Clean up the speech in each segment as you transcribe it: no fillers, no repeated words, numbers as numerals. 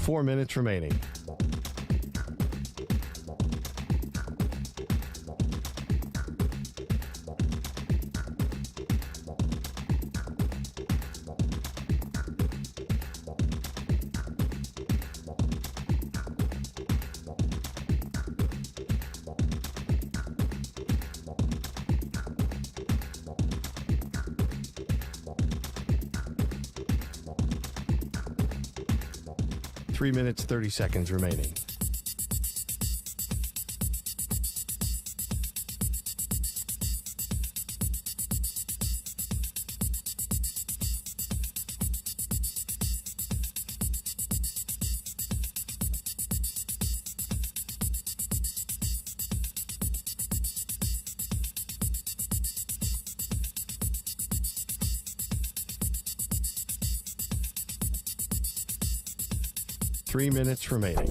4 minutes remaining. Three minutes, 30 seconds remaining. Three minutes remaining.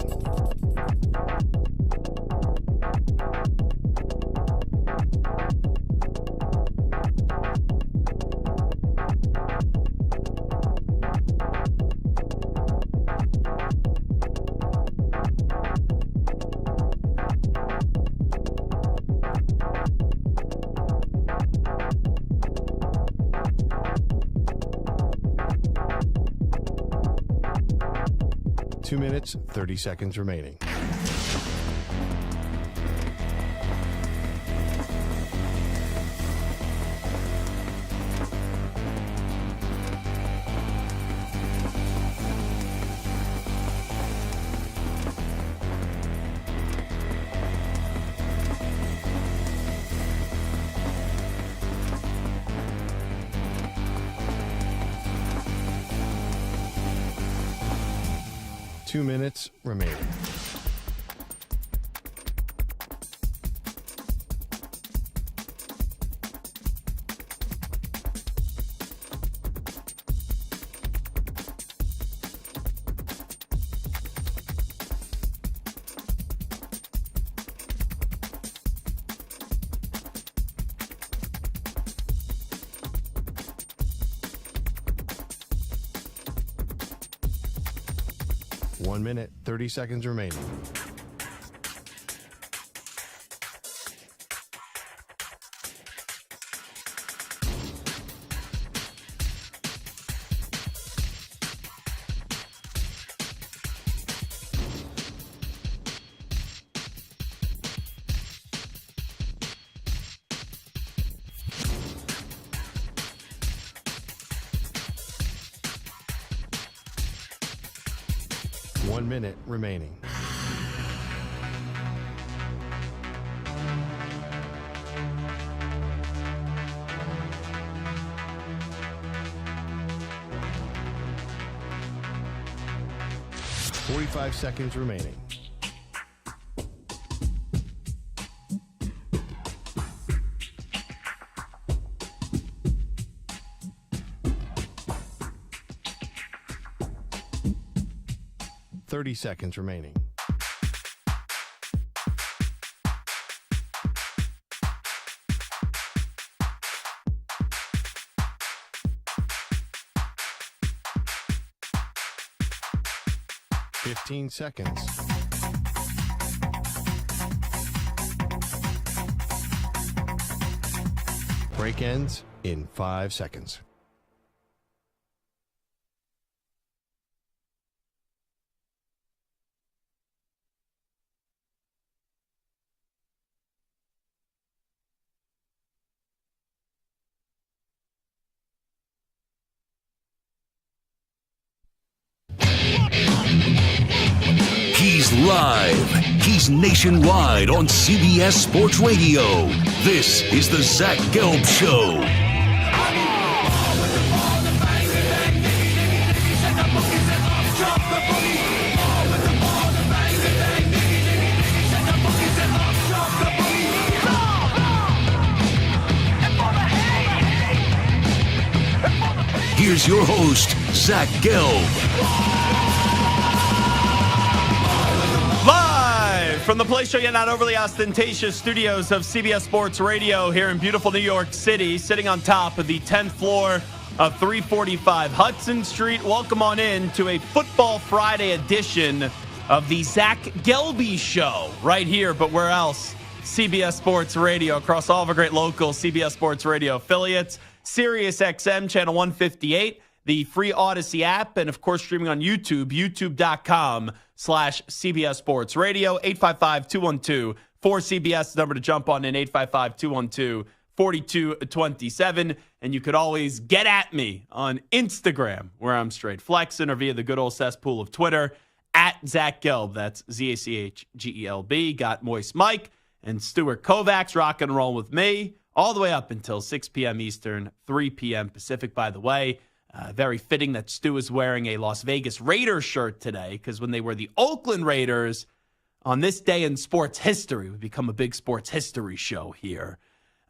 Two minutes, 30 seconds remaining. Two minutes remaining. One minute, 30 seconds remaining. One minute remaining. Forty-five seconds remaining. Thirty seconds remaining. Fifteen seconds. Break ends in 5 seconds. He's live. He's nationwide on CBS Sports Radio. This is the Zach Gelb Show. Here's your host, Zach Gelb. From the place show yet not overly ostentatious studios of CBS Sports Radio here in beautiful New York City, sitting on top of the 10th floor of 345 Hudson Street. Welcome on in to a Football Friday edition of the Zach Gelb Show right here, but where else? CBS Sports Radio, across all of our great local CBS Sports Radio affiliates, Sirius XM Channel 158, the free Odyssey app, and of course streaming on YouTube, youtube.com/CBS Sports Radio. 855-212-4CBS, the number to jump on in, 855-212-4227. And you could always get at me on Instagram, where I'm straight flexing, or via the good old cesspool of Twitter, at Zach Gelb. That's ZACHGELB. Got Moist Mike and Stuart Kovacs rocking and rolling with me all the way up until 6 p.m. Eastern, 3 p.m. Pacific, by the way. Very fitting that Stu is wearing a Las Vegas Raiders shirt today, because when they were the Oakland Raiders, on this day in sports history, we become a big sports history show here.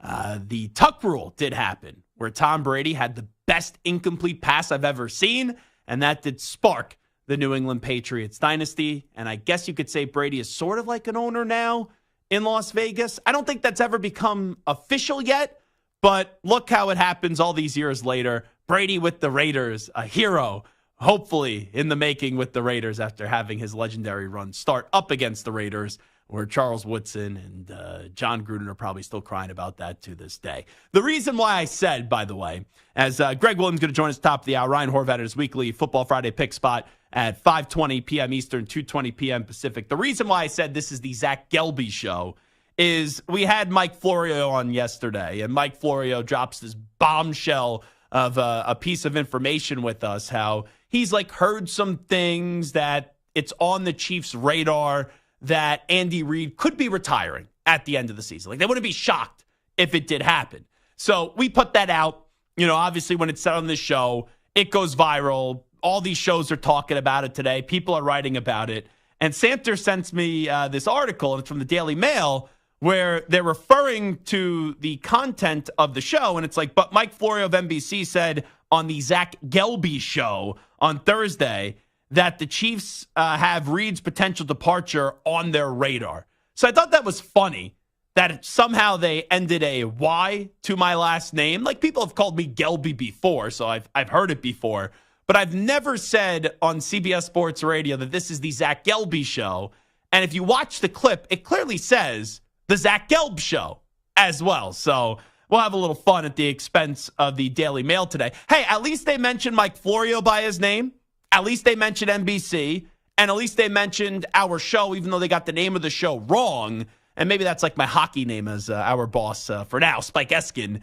The tuck rule did happen, where Tom Brady had the best incomplete pass I've ever seen, and that did spark the New England Patriots dynasty. And I guess you could say Brady is sort of like an owner now in Las Vegas. I don't think that's ever become official yet, but look how it happens all these years later. Brady with the Raiders, a hero, hopefully in the making with the Raiders after having his legendary run start up against the Raiders, where Charles Woodson and John Gruden are probably still crying about that to this day. The reason why I said, by the way, as Gregg Williams is going to join us top of the hour, Ryan Horvat at his weekly Football Friday pick spot at 5:20 p.m. Eastern, 2:20 p.m. Pacific. The reason why I said this is the Zach Gelb Show is we had Mike Florio on yesterday, and Mike Florio drops this bombshell of a piece of information with us, how he's like heard some things that it's on the Chiefs' radar that Andy Reid could be retiring at the end of the season. Like, they wouldn't be shocked if it did happen. So we put that out. You know, obviously when it's said on this show, it goes viral. All these shows are talking about it today. People are writing about it. And Santer sends me this article, and it's from the Daily Mail, where they're referring to the content of the show. And it's like, but Mike Florio of NBC said on the Zach Gelb Show on Thursday that the Chiefs have Reid's potential departure on their radar. So I thought that was funny that somehow they ended a Y to my last name. Like, people have called me Gelby before, so I've heard it before. But I've never said on CBS Sports Radio that this is the Zach Gelb Show. And if you watch the clip, it clearly says the Zach Gelb Show as well. So we'll have a little fun at the expense of the Daily Mail today. Hey, at least they mentioned Mike Florio by his name. At least they mentioned NBC. And at least they mentioned our show, even though they got the name of the show wrong. And maybe that's like my hockey name, as our boss for now, Spike Eskin,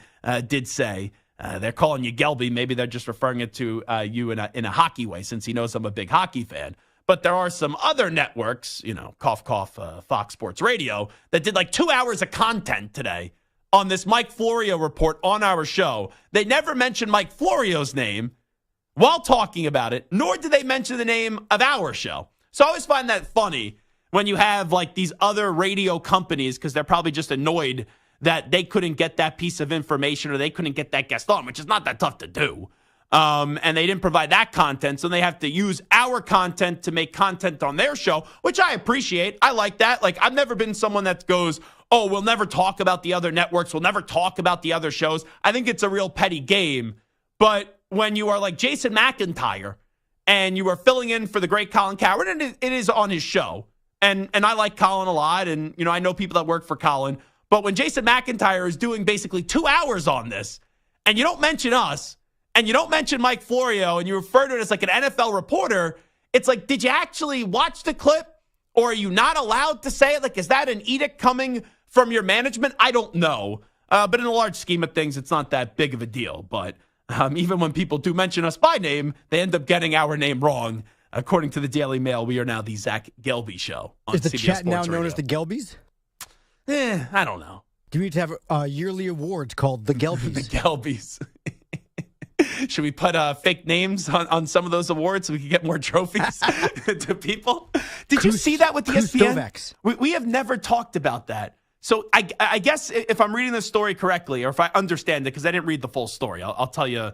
did say. They're calling you Gelby. Maybe they're just referring it to you in a hockey way, since he knows I'm a big hockey fan. But there are some other networks, you know, cough, cough, Fox Sports Radio, that did like 2 hours of content today on this Mike Florio report on our show. They never mentioned Mike Florio's name while talking about it, nor did they mention the name of our show. So I always find that funny when you have like these other radio companies, because they're probably just annoyed that they couldn't get that piece of information or they couldn't get that guest on, which is not that tough to do. And they didn't provide that content, so they have to use our content to make content on their show, which I appreciate. I like that. Like, I've never been someone that goes, oh, we'll never talk about the other networks. We'll never talk about the other shows. I think it's a real petty game. But when you are like Jason McIntyre and you are filling in for the great Colin Cowherd, and it is on his show, and I like Colin a lot, and, you know, I know people that work for Colin, but when Jason McIntyre is doing basically 2 hours on this, and you don't mention us, and you don't mention Mike Florio, and you refer to it as like an NFL reporter, it's like, did you actually watch the clip? Or are you not allowed to say it? Like, is that an edict coming from your management? I don't know. But in the large scheme of things, it's not that big of a deal. But even when people do mention us by name, they end up getting our name wrong. According to the Daily Mail, we are now the Zach Gelb Show on Is the CBS chat Sports now Radio. known as the Gelbies? I don't know. Do we need to have yearly awards called the Gelbies? The Gelbies. Should we put fake names on some of those awards so we can get more trophies to people? Did you see that with the ESPN? We have never talked about that. So I guess if I'm reading the story correctly, or if I understand it, because I didn't read the full story, I'll tell you,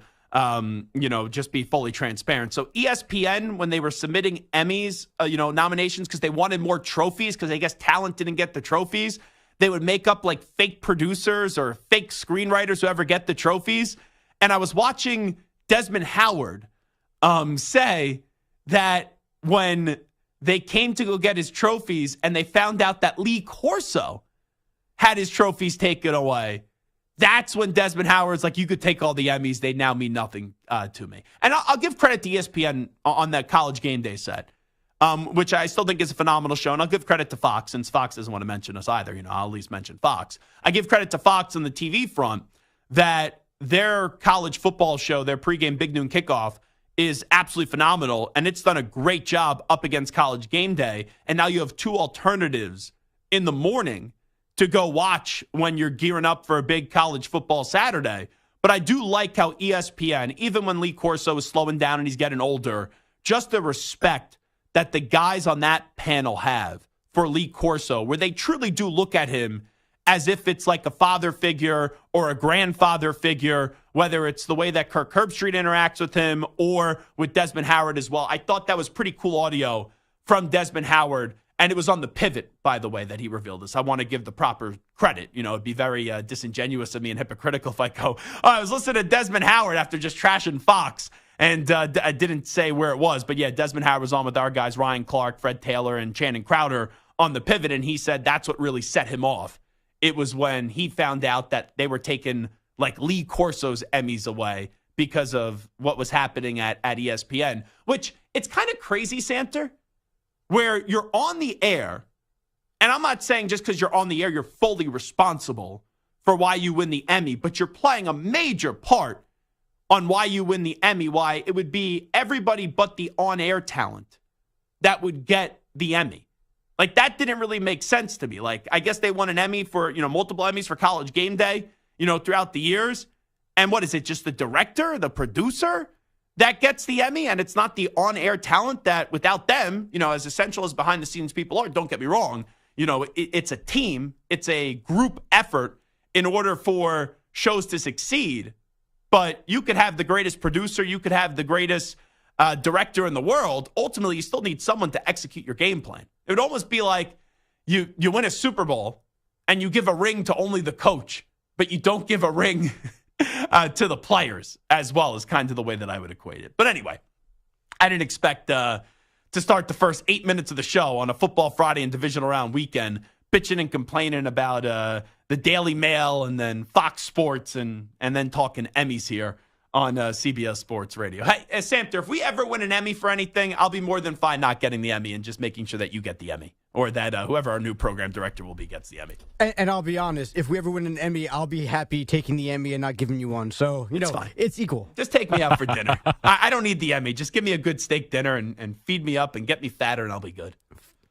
just be fully transparent. So ESPN, when they were submitting Emmys, nominations, because they wanted more trophies, because I guess talent didn't get the trophies, they would make up like fake producers or fake screenwriters who ever get the trophies. And I was watching Desmond Howard say that when they came to go get his trophies and they found out that Lee Corso had his trophies taken away, that's when Desmond Howard's like, you could take all the Emmys. They now mean nothing to me. And I'll give credit to ESPN on that College Game Day set, which I still think is a phenomenal show. And I'll give credit to Fox, since Fox doesn't want to mention us either. I'll at least mention Fox. I give credit to Fox on the TV front that their college football show, their pregame Big Noon Kickoff, is absolutely phenomenal. And it's done a great job up against College Game Day. And now you have two alternatives in the morning to go watch when you're gearing up for a big college football Saturday. But I do like how ESPN, even when Lee Corso is slowing down and he's getting older, just the respect that the guys on that panel have for Lee Corso, where they truly do look at him as if it's like a father figure or a grandfather figure, whether it's the way that Kirk Herbstreit interacts with him or with Desmond Howard as well. I thought that was pretty cool audio from Desmond Howard. And it was on the pivot, by the way, that he revealed this. I want to give the proper credit. It'd be very disingenuous of me and hypocritical if I go, I was listening to Desmond Howard after just trashing Fox. And I didn't say where it was. But, yeah, Desmond Howard was on with our guys, Ryan Clark, Fred Taylor, and Channing Crowder on the pivot. And he said that's what really set him off. It was when he found out that they were taking, like, Lee Corso's Emmys away because of what was happening at ESPN. Which, it's kind of crazy, Santer, where you're on the air, and I'm not saying just because you're on the air, you're fully responsible for why you win the Emmy, but you're playing a major part on why you win the Emmy, why it would be everybody but the on-air talent that would get the Emmy. Like, that didn't really make sense to me. Like, I guess they won an Emmy for, multiple Emmys for College Game Day, throughout the years. And what is it, just the director, the producer that gets the Emmy? And it's not the on-air talent that, without them, as essential as behind-the-scenes people are, don't get me wrong, it's a team, it's a group effort in order for shows to succeed. But you could have the greatest producer, you could have the greatest director in the world. Ultimately, you still need someone to execute your game plan. It would almost be like you win a Super Bowl and you give a ring to only the coach, but you don't give a ring to the players as well, is kind of the way that I would equate it. But anyway, I didn't expect to start the first 8 minutes of the show on a Football Friday and divisional round weekend bitching and complaining about the Daily Mail and then Fox Sports and then talking Emmys here on CBS Sports Radio. Hey, Samter, if we ever win an Emmy for anything, I'll be more than fine not getting the Emmy and just making sure that you get the Emmy, or that whoever our new program director will be gets the Emmy. And I'll be honest, if we ever win an Emmy, I'll be happy taking the Emmy and not giving you one. So, it's equal. Just take me out for dinner. I don't need the Emmy. Just give me a good steak dinner and feed me up and get me fatter, and I'll be good.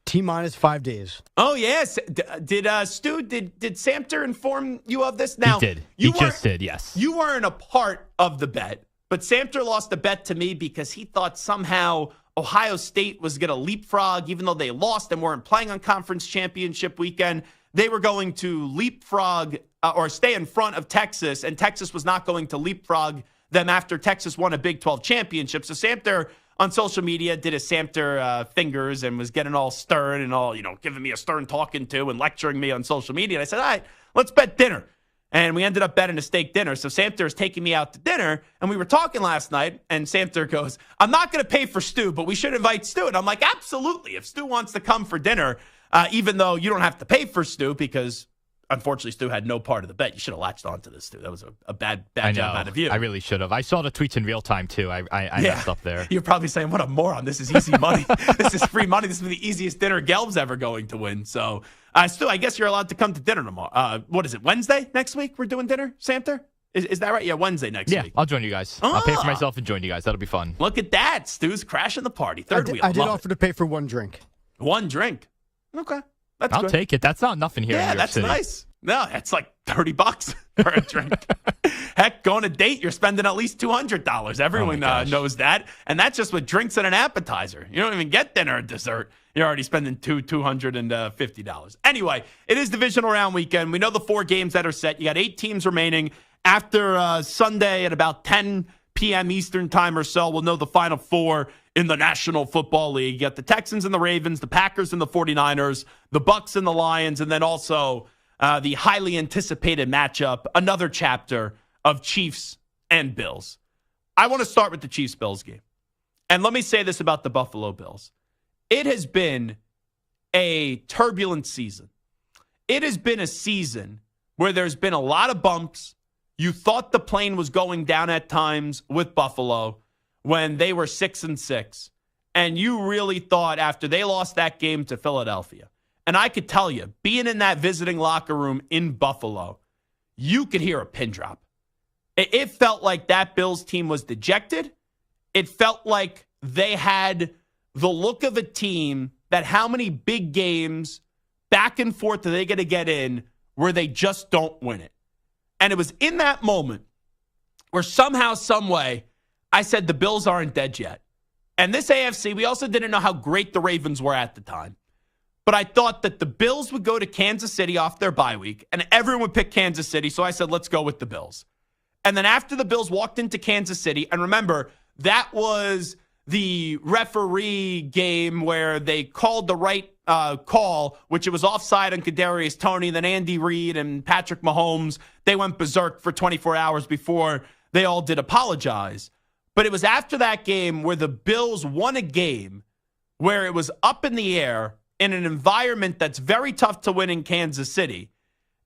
T-minus 5 days. Oh, yes. Did Stu, did Samter inform you of this? Now, he did. He just did, yes. You weren't a part of the bet, but Samter lost the bet to me because he thought somehow Ohio State was going to leapfrog, even though they lost and weren't playing on conference championship weekend. They were going to leapfrog or stay in front of Texas, and Texas was not going to leapfrog them after Texas won a Big 12 championship. So Samter on social media did his Samter fingers and was getting all stern and all, giving me a stern talking to and lecturing me on social media. And I said, all right, let's bet dinner. And we ended up betting a steak dinner. So Samter is taking me out to dinner. And we were talking last night, and Samter goes, I'm not going to pay for Stu, but we should invite Stu. And I'm like, absolutely. If Stu wants to come for dinner, even though you don't have to pay for Stu, because unfortunately Stu had no part of the bet. You should have latched onto this, Stu. That was a bad job out of you. I really should have. I saw the tweets in real time, too. I messed up there. You're probably saying, what a moron. This is easy money. This is free money. This is the easiest dinner Gelb's ever going to win. So, Stu, I guess you're allowed to come to dinner tomorrow. What is it, Wednesday next week we're doing dinner, Samter? Is that right? Yeah, Wednesday next week. Yeah, I'll join you guys. I'll pay for myself and join you guys. That'll be fun. Look at that. Stu's crashing the party. Third wheel. I did offer to pay for one drink. One drink? Okay. I'll take it. That's not nothing here in New York City. Yeah, that's nice. No, that's like $30 for a drink. Heck, going on a date, you're spending at least $200. Everyone knows that. And that's just with drinks and an appetizer. You don't even get dinner or dessert. You're already spending $250. Anyway, it is divisional round weekend. We know the 4 games that are set. You got 8 teams remaining. After Sunday at about 10 p.m. Eastern time or so, we'll know the final 4 in the National Football League. You got the Texans and the Ravens, the Packers and the 49ers, the Bucs and the Lions, and then also the highly anticipated matchup, another chapter of Chiefs and Bills. I want to start with the Chiefs-Bills game. And let me say this about the Buffalo Bills. It has been a turbulent season. It has been a season where there's been a lot of bumps. You thought the plane was going down at times with Buffalo when they were 6-6. And you really thought after they lost that game to Philadelphia. And I could tell you, being in that visiting locker room in Buffalo, you could hear a pin drop. It felt like that Bills team was dejected. It felt like they had the look of a team that how many big games back and forth are they going to get in where they just don't win it. And it was in that moment where somehow, some way, I said the Bills aren't dead yet. And this AFC, we also didn't know how great the Ravens were at the time. But I thought that the Bills would go to Kansas City off their bye week, and everyone would pick Kansas City, so I said, let's go with the Bills. And then after the Bills walked into Kansas City, and remember, that was the referee game where they called the right call, which it was offside on Kadarius Toney, then Andy Reid and Patrick Mahomes. They went berserk for 24 hours before they all did apologize. But it was after that game where the Bills won a game where it was up in the air in an environment that's very tough to win in Kansas City.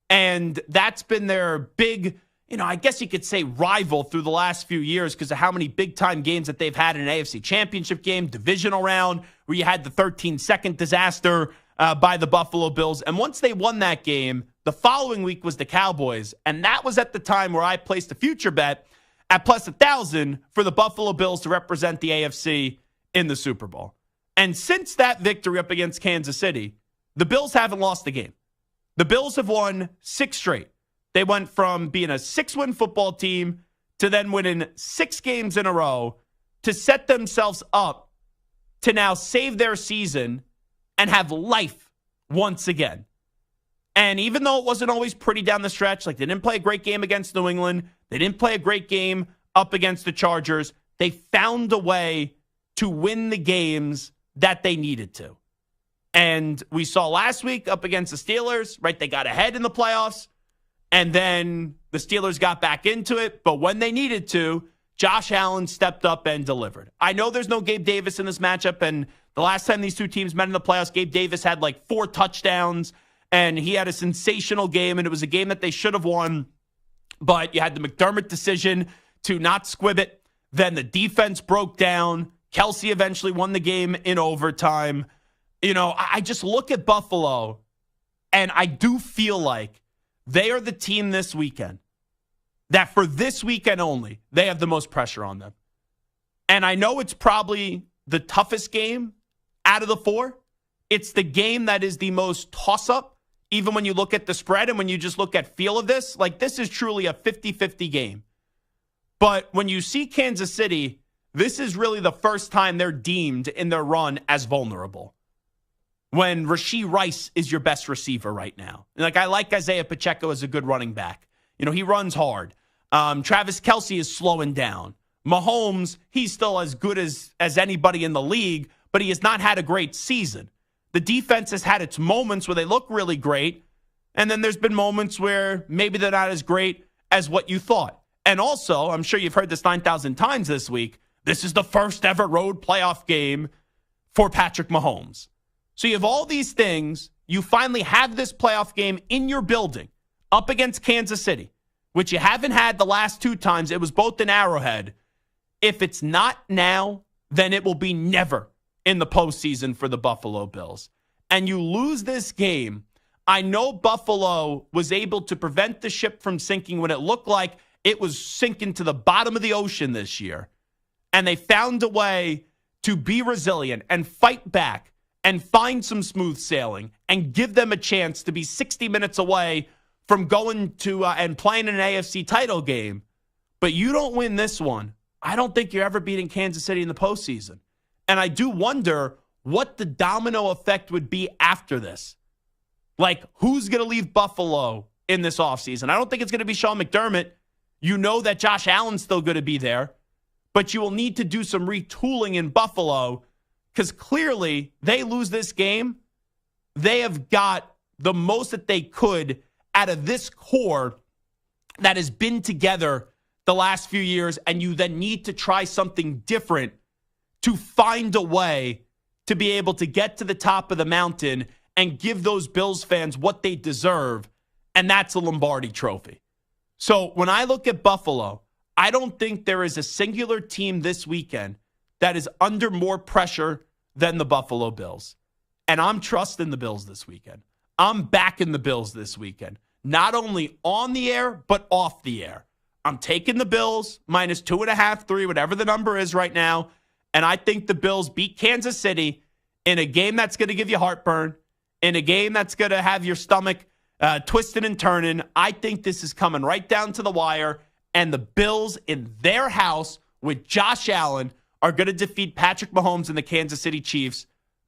And that's been their big, I guess you could say rival through the last few years because of how many big-time games that they've had in an AFC championship game, divisional round, where you had the 13-second disaster by the Buffalo Bills. And once they won that game, the following week was the Cowboys. And that was at the time where I placed a future bet at plus 1,000 for the Buffalo Bills to represent the AFC in the Super Bowl. And since that victory up against Kansas City, the Bills haven't lost a game. The Bills have won 6 straight. They went from being a 6-win football team to then winning 6 games in a row to set themselves up to now save their season and have life once again. And even though it wasn't always pretty down the stretch, like they didn't play a great game against New England, they didn't play a great game up against the Chargers, they found a way to win the games that they needed to. And we saw last week up against the Steelers, right? They got ahead in the playoffs, and then the Steelers got back into it. But when they needed to, Josh Allen stepped up and delivered. I know there's no Gabe Davis in this matchup, and the last time these two teams met in the playoffs, Gabe Davis had like 4 touchdowns, and he had a sensational game, and it was a game that they should have won. But you had the McDermott decision to not squib it. Then the defense broke down. Kelsey eventually won the game in overtime. I just look at Buffalo, and I do feel like they are the team this weekend that for this weekend only, they have the most pressure on them. And I know it's probably the toughest game out of the 4. It's the game that is the most toss-up, even when you look at the spread and when you just look at feel of this. Like, this is truly a 50-50 game. But when you see Kansas City, this is really the first time they're deemed in their run as vulnerable. When Rashee Rice is your best receiver right now. And I like Isaiah Pacheco as a good running back. He runs hard. Travis Kelsey is slowing down. Mahomes, he's still as good as anybody in the league, but he has not had a great season. The defense has had its moments where they look really great, and then there's been moments where maybe they're not as great as what you thought. And also, I'm sure you've heard this 9,000 times this week, this is the first ever road playoff game for Patrick Mahomes. So you have all these things. You finally have this playoff game in your building up against Kansas City, which you haven't had the last 2 times. It was both in Arrowhead. If it's not now, then it will be never in the postseason for the Buffalo Bills. And you lose this game. I know Buffalo was able to prevent the ship from sinking when it looked like it was sinking to the bottom of the ocean this year. And they found a way to be resilient and fight back and find some smooth sailing and give them a chance to be 60 minutes away from going to and playing an AFC title game. But you don't win this one, I don't think you're ever beating Kansas City in the postseason. And I do wonder what the domino effect would be after this. Like, who's going to leave Buffalo in this offseason? I don't think it's going to be Sean McDermott. You know that Josh Allen's still going to be there. But you will need to do some retooling in Buffalo because clearly they lose this game. They have got the most that they could out of this core that has been together the last few years, and you then need to try something different to find a way to be able to get to the top of the mountain and give those Bills fans what they deserve, and that's a Lombardi trophy. So when I look at Buffalo, I don't think there is a singular team this weekend that is under more pressure than the Buffalo Bills. And I'm trusting the Bills this weekend. I'm backing the Bills this weekend. Not only on the air, but off the air. I'm taking the Bills minus 2.5, 3, whatever the number is right now. And I think the Bills beat Kansas City in a game that's going to give you heartburn, in a game that's going to have your stomach twisting and turning. I think this is coming right down to the wire. And the Bills in their house with Josh Allen are going to defeat Patrick Mahomes and the Kansas City Chiefs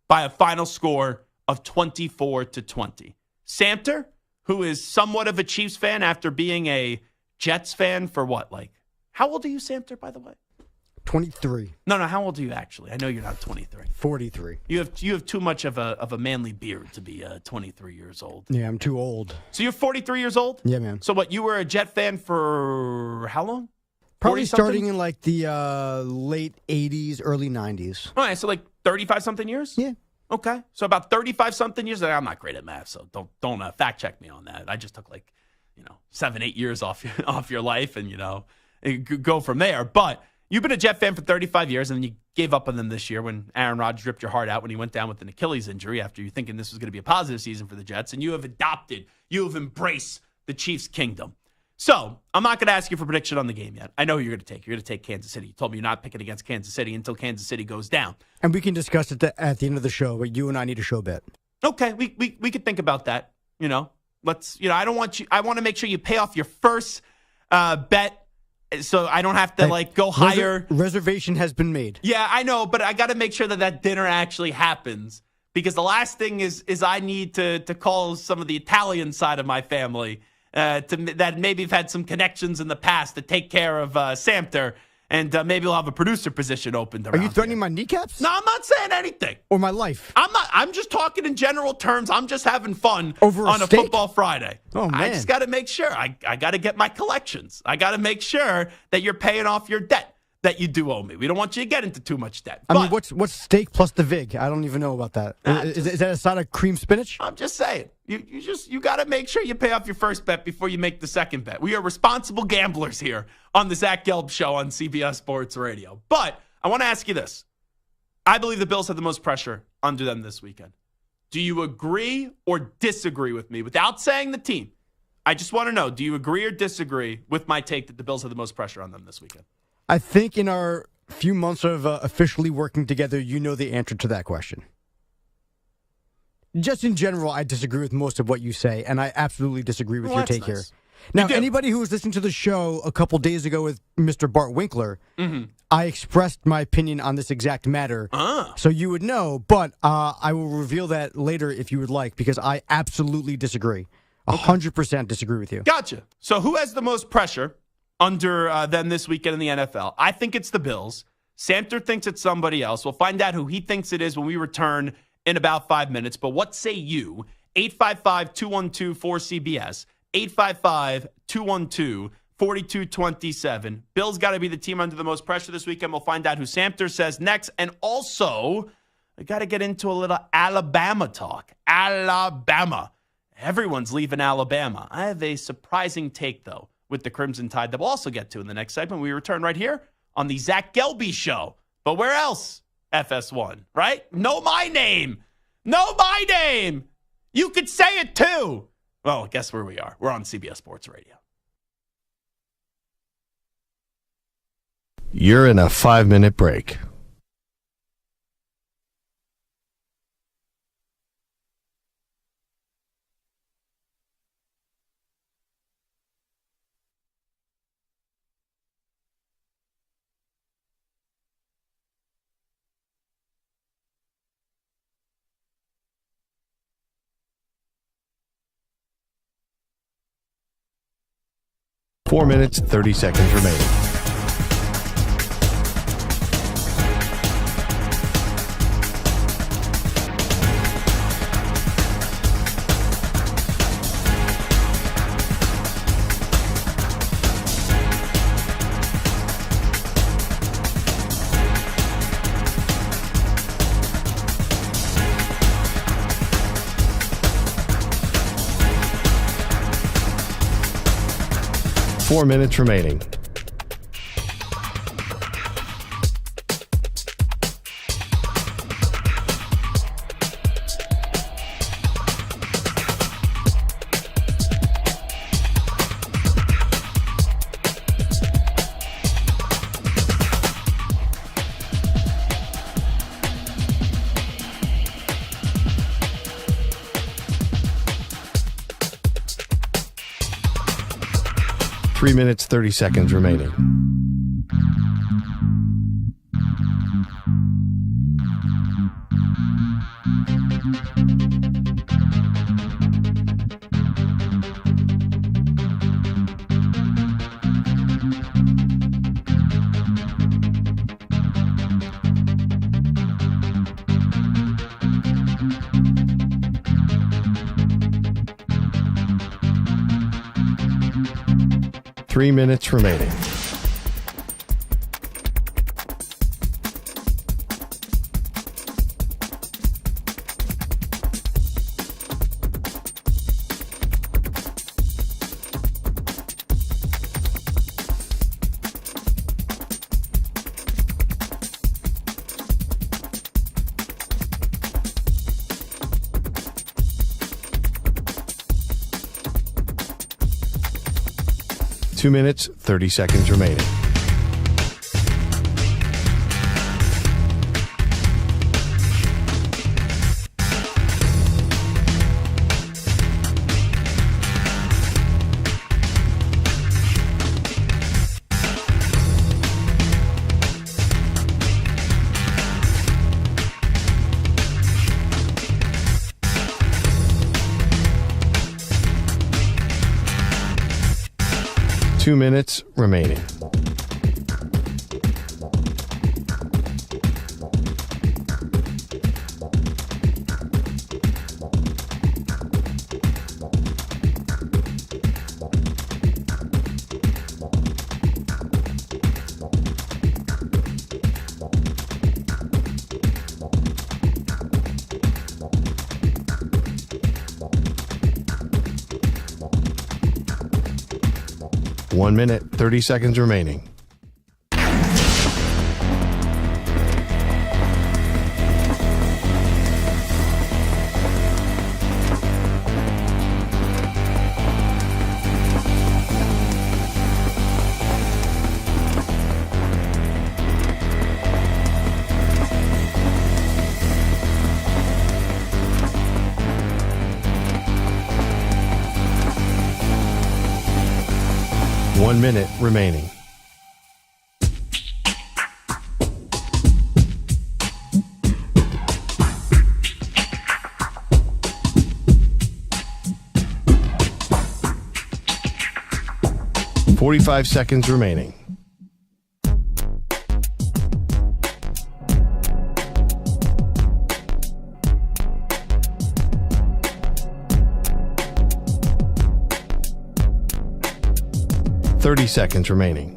by a final score of 24-20. Samter, who is somewhat of a Chiefs fan after being a Jets fan for what? Like, how old are you, Samter, by the way? 23. No, how old are you actually? I know you're not 23. 43. You have too much of a manly beard to be 23 years old. Yeah, I'm too old. So you're 43 years old? Yeah, man. So what, you were a Jet fan for how long? Probably 40-something? starting in like the late 80s, early 90s. All right, so like 35-something years? Yeah. Okay, so about 35-something years. I'm not great at math, so don't fact check me on that. I just took 7-8 years off your life, and go from there. But you've been a Jet fan for 35 years, and then you gave up on them this year when Aaron Rodgers ripped your heart out when he went down with an Achilles injury after you thinking this was going to be a positive season for the Jets, and you have embraced the Chiefs' kingdom. So I'm not going to ask you for prediction on the game yet. I know who you're going to take. You're going to take Kansas City. You told me you're not picking against Kansas City until Kansas City goes down. And we can discuss it at the end of the show, but you and I need a show bet. Okay, we could think about that. Let's. I don't want you. I want to make sure you pay off your first bet, so I don't have to go higher. Reservation has been made. Yeah, I know, but I got to make sure that dinner actually happens, because the last thing is I need to call some of the Italian side of my family that maybe have had some connections in the past to take care of Samter, and maybe we'll have a producer position opened around. Are you threatening here. my kneecaps? No, I'm not saying anything. Or my life? I'm not. I'm just talking in general terms. I'm just having fun Over on a steak? football Friday. Oh, man. I just got to make sure. I got to get my collections. I got to make sure that you're paying off your debt that you do owe me. We don't want you to get into too much debt. I mean, what's steak plus the vig? I don't even know about that. Is that a side of cream spinach? I'm just saying. You got to make sure you pay off your first bet before you make the second bet. We are responsible gamblers here on the Zach Gelb Show on CBS Sports Radio. But I want to ask you this. I believe the Bills have the most pressure under them this weekend. Do you agree or disagree with me without saying the team? I just want to know, do you agree or disagree with my take that the Bills have the most pressure on them this weekend? I think in our few months of officially working together, you know the answer to that question. Just in general, I disagree with most of what you say, and I absolutely disagree with your take here. Now, anybody who was listening to the show a couple days ago with Mr. Bart Winkler, I expressed my opinion on this exact matter, so you would know, but I will reveal that later if you would like, because I absolutely disagree. 100% disagree with you. Gotcha. So who has the most pressure under them this weekend in the NFL? I think it's the Bills. Samter thinks it's somebody else. We'll find out who he thinks it is when we return in about 5 minutes. But what say you? 855-212-4CBS. 855-212-4227. Bills got to be the team under the most pressure this weekend. We'll find out who Samter says next. And also, I got to get into a little Alabama talk. Alabama. Everyone's leaving Alabama. I have a surprising take, though, with the Crimson Tide that we'll also get to in the next segment. We return right here on the Zach Gelb Show. But where else? FS1, right? Know my name. Know my name. You could say it too. Well, guess where we are? We're on CBS Sports Radio. You're in a 5-minute break. Four minutes, 30 seconds remaining. 4 minutes remaining. Three minutes, 30 seconds remaining. Three minutes remaining. Two minutes, 30 seconds remaining. Two minutes remaining. One minute, 30 seconds remaining. One minute remaining. Forty-five seconds remaining. Thirty seconds remaining.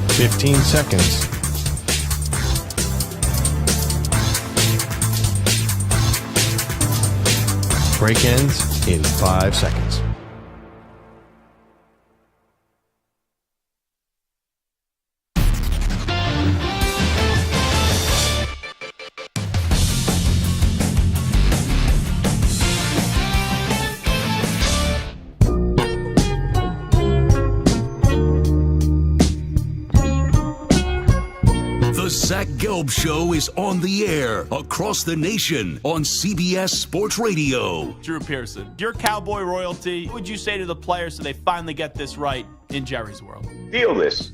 Fifteen seconds. Break ends in 5 seconds. The Zach Gelb Show is on the air across the nation on CBS Sports Radio. Drew Pearson, your Cowboy royalty, what would you say to the players so they finally get this right in Jerry's world? Feel this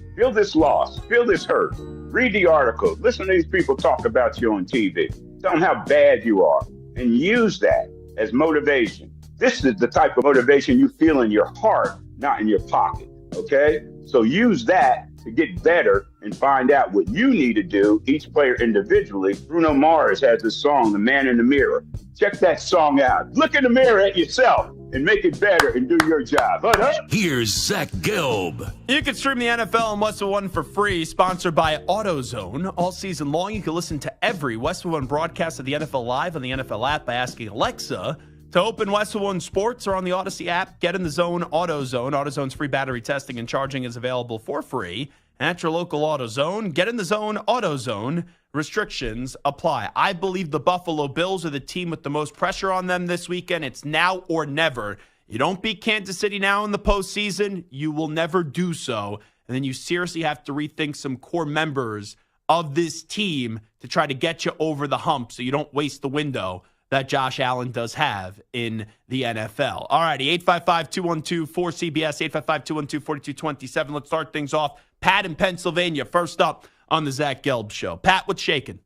loss, feel this hurt. Read the article, listen to these people talk about you on TV. Tell them how bad you are and use that as motivation. This is the type of motivation you feel in your heart, not in your pocket, okay? So use that to get better and find out what you need to do, each player individually. Bruno Mars has this song, The Man in the Mirror. Check that song out. Look in the mirror at yourself and make it better and do your job. Here's Zach Gelb. You can stream the NFL on Westwood One for free, sponsored by AutoZone. All season long, you can listen to every Westwood One broadcast of the NFL live on the NFL app by asking Alexa to open Westwood One Sports or on the Odyssey app. Get in the zone, AutoZone. AutoZone's free battery testing and charging is available for free at your local AutoZone. Get in the zone, AutoZone. Restrictions apply. I believe the Buffalo Bills are the team with the most pressure on them this weekend. It's now or never. You don't beat Kansas City now in the postseason, you will never do so. And then you seriously have to rethink some core members of this team to try to get you over the hump so you don't waste the window that Josh Allen does have in the NFL. All righty, 855-212-4CBS, 855-212-4227. Let's start things off. Pat in Pennsylvania, first up on the Zach Gelb Show. Pat, what's shaking?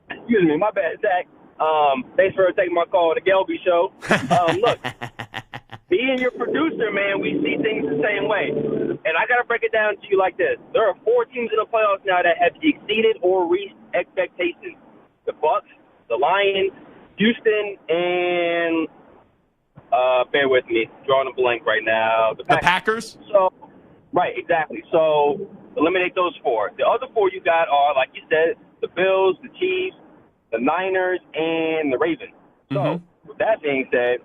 Excuse me, my bad, Zach. Thanks for taking my call, the Gelby Show. Look, being your producer, man, we see things the same way. And I got to break it down to you like this. There are 4 teams in the playoffs now that have exceeded or reached expectations. The Bucks, the Lions, Houston, and bear with me, drawing a blank right now. The Packers? So, right, exactly. So eliminate those 4. The other 4 you got are, like you said, the Bills, the Chiefs, the Niners, and the Ravens. So with that being said,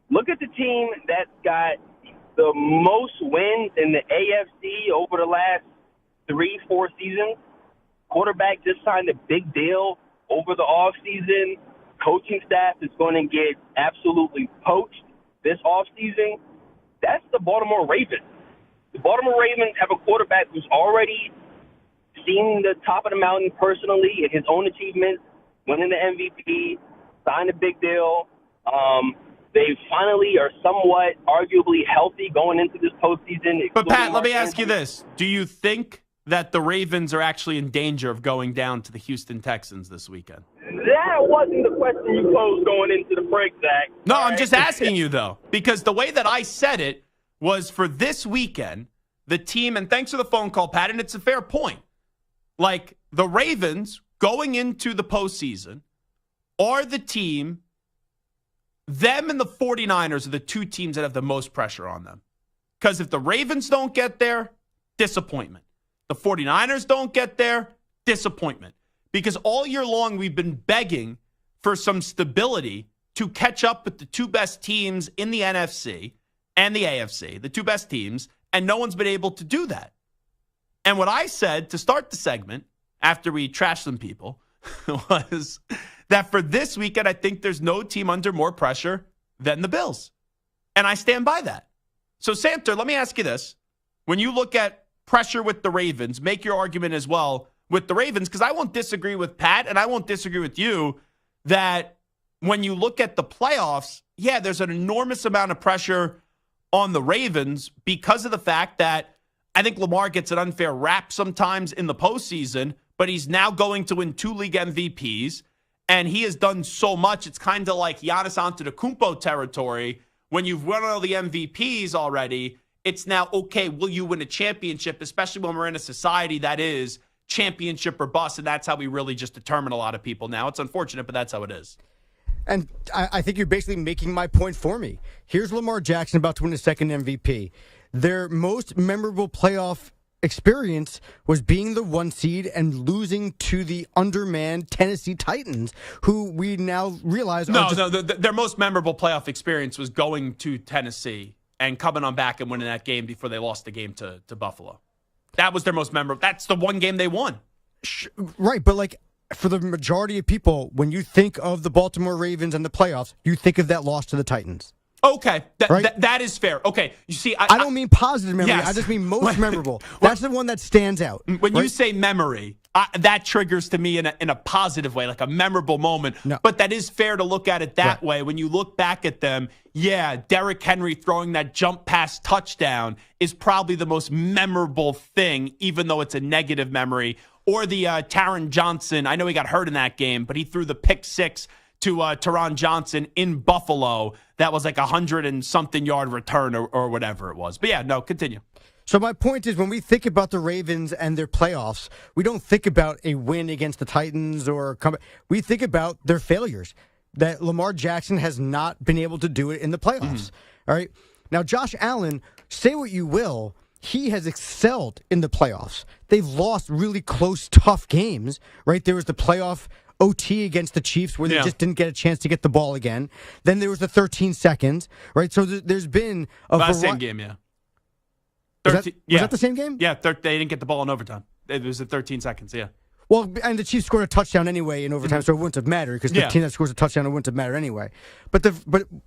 look at the team that's got the most wins in the AFC over the last 3-4 seasons. Quarterback just signed a big deal over the offseason. Coaching staff is going to get absolutely poached this offseason. That's the Baltimore Ravens. The Baltimore Ravens have a quarterback who's already seen the top of the mountain personally in his own achievements, winning the MVP, signed a big deal. They finally are somewhat arguably healthy going into this postseason. But, Pat, let me ask you this. Do you think that the Ravens are actually in danger of going down to the Houston Texans this weekend? That wasn't the question you posed going into the break, Zach. No, I'm just asking you, though, because the way that I said it was for this weekend, the team, and thanks for the phone call, Pat, and it's a fair point. Like, the Ravens going into the postseason are the team, them and the 49ers are the 2 teams that have the most pressure on them. Because if the Ravens don't get there, disappointment. The 49ers don't get there, disappointment. Because all year long we've been begging for some stability to catch up with the 2 best teams in the NFC and the AFC, the 2 best teams, and no one's been able to do that. And what I said to start the segment, after we trashed some people, was that for this weekend, I think there's no team under more pressure than the Bills. And I stand by that. So, Santer, let me ask you this. When you look at pressure with the Ravens, make your argument as well with the Ravens, because I won't disagree with Pat and I won't disagree with you that when you look at the playoffs, yeah, there's an enormous amount of pressure on the Ravens because of the fact that I think Lamar gets an unfair rap sometimes in the postseason, but he's now going to win 2 league MVPs, and he has done so much. It's kind of like Giannis Antetokounmpo territory. When you've won all the MVPs already, it's now, okay, will you win a championship, especially when we're in a society that is championship or bust, and that's how we really just determine a lot of people now. It's unfortunate, but that's how it is. And I think you're basically making my point for me. Here's Lamar Jackson about to win his 2nd MVP. Their most memorable playoff experience was being the 1 seed and losing to the undermanned Tennessee Titans, who we now realize their most memorable playoff experience was going to Tennessee and coming on back and winning that game before they lost the game to Buffalo. That was their most memorable. That's the one game they won. Right, but like for the majority of people, when you think of the Baltimore Ravens and the playoffs, you think of that loss to the Titans. Okay, right? That is fair. Okay, you see, I don't mean positive memory. Yes. I just mean most memorable. That's the one that stands out. When you say memory, that triggers to me in a positive way, like a memorable moment. No. But that is fair to look at it that way. When you look back at them, yeah, Derrick Henry throwing that jump pass touchdown is probably the most memorable thing, even though it's a negative memory. Or the Taron Johnson, I know he got hurt in that game, but he threw the pick 6 to Taron Johnson in Buffalo. That was like 100-and-something yard return or whatever it was. But yeah, no, continue. So my point is, when we think about the Ravens and their playoffs, we don't think about a win against the Titans we think about their failures. that Lamar Jackson has not been able to do it in the playoffs. All right. Now, Josh Allen, say what you will, he has excelled in the playoffs. They've lost really close, tough games, right? There was the playoff OT against the Chiefs where they just didn't get a chance to get the ball again. Then there was the 13 seconds, right? So there's been a same game, yeah. Was that the same game? Yeah, they didn't get the ball in overtime. It was at 13 seconds, yeah. Well, and the Chiefs scored a touchdown anyway in overtime, so it wouldn't have mattered because the team that scores a touchdown, it wouldn't have mattered anyway. But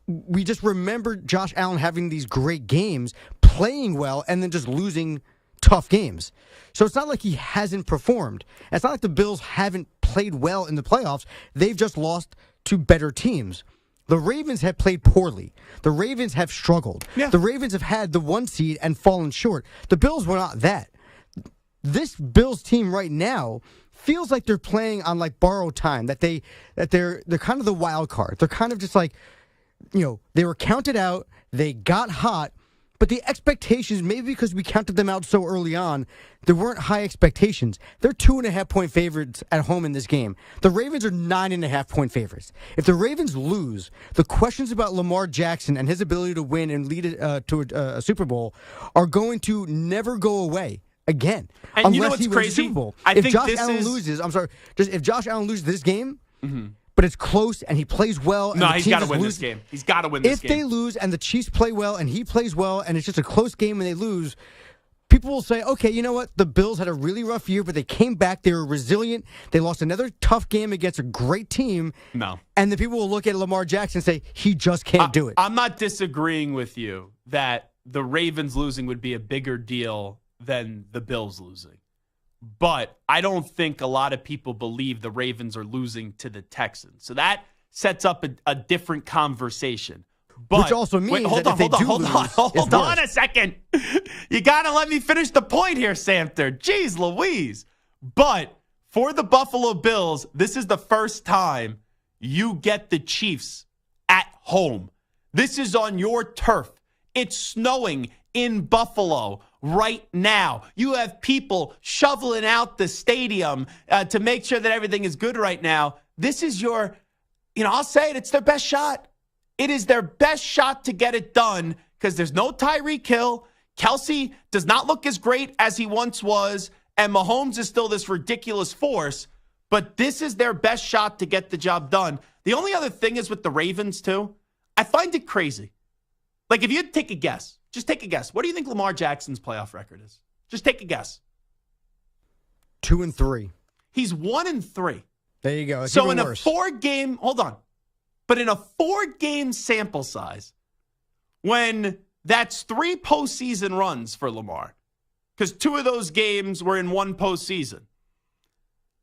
we just remember Josh Allen having these great games, playing well, and then just losing tough games. So it's not like he hasn't performed. It's not like the Bills haven't played well in the playoffs. They've just lost to better teams. The Ravens have played poorly. The Ravens have struggled. Yeah. The Ravens have had the 1 seed and fallen short. The Bills were not that. This Bills team right now feels like they're playing on like borrowed time, that they're kind of the wild card. They're kind of just like, they were counted out, they got hot, but the expectations, maybe because we counted them out so early on, there weren't high expectations. They're 2.5-point favorites at home in this game. The Ravens are 9.5-point favorites. If the Ravens lose, the questions about Lamar Jackson and his ability to win and lead to a Super Bowl are going to never go away again. And unless you know what's he wins crazy? the Super Bowl. I if think Josh Allen loses, if Josh Allen loses this game, but it's close and he plays well. And he's got to win this game. He's got to win this game. If they lose and the Chiefs play well and he plays well and it's just a close game and they lose, people will say, okay, you know what? The Bills had a really rough year, but they came back. They were resilient. They lost another tough game against a great team. No. And the people will look at Lamar Jackson and say, he just can't do it. I'm not disagreeing with you that the Ravens losing would be a bigger deal than the Bills losing. But I don't think a lot of people believe the Ravens are losing to the Texans. So that sets up a different conversation. But, which also means hold on a second. You got to let me finish the point here, Samter. Jeez Louise. But for the Buffalo Bills, this is the first time you get the Chiefs at home. This is on your turf. It's snowing in Buffalo right now. You have people shoveling out the stadium to make sure that everything is good right now. This is your, I'll say it's their best shot. It is their best shot to get it done because there's no Tyreek Hill. Kelsey does not look as great as he once was, and Mahomes is still this ridiculous force, but this is their best shot to get the job done. The only other thing is with the Ravens, too, I find it crazy. Like, if you take a guess, just take a guess. What do you think Lamar Jackson's playoff record is? Just take a guess. 2-3. He's 1-3. There you go. It's so even in worse. a 4-game, hold on. But in a 4-game sample size, when that's 3 postseason runs for Lamar, because 2 of those games were in 1 postseason,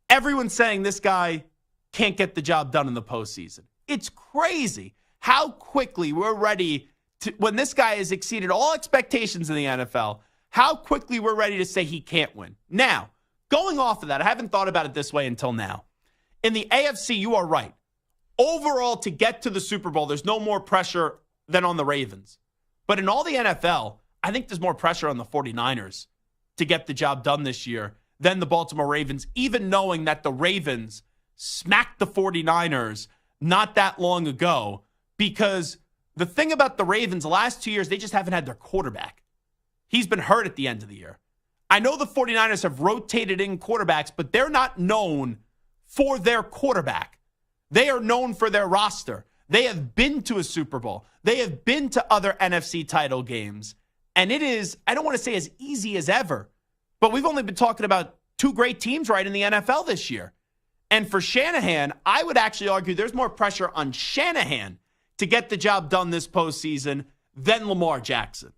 everyone's saying this guy can't get the job done in the postseason. It's crazy how quickly we're ready to, when this guy has exceeded all expectations in the NFL, how quickly we're ready to say he can't win. Now, going off of that, I haven't thought about it this way until now. In the AFC, you are right. Overall, to get to the Super Bowl, there's no more pressure than on the Ravens. But in all the NFL, I think there's more pressure on the 49ers to get the job done this year than the Baltimore Ravens, even knowing that the Ravens smacked the 49ers not that long ago. Because the thing about the Ravens, the last 2 years, they just haven't had their quarterback. He's been hurt at the end of the year. I know the 49ers have rotated in quarterbacks, but they're not known for their quarterback. They are known for their roster. They have been to a Super Bowl. They have been to other NFC title games. And it is, I don't want to say as easy as ever, but we've only been talking about 2 great teams right in the NFL this year. And for Shanahan, I would actually argue there's more pressure on Shanahan to get the job done this postseason than Lamar Jackson.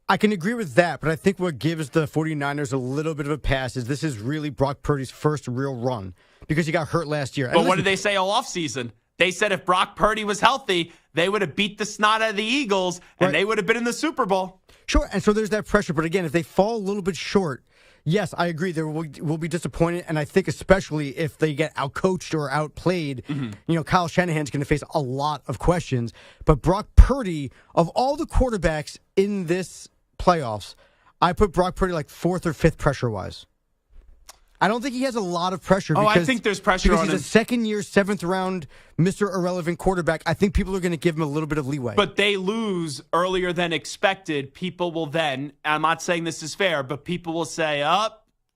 I can agree with that, but I think what gives the 49ers a little bit of a pass is this is really Brock Purdy's first real run because he got hurt last year. But what did they say all offseason? They said if Brock Purdy was healthy, they would have beat the snot out of the Eagles, and they would have been in the Super Bowl. Sure, and so there's that pressure. But again, if they fall a little bit short, yes, I agree. They will be disappointed, and I think especially if they get outcoached or outplayed, Kyle Shanahan's going to face a lot of questions. But Brock Purdy, of all the quarterbacks in this playoffs, I put Brock Purdy like 4th or 5th pressure-wise. I don't think he has a lot of pressure. Oh, because, I think there's pressure on him. He's a second-year, seventh-round Mr. Irrelevant quarterback. I think people are going to give him a little bit of leeway. But they lose earlier than expected. People will then, I'm not saying this is fair, but people will say,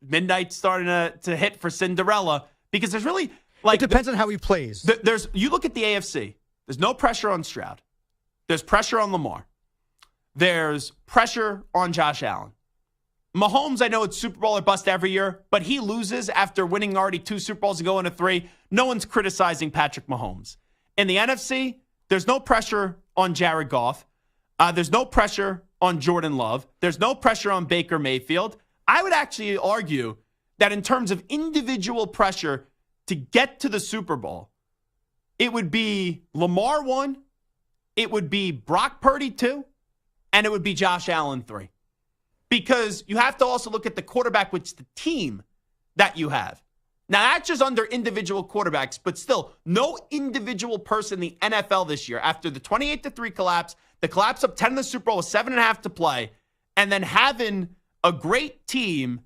midnight's starting to hit for Cinderella. Because there's really, it depends on how he plays. You look at the AFC. There's no pressure on Stroud. There's pressure on Lamar. There's pressure on Josh Allen. Mahomes, I know it's Super Bowl or bust every year, but he loses after winning already 2 Super Bowls and going to 3. No one's criticizing Patrick Mahomes. In the NFC, there's no pressure on Jared Goff. There's no pressure on Jordan Love. There's no pressure on Baker Mayfield. I would actually argue that in terms of individual pressure to get to the Super Bowl, it would be Lamar 1, it would be Brock Purdy 2, and it would be Josh Allen 3. Because you have to also look at the quarterback, which is the team that you have. Now, that's just under individual quarterbacks, but still, no individual person in the NFL this year, after the 28-3 collapse, the collapse up 10 in the Super Bowl with 7.5 to play, and then having a great team,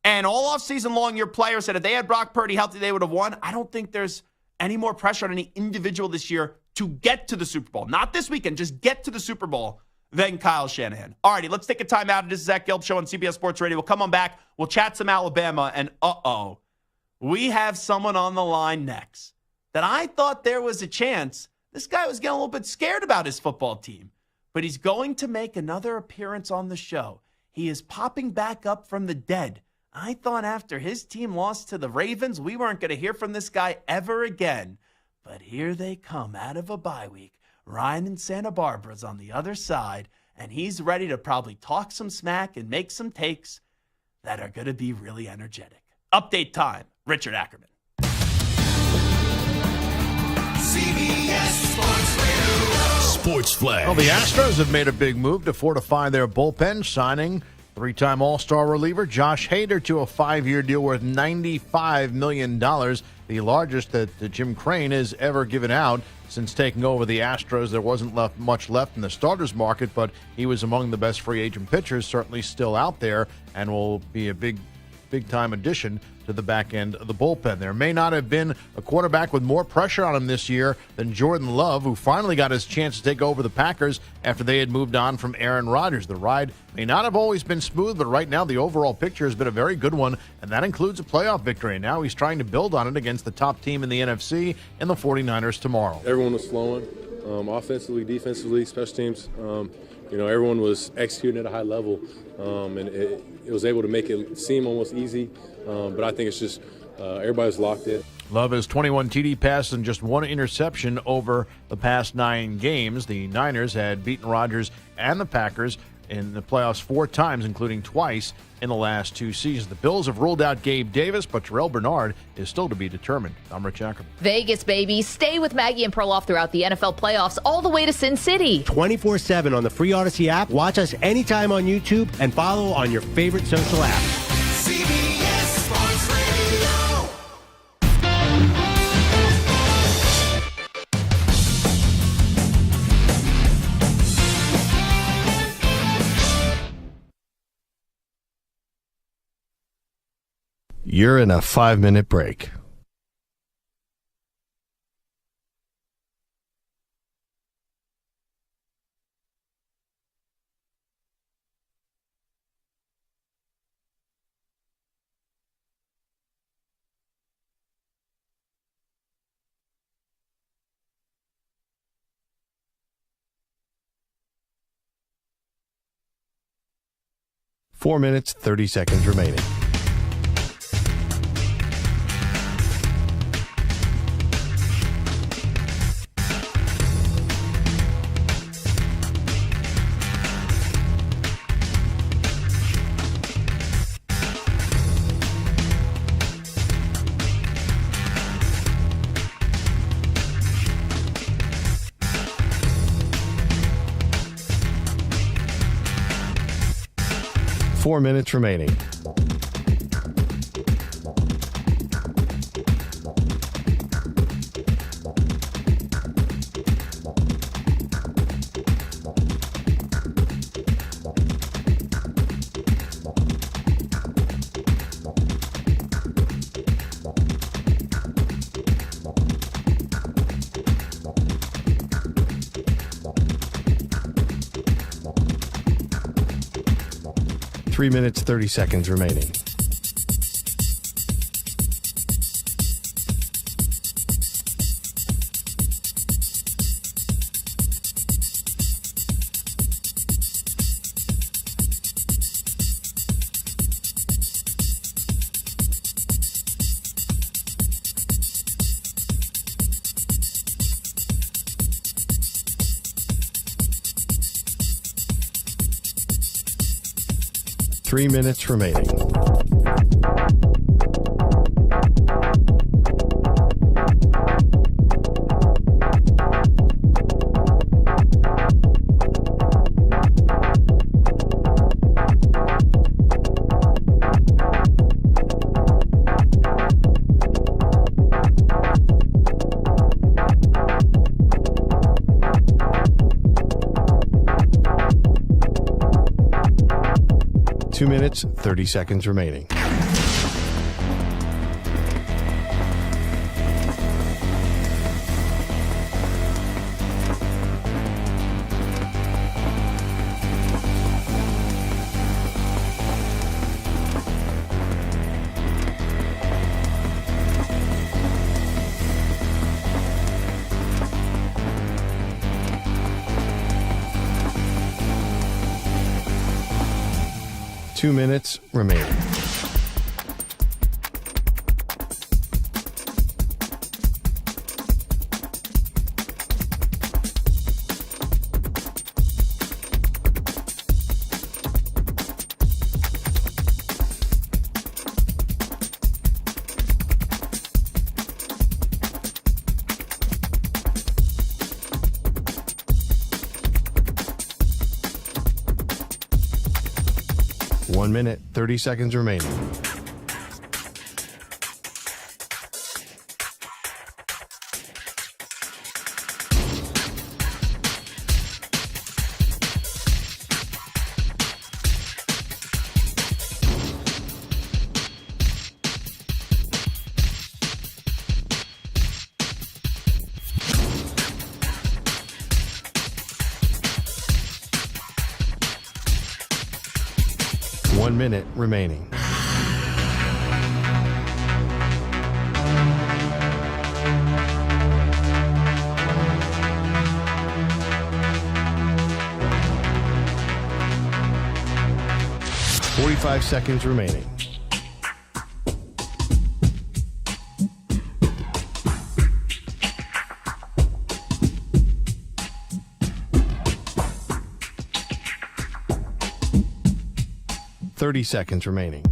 and all offseason long, your players said if they had Brock Purdy healthy, they would have won. I don't think there's any more pressure on any individual this year to get to the Super Bowl. Not this weekend, just get to the Super Bowl. Than Kyle Shanahan. All righty, let's take a time out. This is Zach Gelb Show on CBS Sports Radio. We'll come on back. We'll chat some Alabama. And we have someone on the line next that I thought there was a chance. This guy was getting a little bit scared about his football team. But he's going to make another appearance on the show. He is popping back up from the dead. I thought after his team lost to the Ravens, we weren't going to hear from this guy ever again. But here they come out of a bye week. Ryan in Santa Barbara's on the other side, and he's ready to probably talk some smack and make some takes that are going to be really energetic. Update time, Richard Ackerman. CBS Sports Radio. Sports Flash. Well, the Astros have made a big move to fortify their bullpen, signing 3-time All-Star reliever Josh Hader to a 5-year deal worth $95 million, the largest that Jim Crane has ever given out. Since taking over the Astros, there wasn't much left in the starters market, but he was among the best free agent pitchers, certainly still out there, and will be a big-time addition to the back end of the bullpen. There may not have been a quarterback with more pressure on him this year than Jordan Love, who finally got his chance to take over the Packers after they had moved on from Aaron Rodgers. The ride may not have always been smooth, but right now the overall picture has been a very good one, and that includes a playoff victory. And now he's trying to build on it against the top team in the NFC and the 49ers tomorrow. Everyone was flowing, offensively, defensively, special teams. Everyone was executing at a high level, and it was able to make it seem almost easy. But I think it's just everybody's locked in. Love has 21 TD passes and just 1 interception over the past 9 games. The Niners had beaten Rodgers and the Packers in the playoffs 4 times, including twice in the last 2 seasons. The Bills have ruled out Gabe Davis, but Terrell Bernard is still to be determined. I'm Rich Ackerman. Vegas, baby. Stay with Maggie and Perloff throughout the NFL playoffs all the way to Sin City. 24/7 on the free Odyssey app. Watch us anytime on YouTube and follow on your favorite social app. CBS Sports Radio. You're in a 5-minute break. Four minutes, 30 seconds remaining. Four minutes remaining. 3 minutes, 30 seconds remaining. Three minutes remaining. Two minutes, 30 seconds remaining. Two minutes remaining. One minute, 30 seconds remaining. One minute remaining. Forty-five seconds remaining. Thirty seconds remaining.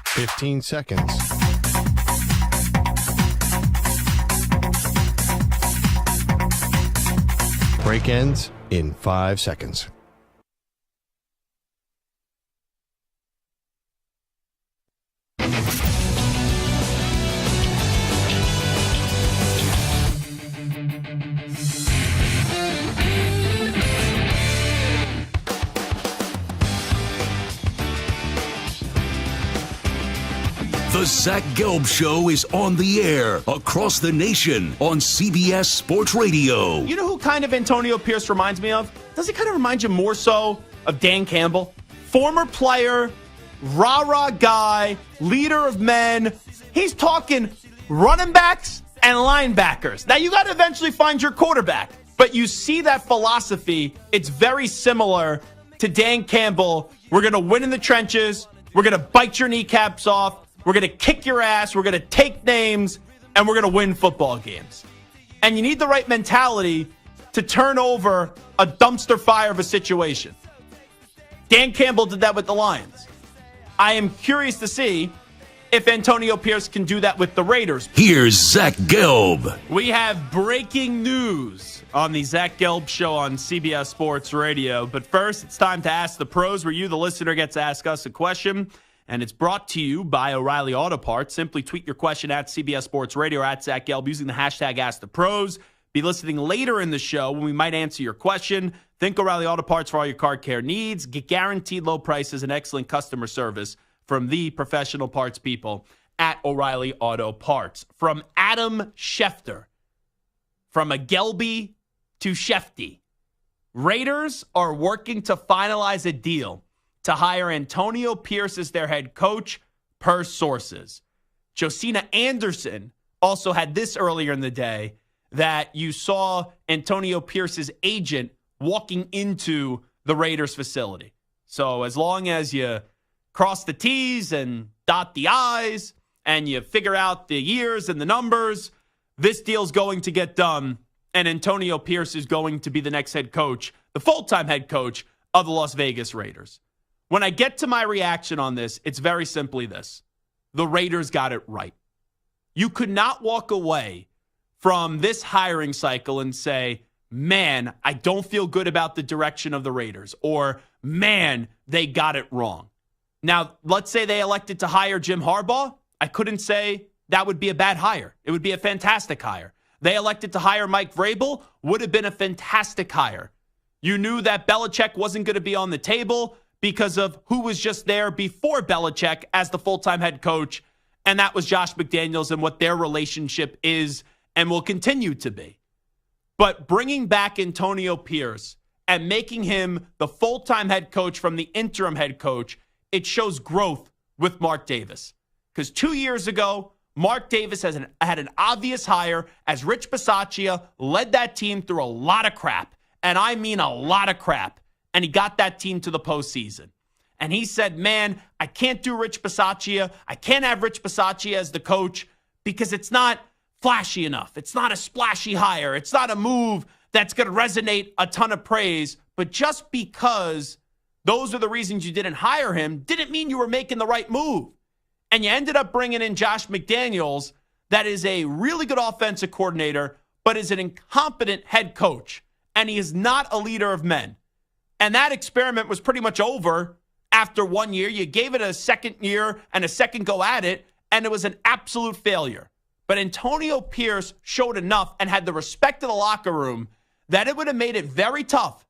Fifteen seconds. Break ends in 5 seconds. The Zach Gelb Show is on the air across the nation on CBS Sports Radio. You know who kind of Antonio Pierce reminds me of? Does he kind of remind you more so of Dan Campbell? Former player, rah-rah guy, leader of men. He's talking running backs and linebackers. Now, you got to eventually find your quarterback. But you see that philosophy. It's very similar to Dan Campbell. We're going to win in the trenches. We're going to bite your kneecaps off. We're going to kick your ass. We're going to take names. And we're going to win football games. And you need the right mentality to turn over a dumpster fire of a situation. Dan Campbell did that with the Lions. I am curious to see if Antonio Pierce can do that with the Raiders. Here's Zach Gelb. We have breaking news on the Zach Gelb Show on CBS Sports Radio. But first, it's time to Ask the Pros, where you, the listener, gets to ask us a question. And it's brought to you by O'Reilly Auto Parts. Simply tweet your question at CBS Sports Radio or at Zach Gelb using the hashtag #AskThePros. Be listening later in the show when we might answer your question. Think O'Reilly Auto Parts for all your car care needs. Get guaranteed low prices and excellent customer service from the professional parts people at O'Reilly Auto Parts. From Adam Schefter, from a Gelby to Shefty, Raiders are working to finalize a deal to hire Antonio Pierce as their head coach, per sources. Josina Anderson also had this earlier in the day, that you saw Antonio Pierce's agent walking into the Raiders facility. So as long as you cross the T's and dot the I's and you figure out the years and the numbers, this deal's going to get done, and Antonio Pierce is going to be the next head coach, the full-time head coach of the Las Vegas Raiders. When I get to my reaction on this, it's very simply this. The Raiders got it right. You could not walk away from this hiring cycle and say, man, I don't feel good about the direction of the Raiders, or man, they got it wrong. Now, let's say they elected to hire Jim Harbaugh. I couldn't say that would be a bad hire. It would be a fantastic hire. They elected to hire Mike Vrabel, would have been a fantastic hire. You knew that Belichick wasn't going to be on the table because of who was just there before Belichick as the full-time head coach, and that was Josh McDaniels and what their relationship is and will continue to be. But bringing back Antonio Pierce and making him the full-time head coach from the interim head coach, it shows growth with Mark Davis. Because 2 years ago, Mark Davis had an obvious hire as Rich Bisaccia led that team through a lot of crap. And I mean a lot of crap. And he got that team to the postseason. And he said, man, I can't do Rich Bisaccia. I can't have Rich Bisaccia as the coach because it's not flashy enough. It's not a splashy hire. It's not a move that's going to resonate a ton of praise. But just because those are the reasons you didn't hire him didn't mean you were making the right move. And you ended up bringing in Josh McDaniels, that is a really good offensive coordinator, but is an incompetent head coach. And he is not a leader of men. And that experiment was pretty much over after 1 year. You gave it a second year and a second go at it, and it was an absolute failure. But Antonio Pierce showed enough and had the respect of the locker room that it would have made it very tough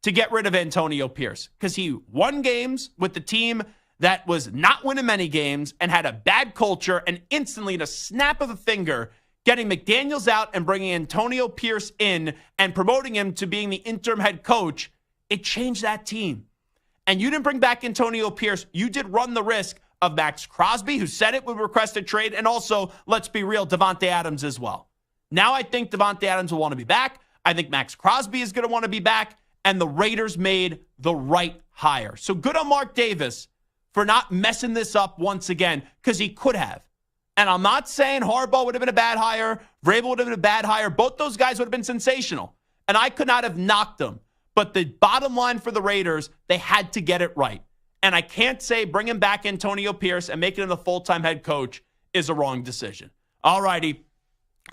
to get rid of Antonio Pierce, because he won games with the team that was not winning many games and had a bad culture, and instantly, in a snap of a finger, getting McDaniels out and bringing Antonio Pierce in and promoting him to being the interim head coach, it changed that team. And you didn't bring back Antonio Pierce. You did run the risk of Max Crosby, who said it would request a trade, and also, let's be real, Davante Adams as well. Now I think Davante Adams will want to be back. I think Max Crosby is going to want to be back, and the Raiders made the right hire. So good on Mark Davis for not messing this up once again, because he could have. And I'm not saying Harbaugh would have been a bad hire, Vrabel would have been a bad hire. Both those guys would have been sensational, and I could not have knocked them. But the bottom line for the Raiders, they had to get it right. And I can't say bringing back Antonio Pierce and making him the full-time head coach is a wrong decision. All righty,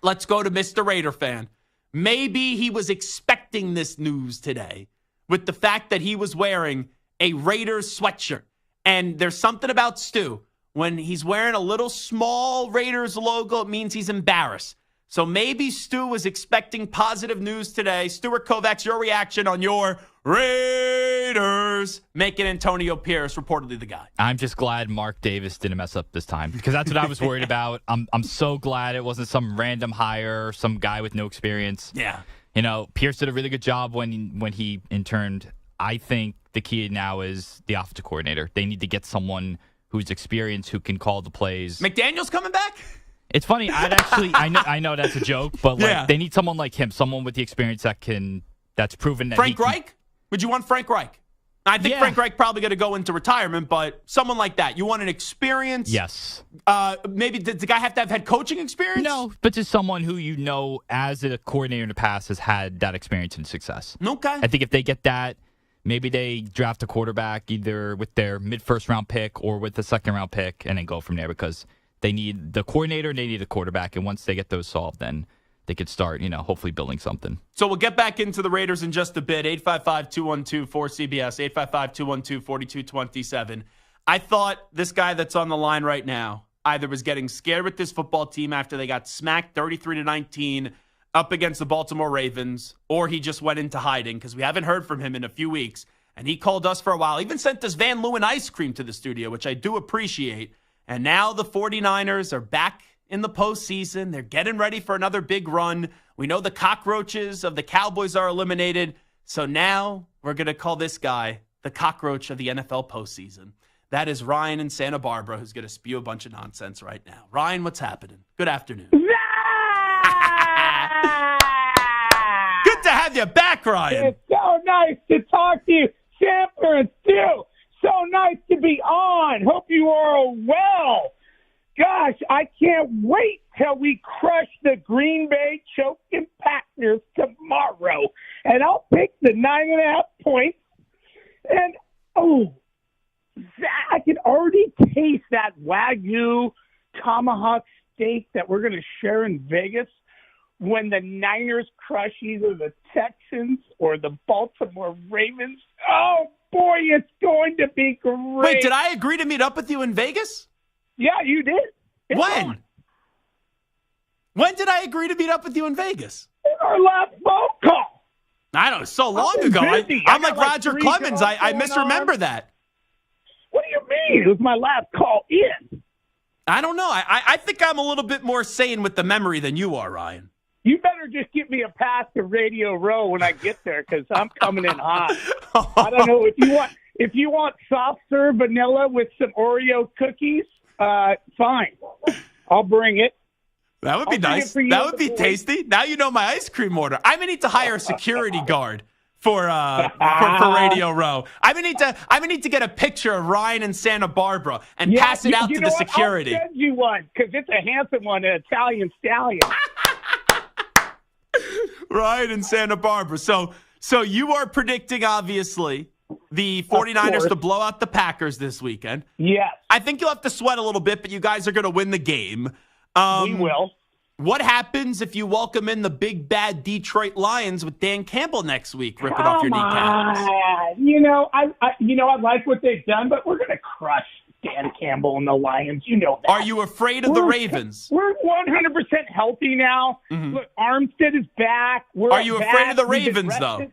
let's go to Mr. Raider fan. Maybe he was expecting this news today with the fact that he was wearing a Raiders sweatshirt. And there's something about Stu. When he's wearing a little small Raiders logo, it means he's embarrassed. So maybe Stu was expecting positive news today. Stuart Kovacs, your reaction on your Raiders making Antonio Pierce reportedly the guy. I'm just glad Mark Davis didn't mess up this time, because that's what I was worried about. I'm so glad it wasn't some random hire, some guy with no experience. Yeah. You know, Pierce did a really good job when he interned. I think the key now is the offensive coordinator. They need to get someone who's experienced, who can call the plays. McDaniel's coming back? It's funny. I know that's a joke, but they need someone like him, someone with the experience that's proven that Frank Reich? Would you want Frank Reich? I think Frank Reich probably going to go into retirement, but someone like that. You want an experience? Yes. Maybe does the guy have to have head coaching experience? No, but just someone who you know as a coordinator in the past has had that experience and success. Okay. I think if they get that, maybe they draft a quarterback either with their mid-first round pick or with the second-round pick and then go from there, because they need the coordinator and they need a quarterback. And once they get those solved, then they could start, hopefully building something. So we'll get back into the Raiders in just a bit. 855-212-4CBS, 855-212-4227. I thought this guy that's on the line right now either was getting scared with this football team after they got smacked 33-19 up against the Baltimore Ravens, or he just went into hiding because we haven't heard from him in a few weeks. And he called us for a while, even sent us Van Leeuwen ice cream to the studio, which I do appreciate. And now the 49ers are back in the postseason. They're getting ready for another big run. We know the cockroaches of the Cowboys are eliminated. So now we're going to call this guy the cockroach of the NFL postseason. That is Ryan in Santa Barbara, who's going to spew a bunch of nonsense right now. Ryan, what's happening? Good afternoon. Good to have you back, Ryan. It's so nice to talk to you, Sampler and Stu. So nice to be on. Hope you are all well. Gosh, I can't wait till we crush the Green Bay choking Packers tomorrow. And I'll pick the 9.5 points. And, I can already taste that Wagyu tomahawk steak that we're going to share in Vegas when the Niners crush either the Texans or the Baltimore Ravens. Oh, boy, it's going to be great. Wait, did I agree to meet up with you in Vegas? Yeah, you did. It's when? on. When did I agree to meet up with you in Vegas? In our last phone call. I don't know, so long I've been ago. busy. I'm I like got Roger 3 Clemens. jobs I going misremember on. that. What do you mean? It was my last call in. I don't know. I think I'm a little bit more sane with the memory than you are, Ryan. You better just give me a pass to Radio Row when I get there because I'm coming in hot. I don't know if you want soft serve vanilla with some Oreo cookies. Fine, I'll bring it. That would be nice. That would be tasty. Now you know my ice cream order. I may need to hire a security guard for Radio Row. I may need to get a picture of Ryan in Santa Barbara and pass it out to the security. I'll send you one because it's a handsome one, an Italian stallion. Ryan in Santa Barbara. So you are predicting, obviously, the 49ers to blow out the Packers this weekend. Yes. I think you'll have to sweat a little bit, but you guys are going to win the game. We will. What happens if you welcome in the big bad Detroit Lions with Dan Campbell next week, ripping off your kneecaps? I like what they've done, but we're going to crush Dan Campbell and the Lions. You know that. Are you afraid of the Ravens? We're 100% healthy now. Mm-hmm. Look, Armstead is back. Are you afraid of the Ravens, though?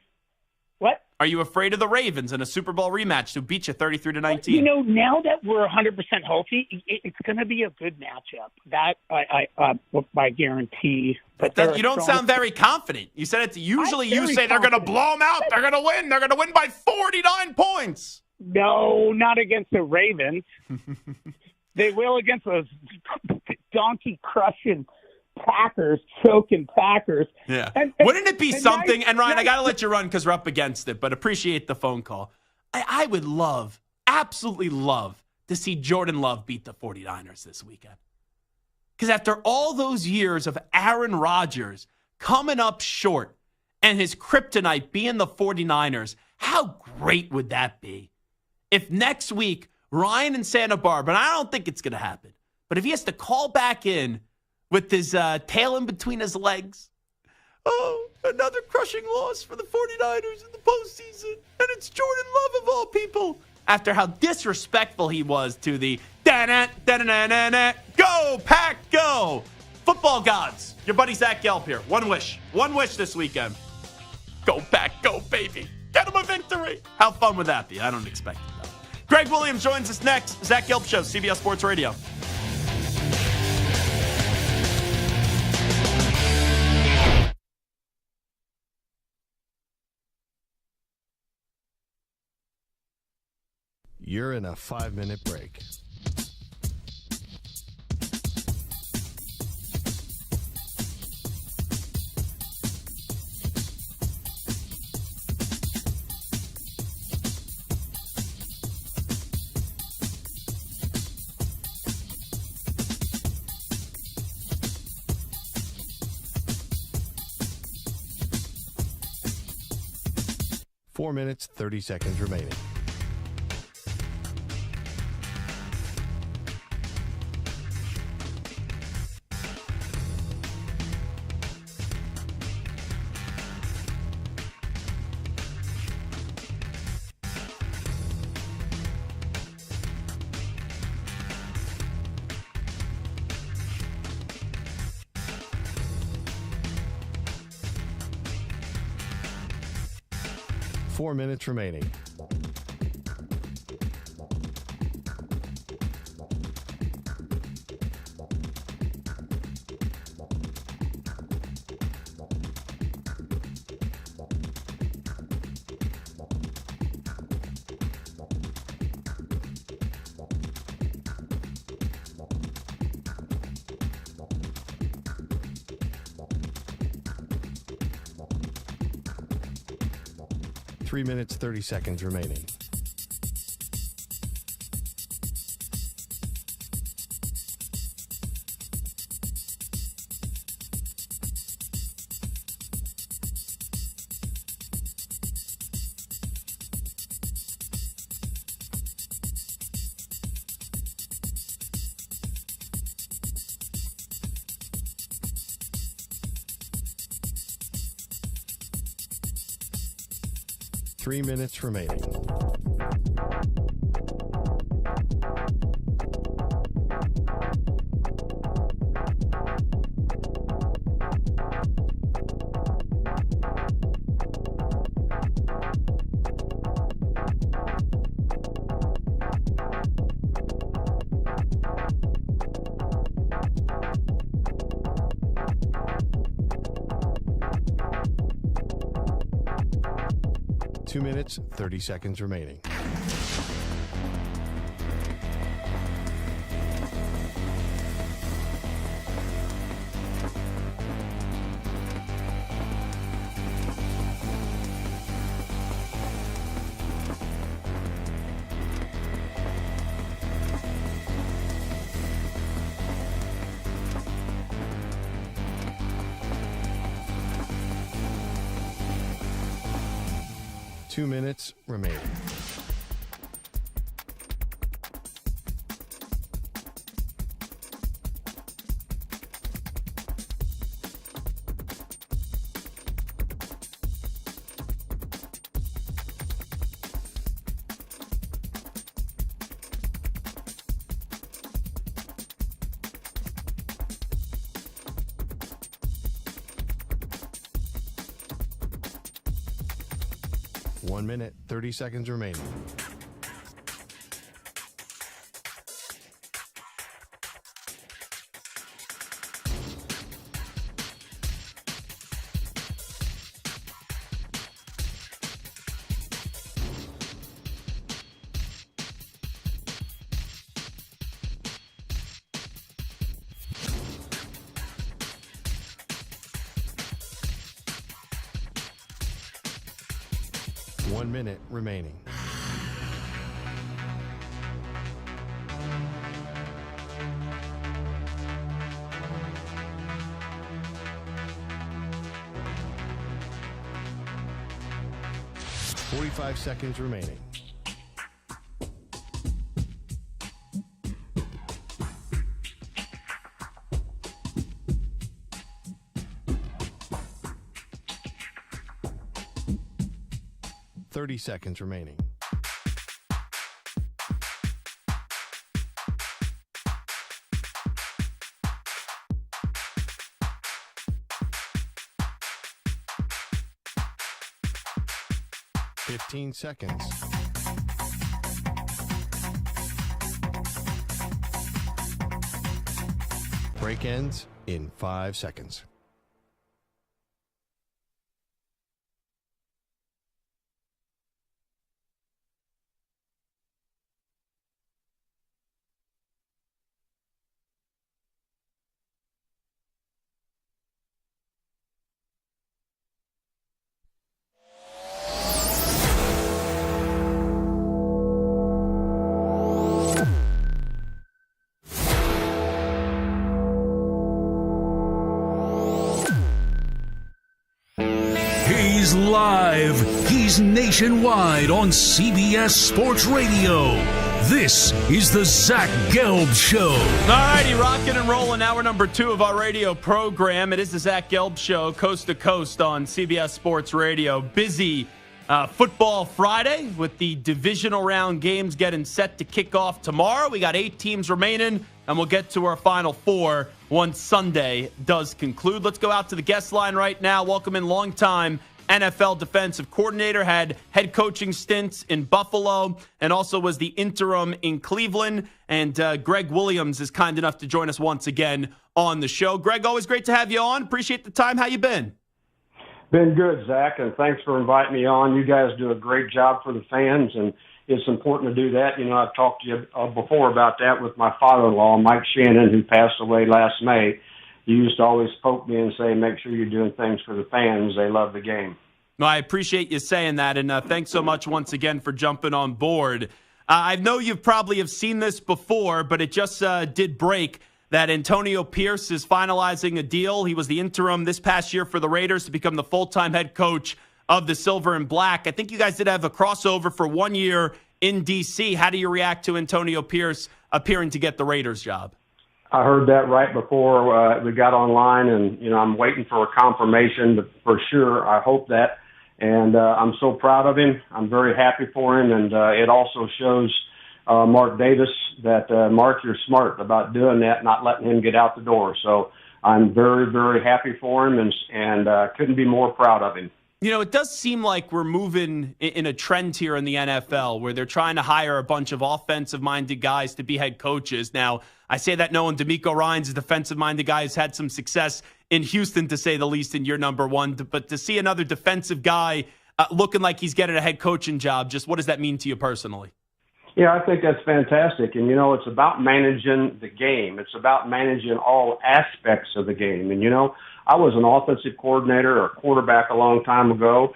What? Are you afraid of the Ravens in a Super Bowl rematch who beat you 33-19? Now that we're 100% healthy, it's going to be a good matchup. That I guarantee. But you don't sound very confident. You said it's usually you say they're going to blow them out. They're going to win. They're going to win by 49 points. No, not against the Ravens. They will against those donkey crushing Packers, choking Packers. Yeah. Wouldn't it be something? And Ryan, I got to let you run because we're up against it, but appreciate the phone call. I would absolutely love to see Jordan Love beat the 49ers this weekend. Because after all those years of Aaron Rodgers coming up short and his kryptonite being the 49ers, how great would that be? If next week, Ryan in Santa Barbara, and I don't think it's going to happen, but if he has to call back in with his tail in between his legs, another crushing loss for the 49ers in the postseason, and it's Jordan Love of all people, after how disrespectful he was to the go, Pack, go. Football gods, your buddy Zach Gelb here. One wish this weekend. Go, Pack, go, baby. Get him a victory. How fun would that be? I don't expect it, though. Gregg Williams joins us next. Zach Gelb Show, CBS Sports Radio. You're in a 5-minute break. Four minutes, 30 seconds remaining. Four minutes remaining. 3 minutes, 30 seconds remaining. Three minutes remaining. Two minutes, 30 seconds remaining. Two minutes remaining. One minute, 30 seconds remaining. One minute remaining. Forty-five seconds remaining. Seconds remaining. Fifteen seconds. Break ends in 5 seconds. He's live. He's nationwide on CBS Sports Radio. This is the Zach Gelb Show. All righty, rocking and rolling. Hour number 2 of our radio program. It is the Zach Gelb Show, coast to coast on CBS Sports Radio. Busy football Friday with the divisional round games getting set to kick off tomorrow. We got 8 teams remaining, and we'll get to our final 4 once Sunday does conclude. Let's go out to the guest line right now. Welcome in longtime NFL defensive coordinator, had head coaching stints in Buffalo, and also was the interim in Cleveland. And Gregg Williams is kind enough to join us once again on the show. Greg, always great to have you on. Appreciate the time. How you been? Been good, Zach, and thanks for inviting me on. You guys do a great job for the fans, and it's important to do that. You know, I've talked to you before about that with my father-in-law, Mike Shannon, who passed away last May. He used to always poke me and say, make sure you're doing things for the fans. They love the game. Well, I appreciate you saying that, and thanks so much once again for jumping on board. I know you probably have seen this before, but it just did break that Antonio Pierce is finalizing a deal. He was the interim this past year for the Raiders to become the full-time head coach of the Silver and Black. I think you guys did have a crossover for 1 year in D.C. How do you react to Antonio Pierce appearing to get the Raiders job? I heard that right before we got online, and, I'm waiting for a confirmation, but for sure, I hope that. And I'm so proud of him. I'm very happy for him, and it also shows Mark Davis that, Mark, you're smart about doing that, not letting him get out the door. So I'm very, very happy for him, and couldn't be more proud of him. It does seem like we're moving in a trend here in the NFL where they're trying to hire a bunch of offensive-minded guys to be head coaches. Now, I say that knowing DeMeco Ryans, a defensive-minded guy, has had some success in Houston, to say the least, in year number one. But to see another defensive guy looking like he's getting a head coaching job, just what does that mean to you personally? Yeah, I think that's fantastic. And, it's about managing the game. It's about managing all aspects of the game. And, I was an offensive coordinator or quarterback a long time ago,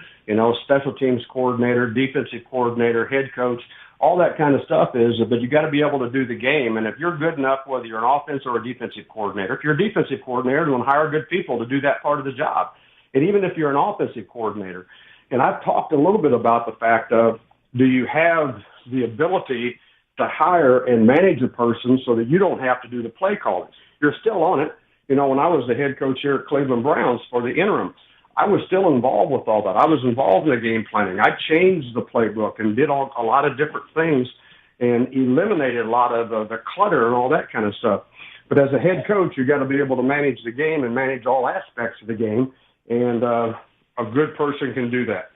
special teams coordinator, defensive coordinator, head coach, all that kind of stuff but you got to be able to do the game. And if you're good enough, whether you're an offense or a defensive coordinator, if you're a defensive coordinator, then hire good people to do that part of the job. And even if you're an offensive coordinator, and I've talked a little bit about the fact of, do you have the ability to hire and manage a person so that you don't have to do the play calling? You're still on it. When I was the head coach here at Cleveland Browns for the interim, I was still involved with all that. I was involved in the game planning. I changed the playbook and did a lot of different things and eliminated a lot of the clutter and all that kind of stuff. But as a head coach, you got to be able to manage the game and manage all aspects of the game, and a good person can do that.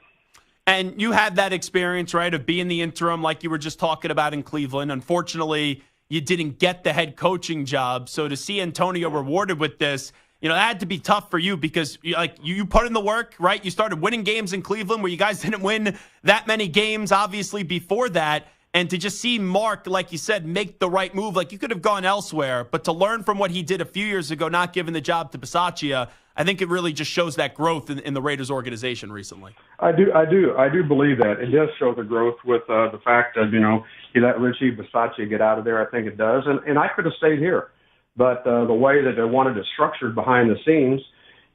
And you had that experience, right, of being the interim like you were just talking about in Cleveland. Unfortunately, you didn't get the head coaching job. So to see Antonio rewarded with this, that had to be tough for you because you put in the work, right? You started winning games in Cleveland where you guys didn't win that many games, obviously, before that. And to just see Mark, like you said, make the right move, like you could have gone elsewhere, but to learn from what he did a few years ago, not giving the job to Bisaccia, I think it really just shows that growth in the Raiders organization recently. I do believe that. It does show the growth with the fact that, he let Richie Bisaccia get out of there. I think it does. And I could have stayed here. But the way that they wanted it structured behind the scenes,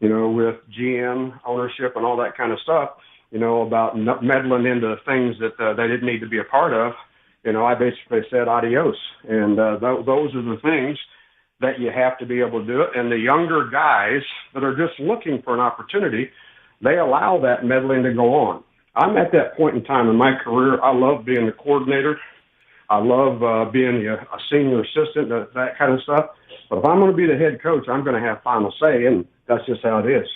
with GM ownership and all that kind of stuff, about meddling into things that they didn't need to be a part of, I basically said adios. And those are the things that you have to be able to do it. And the younger guys that are just looking for an opportunity, they allow that meddling to go on. I'm at that point in time in my career. I love being the coordinator. I love being a senior assistant, that kind of stuff. But if I'm going to be the head coach, I'm going to have final say, and that's just how it is.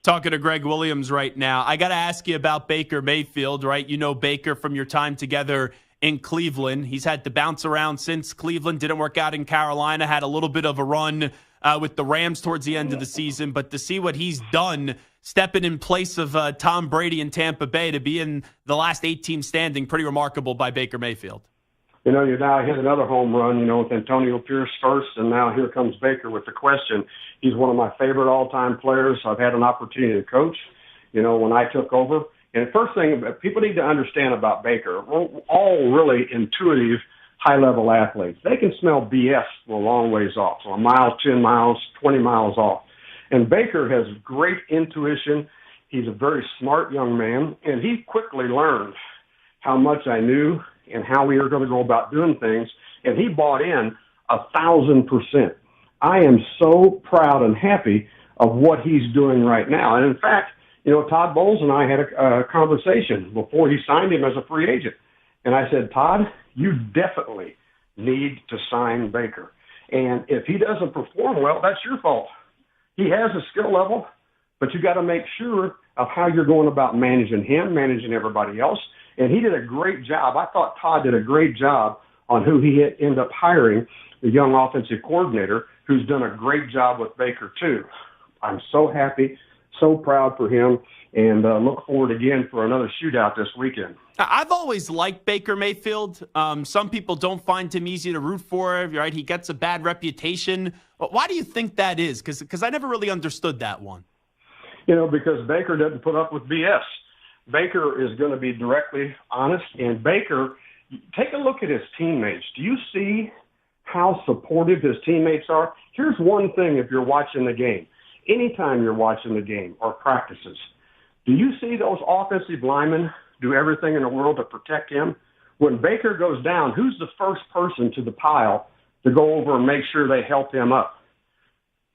Talking to Gregg Williams right now. I got to ask you about Baker Mayfield, right? You know Baker from your time together in Cleveland. He's had to bounce around since Cleveland. Didn't work out in Carolina. Had a little bit of a run with the Rams towards the end of the season. But to see what he's done, stepping in place of Tom Brady in Tampa Bay to be in the last 8 teams standing, pretty remarkable by Baker Mayfield. You now hit another home run, with Antonio Pierce first, and now here comes Baker with the question. He's one of my favorite all-time players I've had an opportunity to coach, when I took over. And the first thing people need to understand about Baker, we're all really intuitive, high-level athletes. They can smell BS a long ways off, so a mile, 10 miles, 20 miles off. And Baker has great intuition. He's a very smart young man, and he quickly learned how much I knew and how we were going to go about doing things, and he bought in 1,000%. I am so proud and happy of what he's doing right now. And in fact, Todd Bowles and I had a conversation before he signed him as a free agent. And I said, Todd, you definitely need to sign Baker. And if he doesn't perform well, that's your fault. He has a skill level, but you got to make sure of how you're going about managing him, managing everybody else. And he did a great job. I thought Todd did a great job on who he ended up hiring, the young offensive coordinator, who's done a great job with Baker, too. I'm so happy, so proud for him, and look forward again for another shootout this weekend. I've always liked Baker Mayfield. Some people don't find him easy to root for, right? He gets a bad reputation. Why do you think that is? Because I never really understood that one. Because Baker doesn't put up with BS. Baker is going to be directly honest. And Baker, take a look at his teammates. Do you see how supportive his teammates are? Here's one thing if you're watching the game. Anytime you're watching the game or practices, do you see those offensive linemen do everything in the world to protect him? When Baker goes down, who's the first person to the pile to go over and make sure they help him up?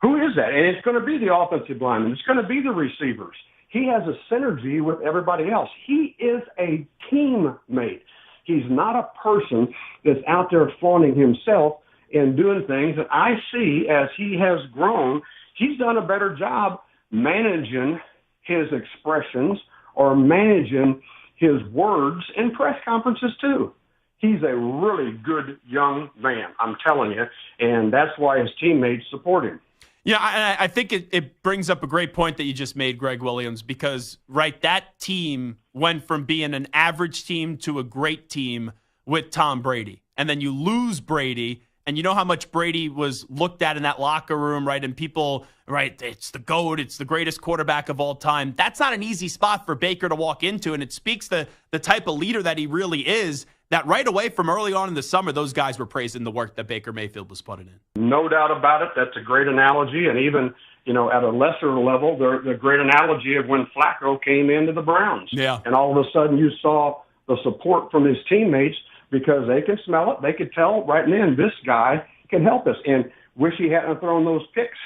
Who is that? And it's going to be the offensive linemen. It's going to be the receivers. He has a synergy with everybody else. He is a teammate. He's not a person that's out there flaunting himself and doing things. And I see as he has grown, he's done a better job managing his expressions or managing his words in press conferences too. He's a really good young man, I'm telling you, and that's why his teammates support him. Yeah, I think it brings up a great point that you just made, Gregg Williams, because, right, that team went from being an average team to a great team with Tom Brady. And then you lose Brady, and you know how much Brady was looked at in that locker room, right? And people, right, it's the GOAT, it's the greatest quarterback of all time. That's not an easy spot for Baker to walk into, and it speaks to the type of leader that he really is, that right away from early on in the summer, those guys were praising the work that Baker Mayfield was putting in. No doubt about it. That's a great analogy. And even, at a lesser level, the great analogy of when Flacco came into the Browns. Yeah. And all of a sudden you saw the support from his teammates because they can smell it. They could tell right then this guy can help us. And wish he hadn't thrown those picks,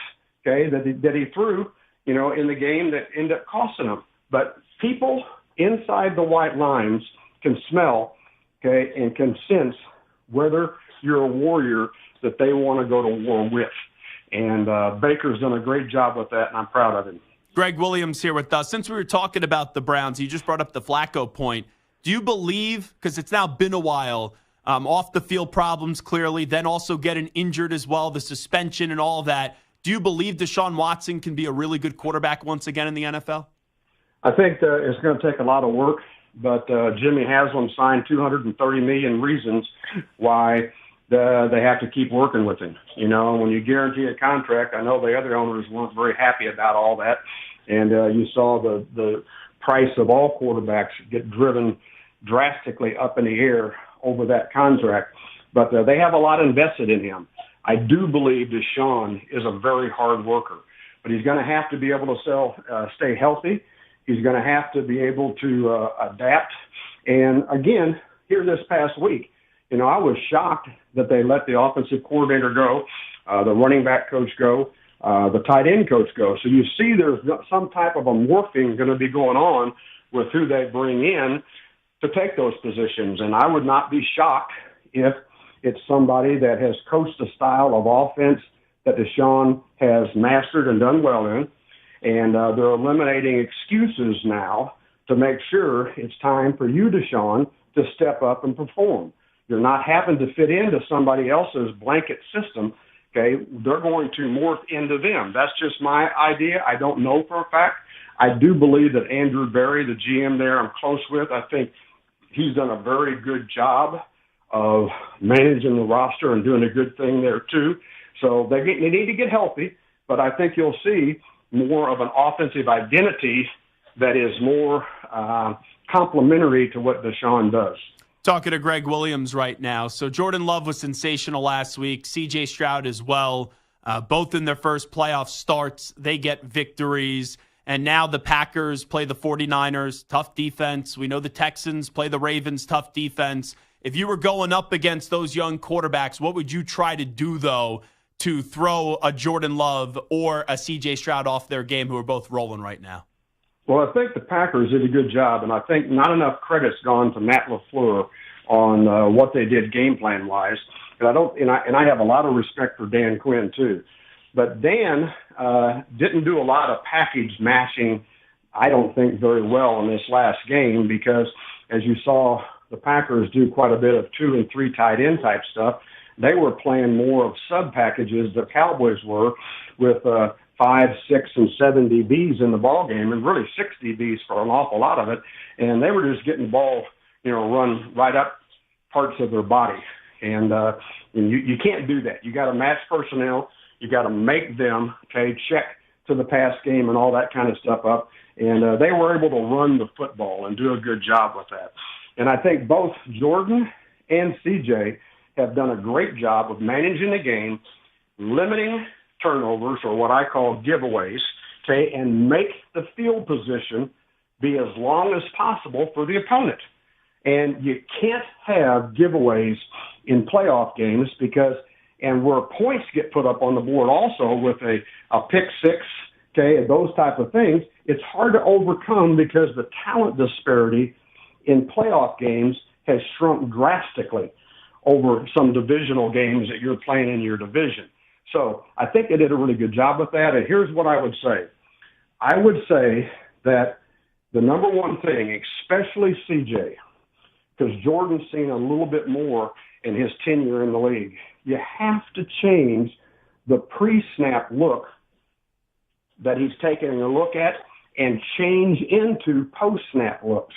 okay, that he threw, in the game that ended up costing him. But people inside the white lines can smell, okay, and can sense whether you're a warrior that they want to go to war with. And Baker's done a great job with that, and I'm proud of him. Gregg Williams here with us. Since we were talking about the Browns, you just brought up the Flacco point. Do you believe, because it's now been a while, off the field problems clearly, then also getting injured as well, the suspension and all of that, do you believe Deshaun Watson can be a really good quarterback once again in the NFL? I think it's going to take a lot of work. But Jimmy Haslam signed $230 million reasons why they have to keep working with him. When you guarantee a contract, I know the other owners weren't very happy about all that. And you saw the price of all quarterbacks get driven drastically up in the air over that contract. But they have a lot invested in him. I do believe Deshaun is a very hard worker. But he's going to have to be able to stay healthy. He's going to have to be able to adapt. And again, here this past week, I was shocked that they let the offensive coordinator go, the running back coach go, the tight end coach go. So you see there's some type of a morphing going to be going on with who they bring in to take those positions. And I would not be shocked if it's somebody that has coached a style of offense that Deshaun has mastered and done well in. And they're eliminating excuses now to make sure it's time for you, Deshaun, to step up and perform. You're not having to fit into somebody else's blanket system, okay? They're going to morph into them. That's just my idea. I don't know for a fact. I do believe that Andrew Berry, the GM there I'm close with, I think he's done a very good job of managing the roster and doing a good thing there too. So they need to get healthy, but I think you'll see more of an offensive identity that is more complementary to what Deshaun does. Talking to Gregg Williams right now. So Jordan Love was sensational last week. C.J. Stroud as well. Both in their first playoff starts, they get victories. And now the Packers play the 49ers, tough defense. We know the Texans play the Ravens, tough defense. If you were going up against those young quarterbacks, what would you try to do, though, to throw a Jordan Love or a C.J. Stroud off their game, who are both rolling right now? Well, I think the Packers did a good job, and I think not enough credit's gone to Matt LaFleur on what they did game plan wise. And I have a lot of respect for Dan Quinn too, but Dan didn't do a lot of package matching. I don't think very well in this last game because, as you saw, the Packers do quite a bit of 2 and 3 tight end type stuff. They were playing more of sub packages. The Cowboys were with 5, 6, and 7 DBs in the ball game, and really 6 DBs for an awful lot of it. And they were just getting the ball, run right up parts of their body. And you can't do that. You got to match personnel. You got to make them check to the pass game and all that kind of stuff up. And they were able to run the football and do a good job with that. And I think both Jordan and CJ have done a great job of managing the game, limiting turnovers, or what I call giveaways, okay, and make the field position be as long as possible for the opponent. And you can't have giveaways in playoff games and where points get put up on the board also with a pick six, okay, and those type of things, it's hard to overcome because the talent disparity in playoff games has shrunk drastically over some divisional games that you're playing in your division. So I think they did a really good job with that. And here's what I would say. I would say that the number one thing, especially CJ, because Jordan's seen a little bit more in his tenure in the league, you have to change the pre-snap look that he's taking a look at and change into post-snap looks.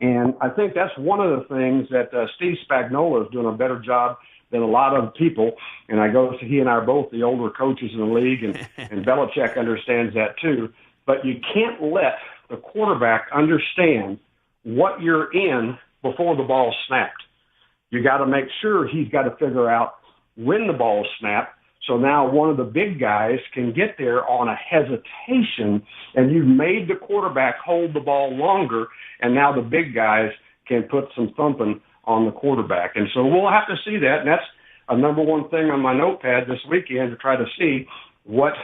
And I think that's one of the things that Steve Spagnuolo is doing a better job than a lot of people. And he and I are both the older coaches in the league, and Belichick understands that too. But you can't let the quarterback understand what you're in before the ball's snapped. You got to make sure he's got to figure out when the ball's snapped. So now one of the big guys can get there on a hesitation, and you've made the quarterback hold the ball longer, and now the big guys can put some thumping on the quarterback. And so we'll have to see that, and that's a number one thing on my notepad this weekend, to try to see what,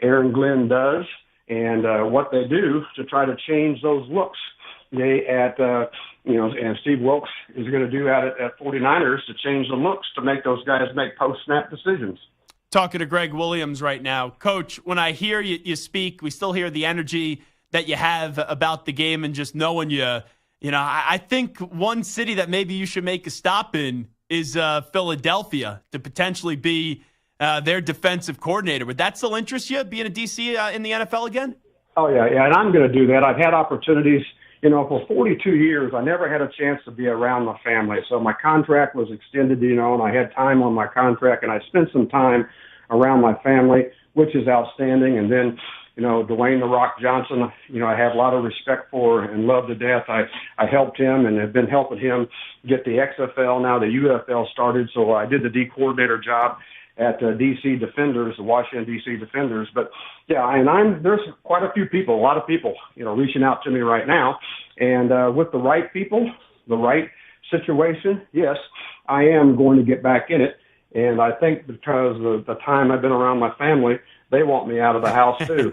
Aaron Glenn does and what they do to try to change those looks. And Steve Wilkes is going to do that at 49ers to change the looks to make those guys make post-snap decisions. Talking to Gregg Williams right now. Coach, when I hear you speak, we still hear the energy that you have about the game and just knowing I think one city that maybe you should make a stop in is Philadelphia to potentially be their defensive coordinator. Would that still interest you, being a DC in the NFL again? Oh, yeah, and I'm going to do that. I've had opportunities. For 42 years, I never had a chance to be around my family. So my contract was extended, and I had time on my contract, and I spent some time around my family, which is outstanding. And then, Dwayne "The Rock" Johnson, I have a lot of respect for and love to death. I helped him and have been helping him get the XFL, now the UFL started. So I did the D coordinator job at DC Defenders, the Washington DC Defenders. But yeah, and there's quite a few people, a lot of people, reaching out to me right now. And with the right people, the right situation, yes, I am going to get back in it. And I think because of the time I've been around my family, they want me out of the house too.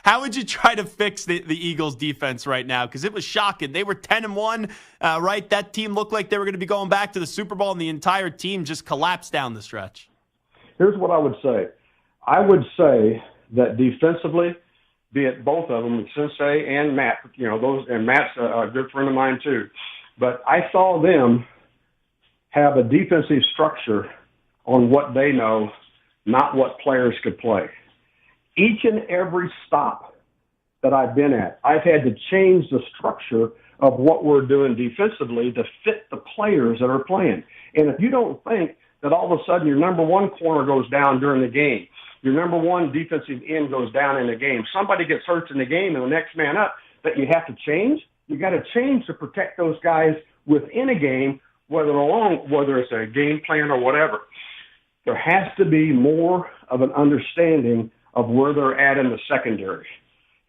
How would you try to fix the Eagles defense right now? Because it was shocking. They were 10-1, right? That team looked like they were going to be going back to the Super Bowl, and the entire team just collapsed down the stretch. Here's what I would say. I would say that defensively, be it both of them, Sensei and Matt, and Matt's a good friend of mine too. But I saw them have a defensive structure on what they know, not what players could play. Each and every stop that I've been at, I've had to change the structure of what we're doing defensively to fit the players that are playing. And if you don't think that all of a sudden your number one corner goes down during the game, your number one defensive end goes down in the game, somebody gets hurt in the game and the next man up, that you have to change, you got to change to protect those guys within a game, whether it's a game plan or whatever. There has to be more of an understanding of where they're at in the secondary.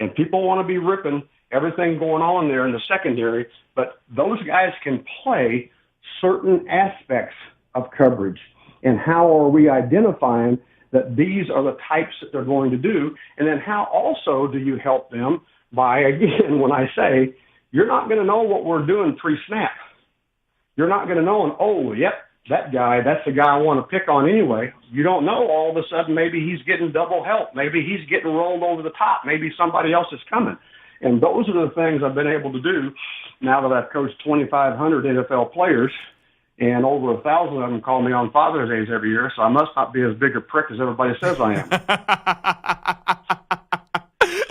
And people want to be ripping everything going on there in the secondary, but those guys can play certain aspects of coverage. And how are we identifying that these are the types that they're going to do? And then how also do you help them by, again, when I say, you're not going to know what we're doing pre-snap. You're not going to know, that guy, that's the guy I want to pick on anyway. You don't know all of a sudden maybe he's getting double help. Maybe he's getting rolled over the top. Maybe somebody else is coming. And those are the things I've been able to do now that I've coached 2,500 NFL players, and over 1,000 of them call me on Father's Days every year, so I must not be as big a prick as everybody says I am.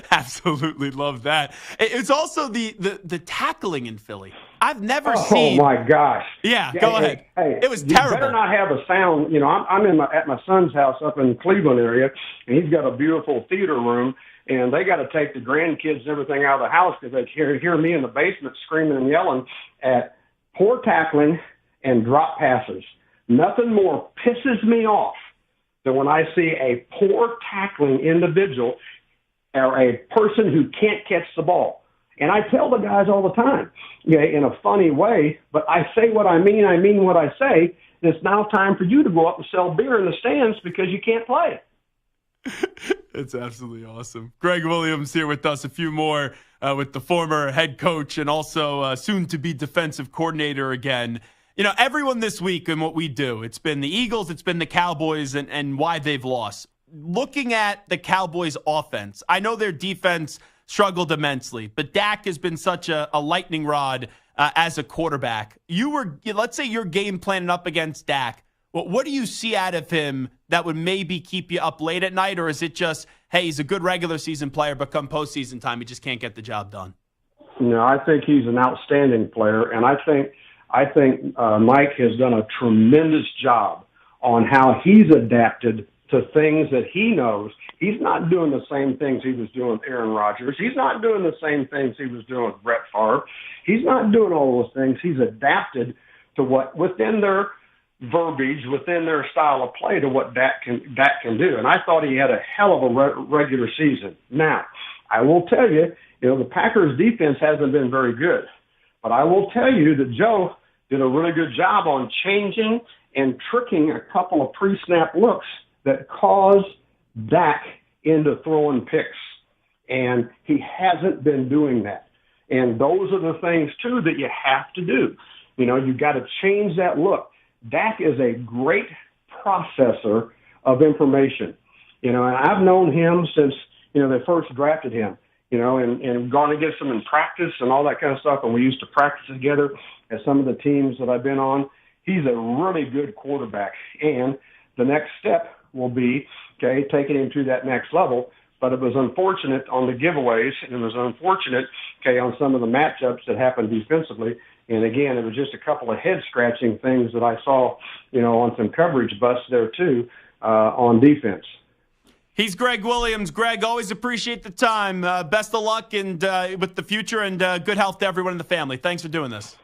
Absolutely love that. It's also the tackling in Philly. I've never seen. Oh my gosh! Yeah, go ahead. Hey, it was terrible. You better not have a sound. I'm at my son's house up in the Cleveland area, and he's got a beautiful theater room. and they got to take the grandkids and everything out of the house because they hear me in the basement screaming and yelling at poor tackling and drop passes. Nothing more pisses me off than when I see a poor tackling individual or a person who can't catch the ball. And I tell the guys all the time, in a funny way, but I say what I mean what I say. It's now time for you to go up and sell beer in the stands because you can't play. It's absolutely awesome. Gregg Williams here with us. A few more with the former head coach and also soon-to-be defensive coordinator again. Everyone this week and what we do, it's been the Eagles, it's been the Cowboys, and why they've lost. Looking at the Cowboys' offense, I know their defense struggled immensely, but Dak has been such a lightning rod as a quarterback. Let's say you're game planning up against Dak. What do you see out of him that would maybe keep you up late at night, or is it just, hey, he's a good regular season player, but come postseason time, he just can't get the job done? No, I think he's an outstanding player, and I think Mike has done a tremendous job on how he's adapted to things that he knows. He's not doing the same things he was doing with Aaron Rodgers. He's not doing the same things he was doing with Brett Favre. He's not doing all those things. He's adapted to what, within their verbiage, within their style of play, to what Dak can do. And I thought he had a hell of a regular season. Now, I will tell you, the Packers defense hasn't been very good. But I will tell you that Joe did a really good job on changing and tricking a couple of pre-snap looks that caused Dak into throwing picks. And he hasn't been doing that. And those are the things, too, that you have to do. You've got to change that look. Dak is a great processor of information. And I've known him since, they first drafted him, and gone against him in practice and all that kind of stuff. And we used to practice together at some of the teams that I've been on. He's a really good quarterback. And the next step will be, taking him to that next level. But it was unfortunate on the giveaways, and it was unfortunate, on some of the matchups that happened defensively. And again, it was just a couple of head-scratching things that I saw, on some coverage busts there too, on defense. He's Gregg Williams. Gregg, always appreciate the time. Best of luck and with the future, and good health to everyone in the family. Thanks for doing this.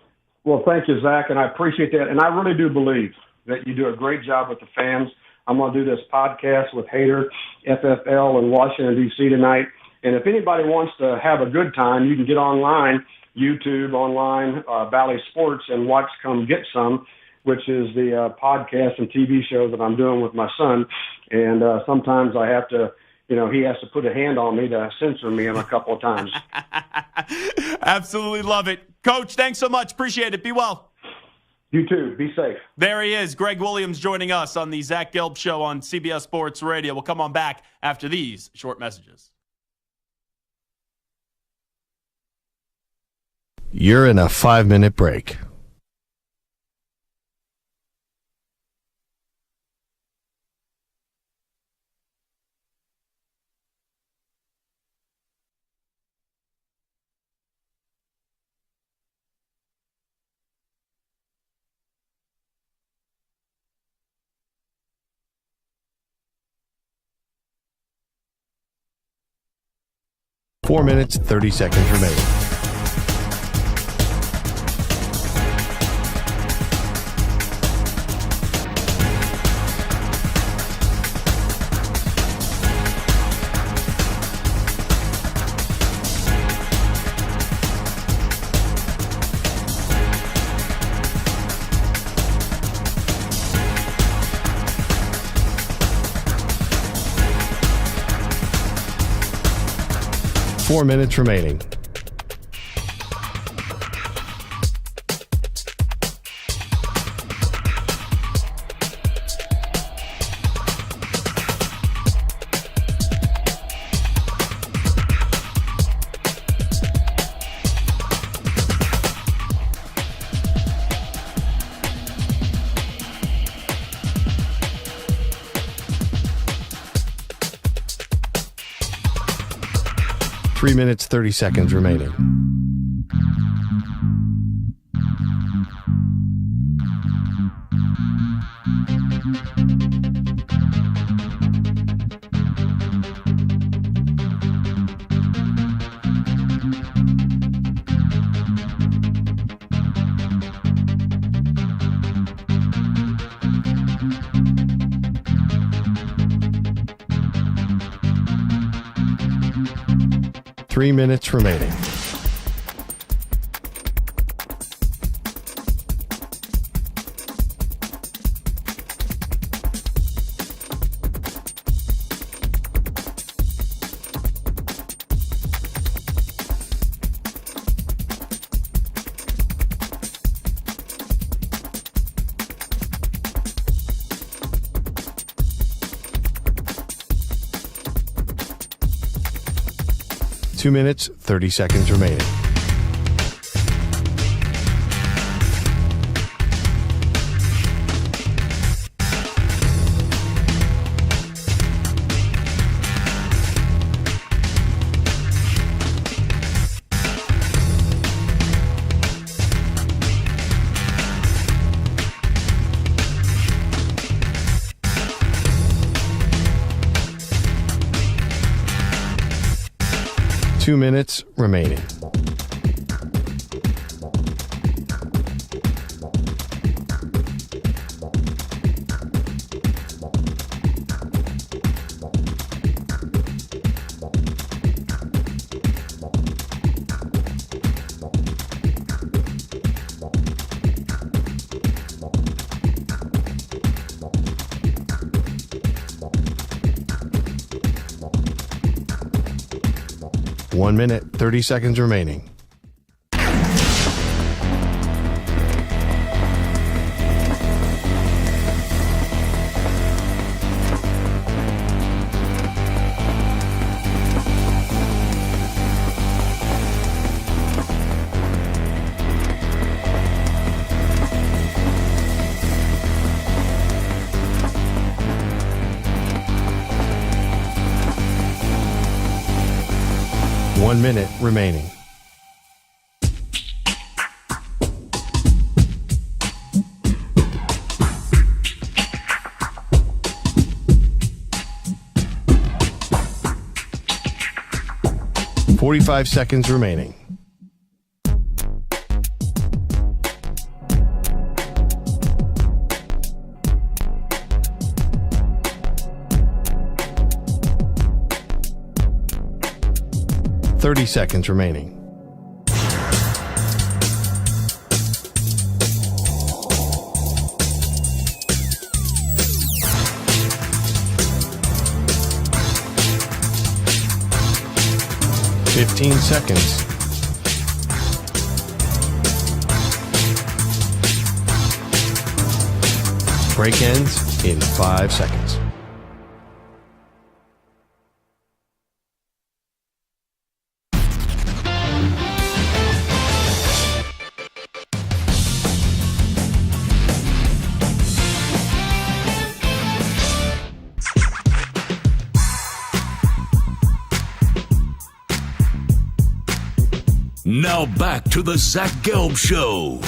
Well, thank you, Zach, and I appreciate that. And I really do believe that you do a great job with the fans. I'm going to do this podcast with Hader, FFL, in Washington, D.C. tonight. And if anybody wants to have a good time, you can get online, YouTube, online, Valley Sports, and watch Come Get Some, which is the podcast and TV show that I'm doing with my son. And sometimes I have to, he has to put a hand on me to censor me a couple of times. Absolutely love it. Coach, thanks so much. Appreciate it. Be well. You too. Be safe. There he is, Gregg Williams, joining us on the Zach Gelb Show on CBS Sports Radio. We'll come on back after these short messages. You're in a 5-minute break. Four minutes, 30 seconds remaining. Four minutes remaining. Three minutes, 30 seconds remaining. 3 minutes remaining. Two minutes, 30 seconds remaining. Two minutes remaining. One minute, 30 seconds remaining. One minute remaining. .45 seconds remaining. .30 seconds remaining. .15 seconds. Break ends in 5 seconds. Now back to the Zach Gelb Show.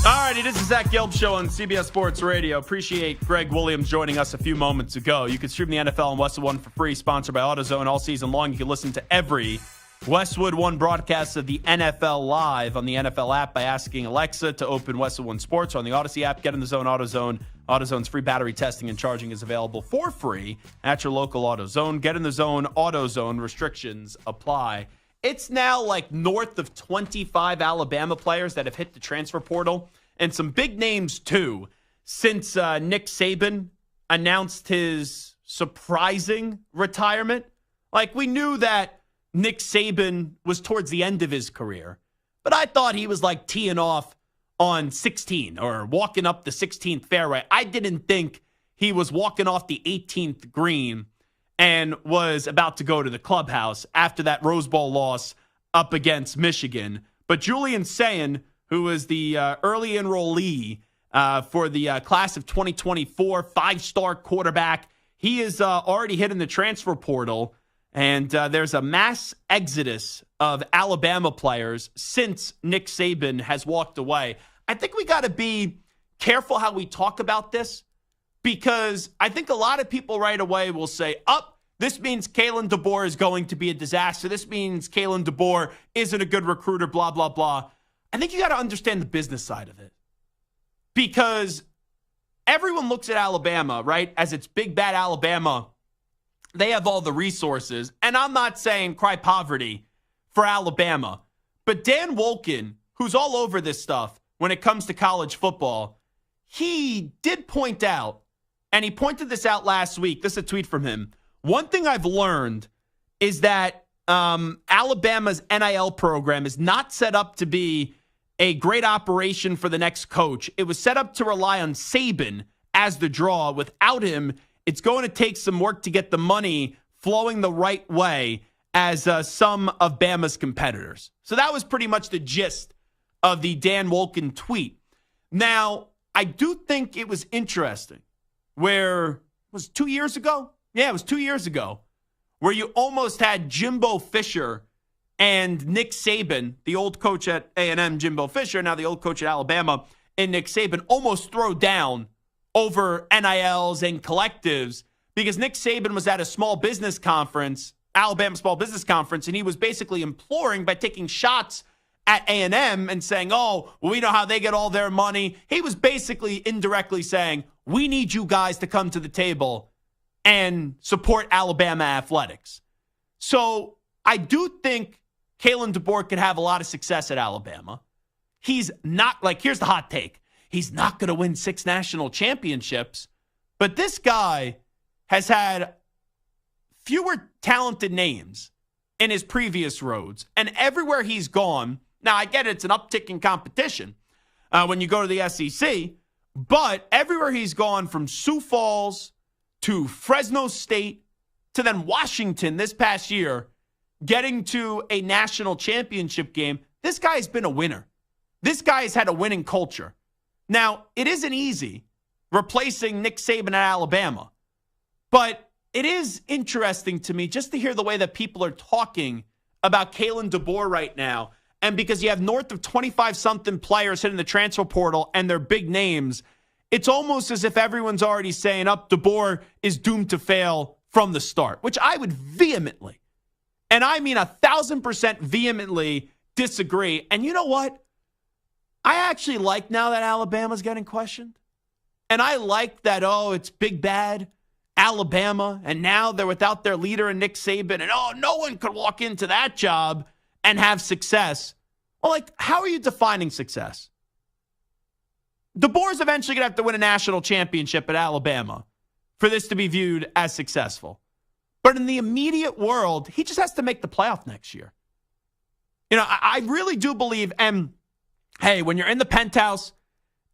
All righty, this is Zach Gelb Show on CBS Sports Radio. Appreciate Gregg Williams joining us a few moments ago. You can stream the NFL on Westwood One for free, sponsored by AutoZone all season long. You can listen to every Westwood One broadcast of the NFL live on the NFL app by asking Alexa to open Westwood One Sports, or on the Odyssey app. Get in the zone, AutoZone. AutoZone's free battery testing and charging is available for free at your local AutoZone. Get in the zone, AutoZone. Restrictions apply. It's now like north of 25 Alabama players that have hit the transfer portal, and some big names too, since Nick Saban announced his surprising retirement. Like, we knew that Nick Saban was towards the end of his career, but I thought he was like teeing off on 16 or walking up the 16th fairway. I didn't think he was walking off the 18th green and was about to go to the clubhouse after that Rose Bowl loss up against Michigan. But Julian Sayin, who was the early enrollee for the class of 2024, five-star quarterback, he is already hitting the transfer portal, and there's a mass exodus of Alabama players since Nick Saban has walked away. I think we got to be careful how we talk about this, because I think a lot of people right away will say, this means Kaelen DeBoer is going to be a disaster. This means Kaelen DeBoer isn't a good recruiter, blah, blah, blah. I think you got to understand the business side of it, because everyone looks at Alabama, right, as it's big, bad Alabama, they have all the resources. And I'm not saying cry poverty for Alabama, but Dan Wolken, who's all over this stuff when it comes to college football, he did point out, and he pointed this out last week. This is a tweet from him. One thing I've learned is that Alabama's NIL program is not set up to be a great operation for the next coach. It was set up to rely on Saban as the draw. Without him, it's going to take some work to get the money flowing the right way as some of Bama's competitors. So that was pretty much the gist of the Dan Wolken tweet. Now, I do think it was interesting where, was it 2 years ago? Yeah, it was 2 years ago, where you almost had Jimbo Fisher and Nick Saban, the old coach at A&M, Jimbo Fisher, now the old coach at Alabama, and Nick Saban almost throw down over NILs and collectives because Nick Saban was at a small business conference, Alabama Small Business Conference, and he was basically imploring by taking shots at A&M and saying, oh, well, we know how they get all their money. He was basically indirectly saying, we need you guys to come to the table and support Alabama athletics. So I do think Kaelen DeBoer could have a lot of success at Alabama. He's not, like, here's the hot take. He's not going to win 6 national championships, but this guy has had fewer talented names in his previous roads, and everywhere he's gone, now I get it, it's an uptick in competition when you go to the SEC, but everywhere he's gone, from Sioux Falls to Fresno State to then Washington this past year, getting to a national championship game, this guy's been a winner. This guy's had a winning culture. Now, it isn't easy replacing Nick Saban at Alabama, but it is interesting to me just to hear the way that people are talking about Kaelen DeBoer right now. And because you have north of 25-something players hitting the transfer portal and they're big names, it's almost as if everyone's already saying, DeBoer is doomed to fail from the start, which I would vehemently, and I mean 1,000% vehemently disagree. And you know what? I actually like now that Alabama's getting questioned. And I like that, it's big bad Alabama, and now they're without their leader and Nick Saban, and no one could walk into that job and have success. Well, how are you defining success? DeBoer's eventually going to have to win a national championship at Alabama for this to be viewed as successful. But in the immediate world, he just has to make the playoff next year. I really do believe, and hey, when you're in the penthouse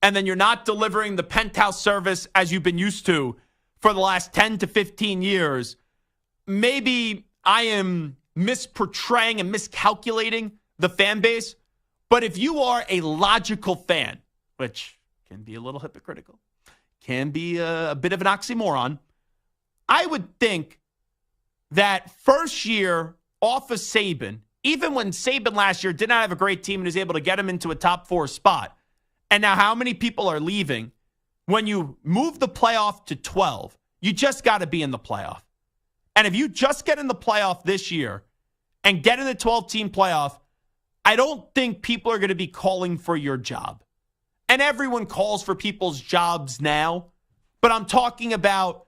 and then you're not delivering the penthouse service as you've been used to for the last 10 to 15 years, maybe I am misportraying and miscalculating the fan base. But if you are a logical fan, which can be a little hypocritical, can be a bit of an oxymoron, I would think that first year off of Saban, even when Saban last year did not have a great team and was able to get him into a top 4 spot, and now how many people are leaving? When you move the playoff to 12, you just got to be in the playoff. And if you just get in the playoff this year and get in the 12-team playoff, I don't think people are going to be calling for your job. And everyone calls for people's jobs now, but I'm talking about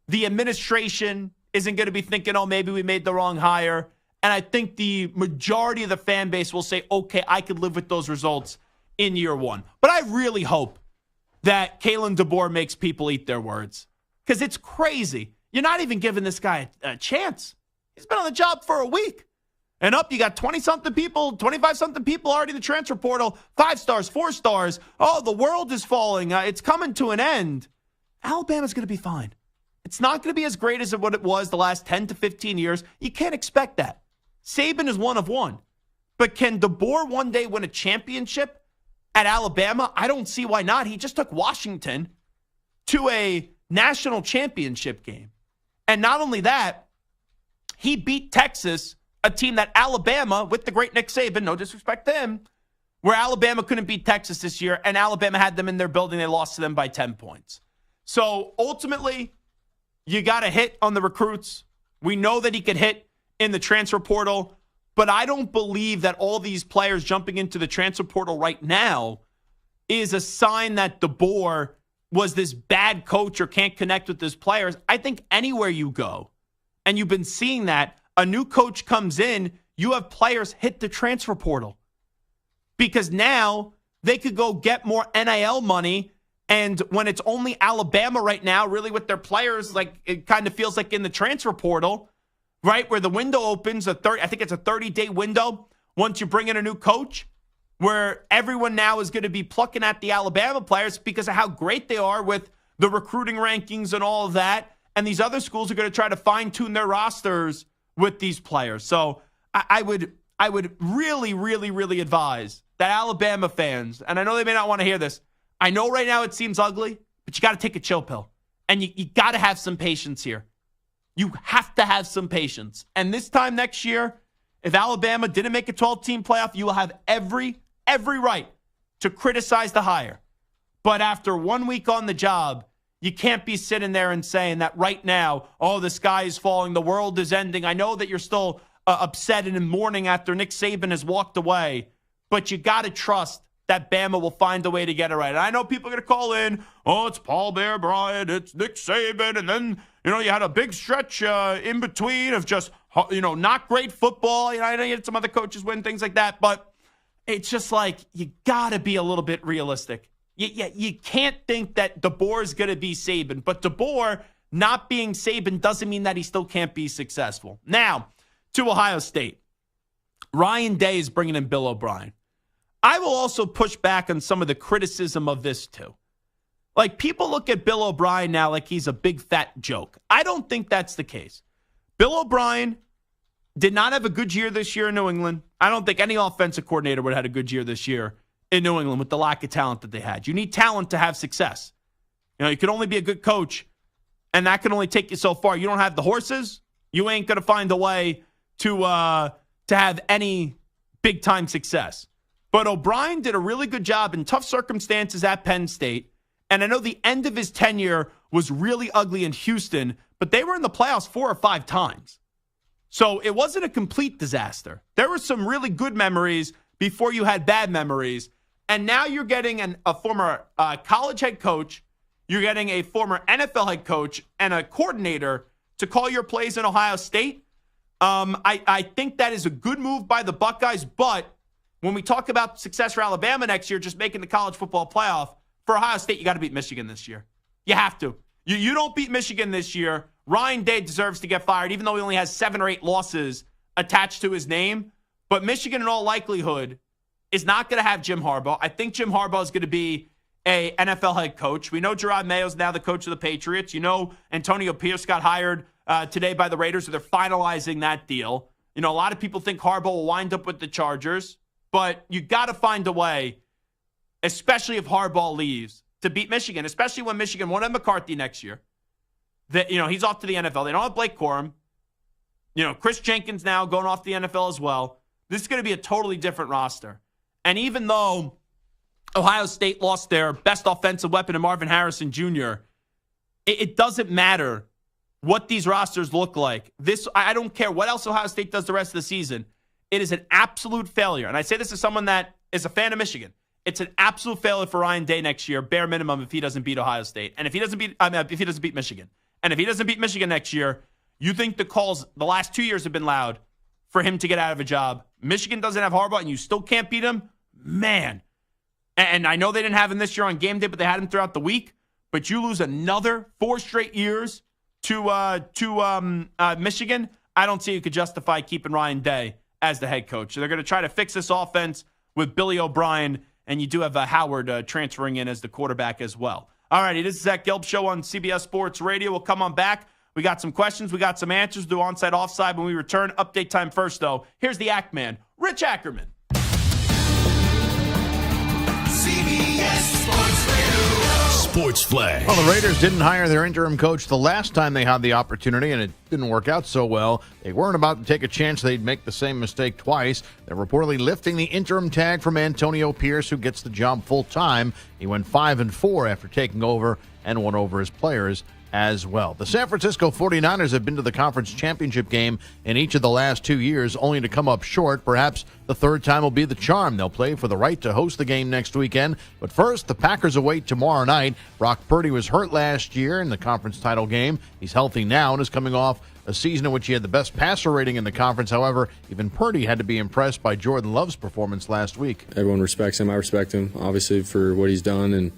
the administration isn't going to be thinking, maybe we made the wrong hire. And I think the majority of the fan base will say, okay, I could live with those results in year one. But I really hope that Kaelen DeBoer makes people eat their words, because it's crazy. You're not even giving this guy a chance. He's been on the job for a week. And you got 20-something people, 25-something people already in the transfer portal, 5 stars, 4 stars. The world is falling. It's coming to an end. Alabama's going to be fine. It's not going to be as great as what it was the last 10 to 15 years. You can't expect that. Saban is one of one. But can DeBoer one day win a championship at Alabama? I don't see why not. He just took Washington to a national championship game. And not only that, he beat Texas, a team that Alabama, with the great Nick Saban, no disrespect to him, where Alabama couldn't beat Texas this year, and Alabama had them in their building. They lost to them by 10 points. So ultimately, you got to hit on the recruits. We know that he could hit in the transfer portal, but I don't believe that all these players jumping into the transfer portal right now is a sign that DeBoer was this bad coach or can't connect with his players. I think anywhere you go, and you've been seeing that. A new coach comes in, you have players hit the transfer portal because now they could go get more NIL money. And when it's only Alabama right now, really with their players, like it kind of feels like in the transfer portal, right, where the window opens, I think it's a 30-day window once you bring in a new coach, where everyone now is going to be plucking at the Alabama players because of how great they are with the recruiting rankings and all of that. And these other schools are going to try to fine-tune their rosters with these players. So I would really, really, really advise that Alabama fans, and I know they may not want to hear this, I know right now it seems ugly, but you got to take a chill pill. And you got to have some patience here. You have to have some patience. And this time next year, if Alabama didn't make a 12-team playoff, you will have every right to criticize the hire. But after 1 week on the job, you can't be sitting there and saying that right now, oh, the sky is falling, the world is ending. I know that you're still upset and in mourning after Nick Saban has walked away, but you got to trust that Bama will find a way to get it right. And I know people are going to call in, oh, it's Paul Bear Bryant, it's Nick Saban, and then, you had a big stretch in between of just, not great football. I know you had some other coaches win, things like that, but it's just like you got to be a little bit realistic. You can't think that DeBoer's going to be Saban, but DeBoer not being Saban doesn't mean that he still can't be successful. Now, to Ohio State. Ryan Day is bringing in Bill O'Brien. I will also push back on some of the criticism of this too. Like, people look at Bill O'Brien now like he's a big fat joke. I don't think that's the case. Bill O'Brien did not have a good year this year in New England. I don't think any offensive coordinator would have had a good year this year in New England with the lack of talent that they had. You need talent to have success. You can only be a good coach, and that can only take you so far. You don't have the horses, you ain't going to find a way to have any big-time success. But O'Brien did a really good job in tough circumstances at Penn State. And I know the end of his tenure was really ugly in Houston, but they were in the playoffs 4 or 5 times. So it wasn't a complete disaster. There were some really good memories before you had bad memories. And now you're getting a former college head coach, you're getting a former NFL head coach, and a coordinator to call your plays in Ohio State. I think that is a good move by the Buckeyes, but when we talk about success for Alabama next year, just making the college football playoff, for Ohio State, you got to beat Michigan this year. You have to. You don't beat Michigan this year, Ryan Day deserves to get fired, even though he only has 7 or 8 losses attached to his name. But Michigan, in all likelihood, is not going to have Jim Harbaugh. I think Jim Harbaugh is going to be a NFL head coach. We know Gerard Mayo's now the coach of the Patriots. Antonio Pierce got hired today by the Raiders, so they're finalizing that deal. A lot of people think Harbaugh will wind up with the Chargers, but you got to find a way, especially if Harbaugh leaves, to beat Michigan, especially when Michigan won't have McCarthy next year. That he's off to the NFL. They don't have Blake Corum. Chris Jenkins now going off the NFL as well. This is going to be a totally different roster. And even though Ohio State lost their best offensive weapon in Marvin Harrison Jr., it doesn't matter what these rosters look like. I don't care what else Ohio State does the rest of the season. It is an absolute failure. And I say this as someone that is a fan of Michigan. It's an absolute failure for Ryan Day next year, bare minimum, if he doesn't beat Ohio State. And if he doesn't beat Michigan. And if he doesn't beat Michigan next year, you think the calls the last 2 years have been loud for him to get out of a job. Michigan doesn't have Harbaugh and you still can't beat him? Man. And I know they didn't have him this year on game day, but they had him throughout the week. But you lose another 4 straight years to Michigan. I don't see you could justify keeping Ryan Day as the head coach. So they're going to try to fix this offense with Billy O'Brien, and you do have Howard transferring in as the quarterback as well. All righty, this is Zach Gelb Show on CBS Sports Radio. We'll come on back. We got some questions. We got some answers. Do onside, offside when we return. Update time first, though. Here's the Act Man, Rich Ackerman. CBS Sports Radio. Sports Flag. Well, the Raiders didn't hire their interim coach the last time they had the opportunity, and it didn't work out so well. They weren't about to take a chance they'd make the same mistake twice. They're reportedly lifting the interim tag from Antonio Pierce, who gets the job full-time. He went 5-4 after taking over and won over his players as well. The San Francisco 49ers have been to the conference championship game in each of the last 2 years, only to come up short. Perhaps the third time will be the charm. They'll play for the right to host the game next weekend. But first, the Packers await tomorrow night. Brock Purdy was hurt last year in the conference title game. He's healthy now and is coming off a season in which he had the best passer rating in the conference. However, even Purdy had to be impressed by Jordan Love's performance last week. Everyone respects him. I respect him, obviously, for what he's done and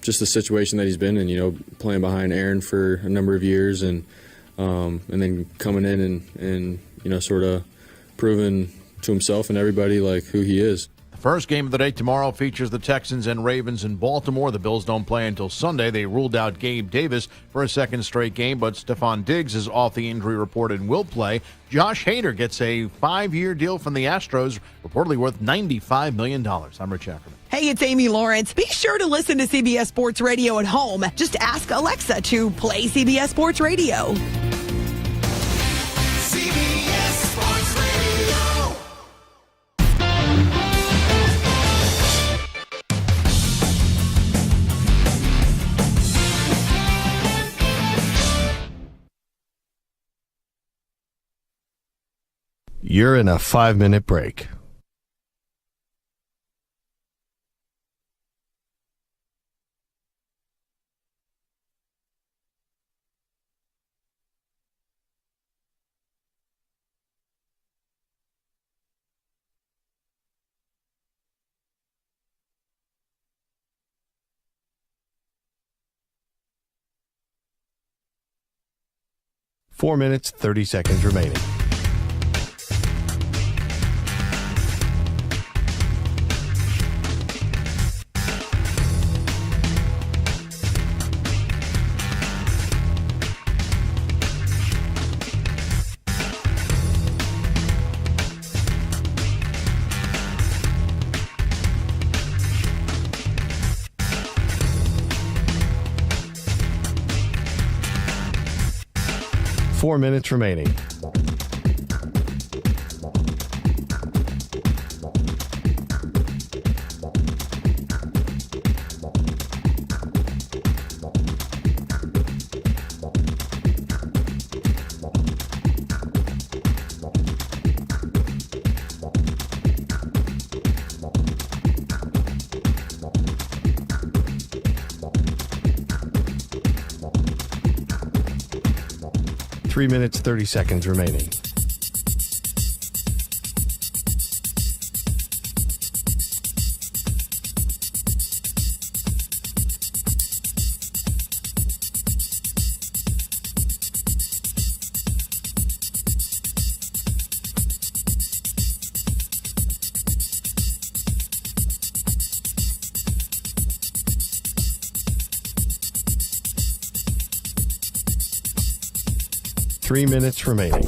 just the situation that he's been in, playing behind Aaron for a number of years and then coming in and sort of proving to himself and everybody like who he is. The first game of the day tomorrow features the Texans and Ravens in Baltimore. The Bills don't play until Sunday. They ruled out Gabe Davis for a second straight game, but Stephon Diggs is off the injury report and will play. Josh Hader gets a 5-year deal from the Astros, reportedly worth $95 million. I'm Rich Ackerman. Hey, it's Amy Lawrence. Be sure to listen to CBS Sports Radio at home. Just ask Alexa to play CBS Sports Radio. CBS Sports Radio. You're in a 5-minute break. Four minutes, 30 seconds remaining. Four minutes remaining. Three minutes, 30 seconds remaining. Three minutes remaining.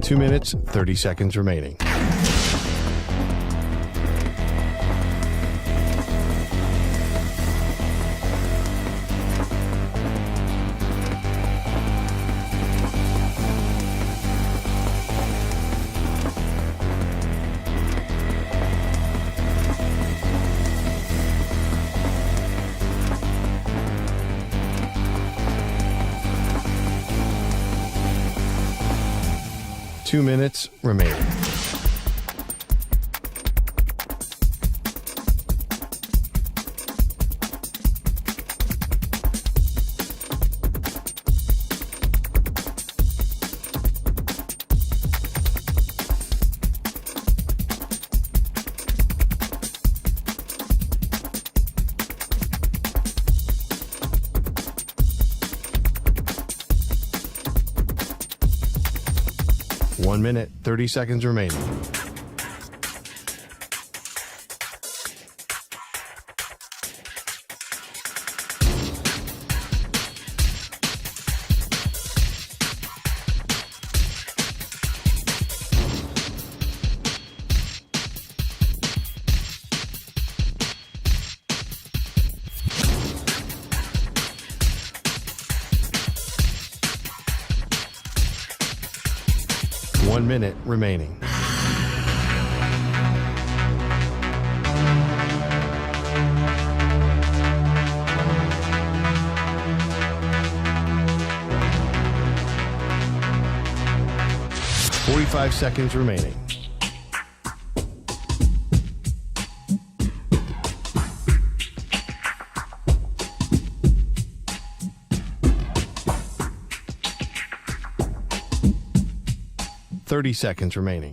Two minutes, 30 seconds remaining. Two minutes remaining. One minute, 30 seconds remaining. 1 minute remaining. Five seconds remaining. Seconds remaining.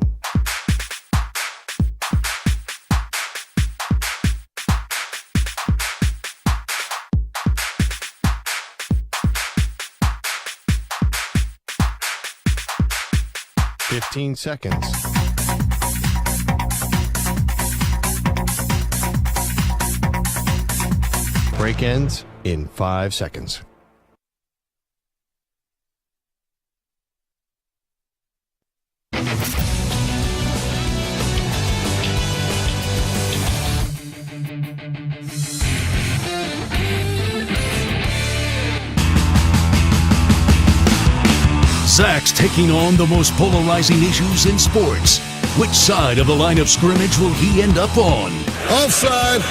Seconds. Break ends in 5 seconds. Zach's taking on the most polarizing issues in sports. Which side of the line of scrimmage will he end up on? Offside.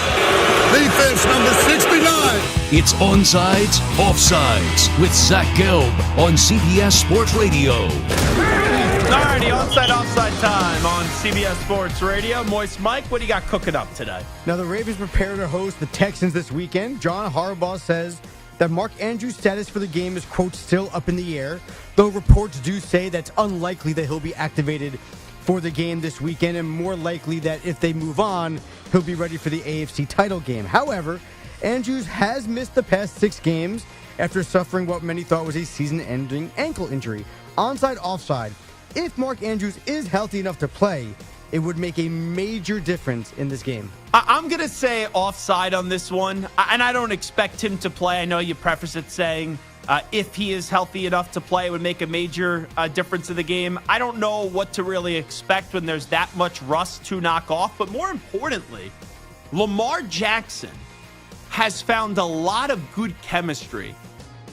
Defense number 69. It's Onsides, Offsides with Zach Gelb on CBS Sports Radio. Alrighty, onside, offside time on CBS Sports Radio. Moist Mike, what do you got cooking up today? Now, the Ravens prepare to host the Texans this weekend. John Harbaugh says that Mark Andrews' status for the game is, quote, still up in the air, though reports do say that's unlikely that he'll be activated for the game this weekend, and more likely that if they move on, he'll be ready for the AFC title game. However, Andrews has missed the past 6 games after suffering what many thought was a season-ending ankle injury. Onside, offside. If Mark Andrews is healthy enough to play, it would make a major difference in this game. I'm going to say offside on this one, and I don't expect him to play. I know you preface it saying if he is healthy enough to play, it would make a major difference in the game. I don't know what to really expect when there's that much rust to knock off, but more importantly, Lamar Jackson has found a lot of good chemistry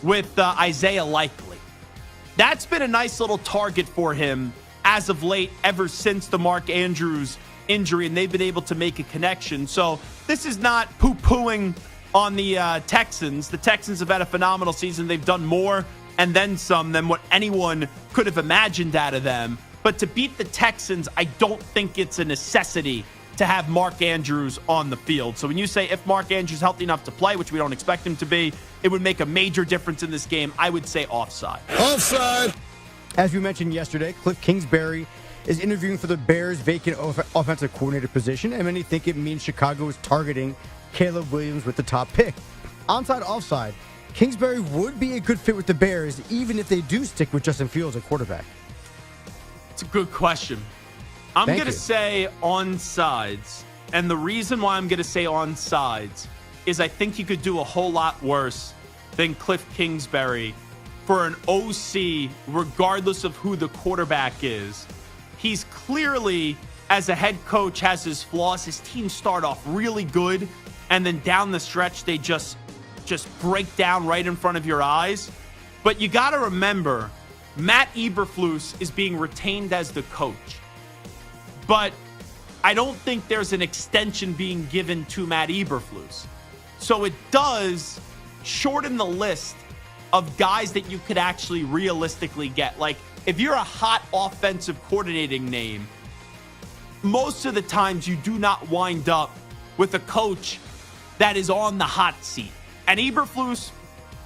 with Isaiah Likely. That's been a nice little target for him as of late, ever since the Mark Andrews injury, and they've been able to make a connection. So this is not poo-pooing on the Texans. The Texans have had a phenomenal season. They've done more and then some than what anyone could have imagined out of them. But to beat the Texans, I don't think it's a necessity to have Mark Andrews on the field. So when you say if Mark Andrews is healthy enough to play, which we don't expect him to be, it would make a major difference in this game. I would say offside. Offside. As we mentioned yesterday, Cliff Kingsbury is interviewing for the Bears' vacant offensive coordinator position, and many think it means Chicago is targeting Kaelen Williams with the top pick. Onside, offside. Kingsbury would be a good fit with the Bears, even if they do stick with Justin Fields at quarterback. It's a good question. I'm going to say onsides, and the reason why I'm going to say onsides is I think you could do a whole lot worse than Cliff Kingsbury for an OC, regardless of who the quarterback is. He's clearly, as a head coach, has his flaws. His teams start off really good, and then down the stretch, they just break down right in front of your eyes. But you got to remember, Matt Eberflus is being retained as the coach. But I don't think there's an extension being given to Matt Eberflus. So it does shorten the list of guys that you could actually realistically get. Like, if you're a hot offensive coordinating name, most of the times you do not wind up with a coach that is on the hot seat. And Eberflus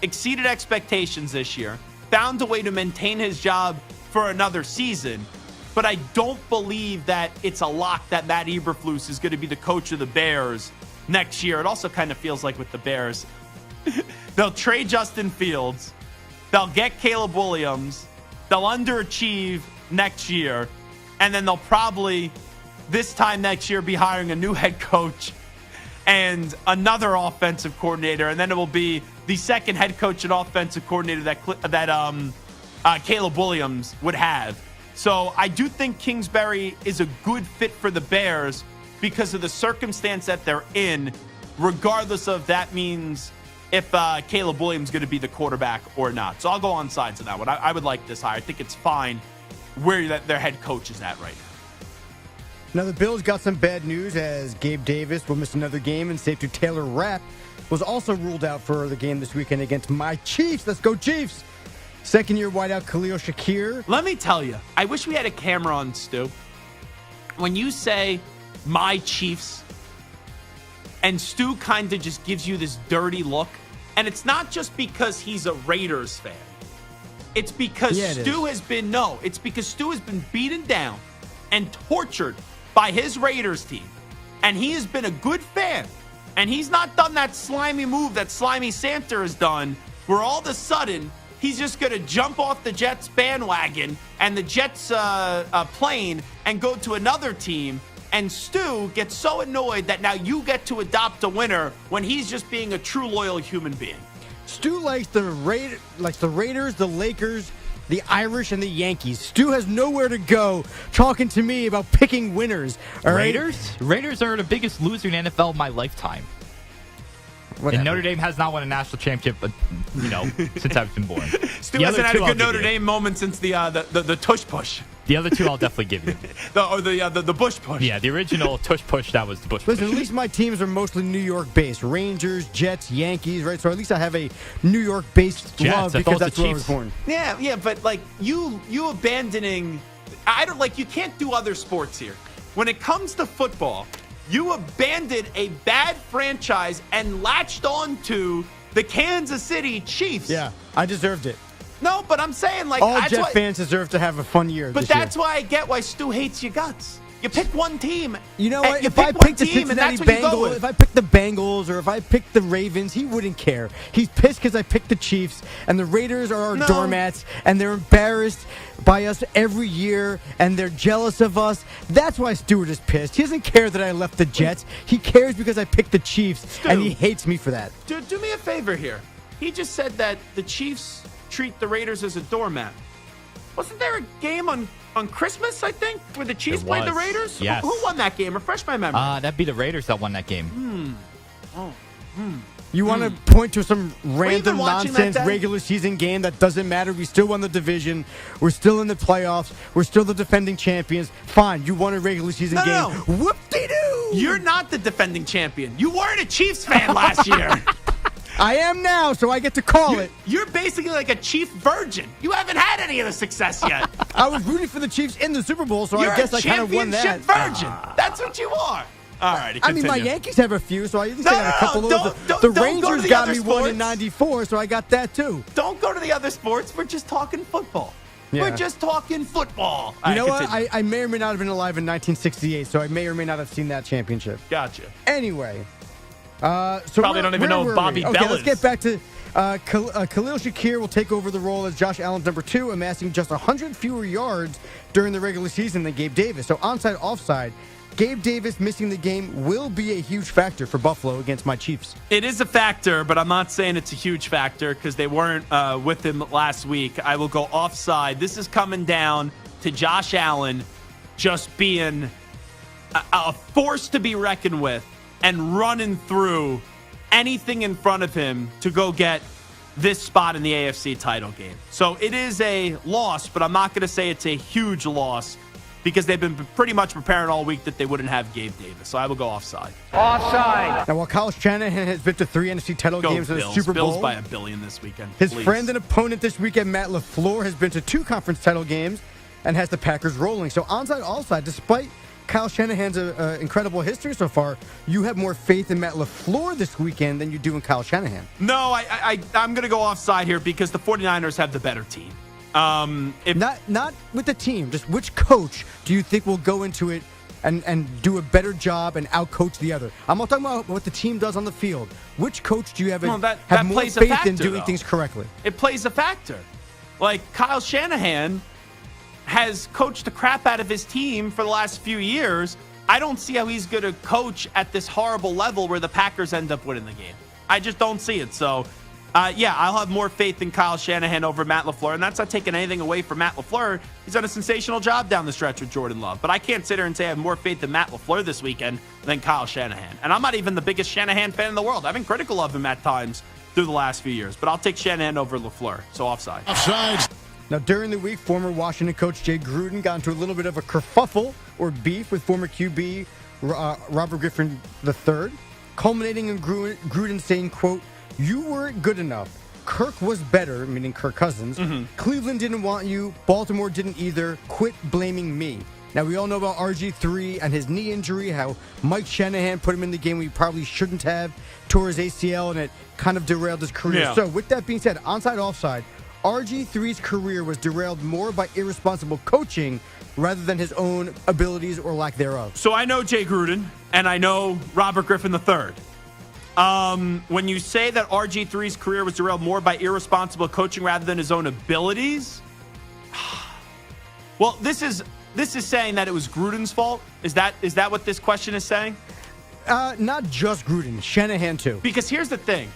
exceeded expectations this year, found a way to maintain his job for another season, but I don't believe that it's a lock that Matt Eberflus is going to be the coach of the Bears next year. It also kind of feels like with the Bears, they'll trade Justin Fields, they'll get Caleb Williams, they'll underachieve next year, and then they'll probably, this time next year, be hiring a new head coach and another offensive coordinator, and then it will be the second head coach and offensive coordinator that Caleb Williams would have. So I do think Kingsbury is a good fit for the Bears because of the circumstance that they're in, regardless of that means if Caleb Williams is going to be the quarterback or not. So I'll go on sides of that one. I would like this hire. I think it's fine where their head coach is at right now. Now, the Bills got some bad news as Gabe Davis will miss another game, and safety Taylor Rapp was also ruled out for the game this weekend against my Chiefs. Let's go, Chiefs. Second-year wideout Khalil Shakir. Let me tell you, I wish we had a camera on Stu. When you say my Chiefs, and Stu kind of just gives you this dirty look, and it's not just because he's a Raiders fan. It's because Stu has been beaten down and tortured by his Raiders team. And he has been a good fan. And he's not done that slimy move that Slimy Santa has done, where all of a sudden he's just going to jump off the Jets bandwagon and the Jets plane and go to another team. And Stu gets so annoyed that now you get to adopt a winner when he's just being a true loyal human being. Stu likes the Raiders, the Lakers, the Irish, and the Yankees. Stu has nowhere to go talking to me about picking winners. All right? Raiders are the biggest loser in NFL of my lifetime. Whatever. And Notre Dame has not won a national championship, since I've been born. Stu hasn't had a good Notre Dame moment since the tush push. The other two I'll definitely give you. the bush push. Yeah, the original tush push, that was the bush push. Listen, at least my teams are mostly New York-based. Rangers, Jets, Yankees, right? So at least I have a New York-based love because that's where I was born. Yeah, but like you abandoning, you can't do other sports here. When it comes to football, you abandoned a bad franchise and latched on to the Kansas City Chiefs. Yeah, I deserved it. No, but I'm saying, all Jet fans deserve to have a fun year. But that's why I get why Stu hates your guts. You pick one team. You know what? If I picked the Cincinnati Bengals, if I picked the Bengals, or if I picked the Ravens, he wouldn't care. He's pissed because I picked the Chiefs, and the Raiders are our doormats, and they're embarrassed by us every year, and they're jealous of us. That's why Stewart is pissed. He doesn't care that I left the Jets. He cares because I picked the Chiefs, and he hates me for that. Dude, do me a favor here. He just said that the Chiefs treat the Raiders as a doormat. Wasn't there a game on Christmas, I think, where the Chiefs played the Raiders? Yes. Who won that game? Refresh my memory. That'd be the Raiders that won that game. You want to point to some random nonsense regular season game that doesn't matter? We still won the division. We're still in the playoffs. We're still the defending champions. Fine, you won a regular season game. No. Whoop-de-doo! You're not the defending champion. You weren't a Chiefs fan last year. I am now, so I get to call it. You're basically like a Chief virgin. You haven't had any of the success yet. I was rooting for the Chiefs in the Super Bowl, so I guess I kind of won that. You're a championship virgin. That's what you are. All right, I mean, my Yankees have a few, so at least I got a couple of those. The Rangers got me one in '94, so I got that too. Don't go to the other sports. We're just talking football. Yeah. We're just talking football. You know what? I may or may not have been alive in 1968, so I may or may not have seen that championship. Gotcha. Anyway. So probably don't even know if Bobby Bell is. Let's get back to Khalil Shakir will take over the role as Josh Allen's number 2, amassing just 100 fewer yards during the regular season than Gabe Davis. So onside, offside, Gabe Davis missing the game will be a huge factor for Buffalo against my Chiefs. It is a factor, but I'm not saying it's a huge factor because they weren't with him last week. I will go offside. This is coming down to Josh Allen just being a force to be reckoned with and running through anything in front of him to go get this spot in the AFC title game. So it is a loss, but I'm not going to say it's a huge loss because they've been pretty much preparing all week that they wouldn't have Gabe Davis. So I will go offside. Offside. Now, while Kyle Shanahan has been to 3 NFC title games in the Super Bowl. Bills by $1 billion this weekend. His friend and opponent this weekend, Matt LaFleur, has been to 2 conference title games and has the Packers rolling. So onside, offside, despite Kyle Shanahan's incredible history so far, you have more faith in Matt LaFleur this weekend than you do in Kyle Shanahan. No, I'm going to go offside here because the 49ers have the better team. Not with the team, just which coach do you think will go into it and do a better job and outcoach the other? I'm not talking about what the team does on the field. Which coach do you have, have more faith in doing things correctly? It plays a factor. Like Kyle Shanahan has coached the crap out of his team for the last few years. I don't see how he's going to coach at this horrible level where the Packers end up winning the game. I just don't see it. So, I'll have more faith in Kyle Shanahan over Matt LaFleur, and that's not taking anything away from Matt LaFleur. He's done a sensational job down the stretch with Jordan Love. But I can't sit here and say I have more faith in Matt LaFleur this weekend than Kyle Shanahan. And I'm not even the biggest Shanahan fan in the world. I've been critical of him at times through the last few years. But I'll take Shanahan over LaFleur. So offside. Offside. Now, during the week, former Washington coach Jay Gruden got into a little bit of a kerfuffle or beef with former QB Robert Griffin III, culminating in Gruden saying, quote, "You weren't good enough. Kirk was better," meaning Kirk Cousins. "Cleveland didn't want you. Baltimore didn't either. Quit blaming me." Now, we all know about RG3 and his knee injury, how Mike Shanahan put him in the game when he probably shouldn't have, tore his ACL, and it kind of derailed his career. Yeah. So, with that being said, onside, offside, RG3's career was derailed more by irresponsible coaching rather than his own abilities or lack thereof. So I know Jay Gruden, and I know Robert Griffin III. When you say that RG3's career was derailed more by irresponsible coaching rather than his own abilities, well, this is saying that it was Gruden's fault. Is that what this question is saying? Not just Gruden, Shanahan too. Because here's the thing.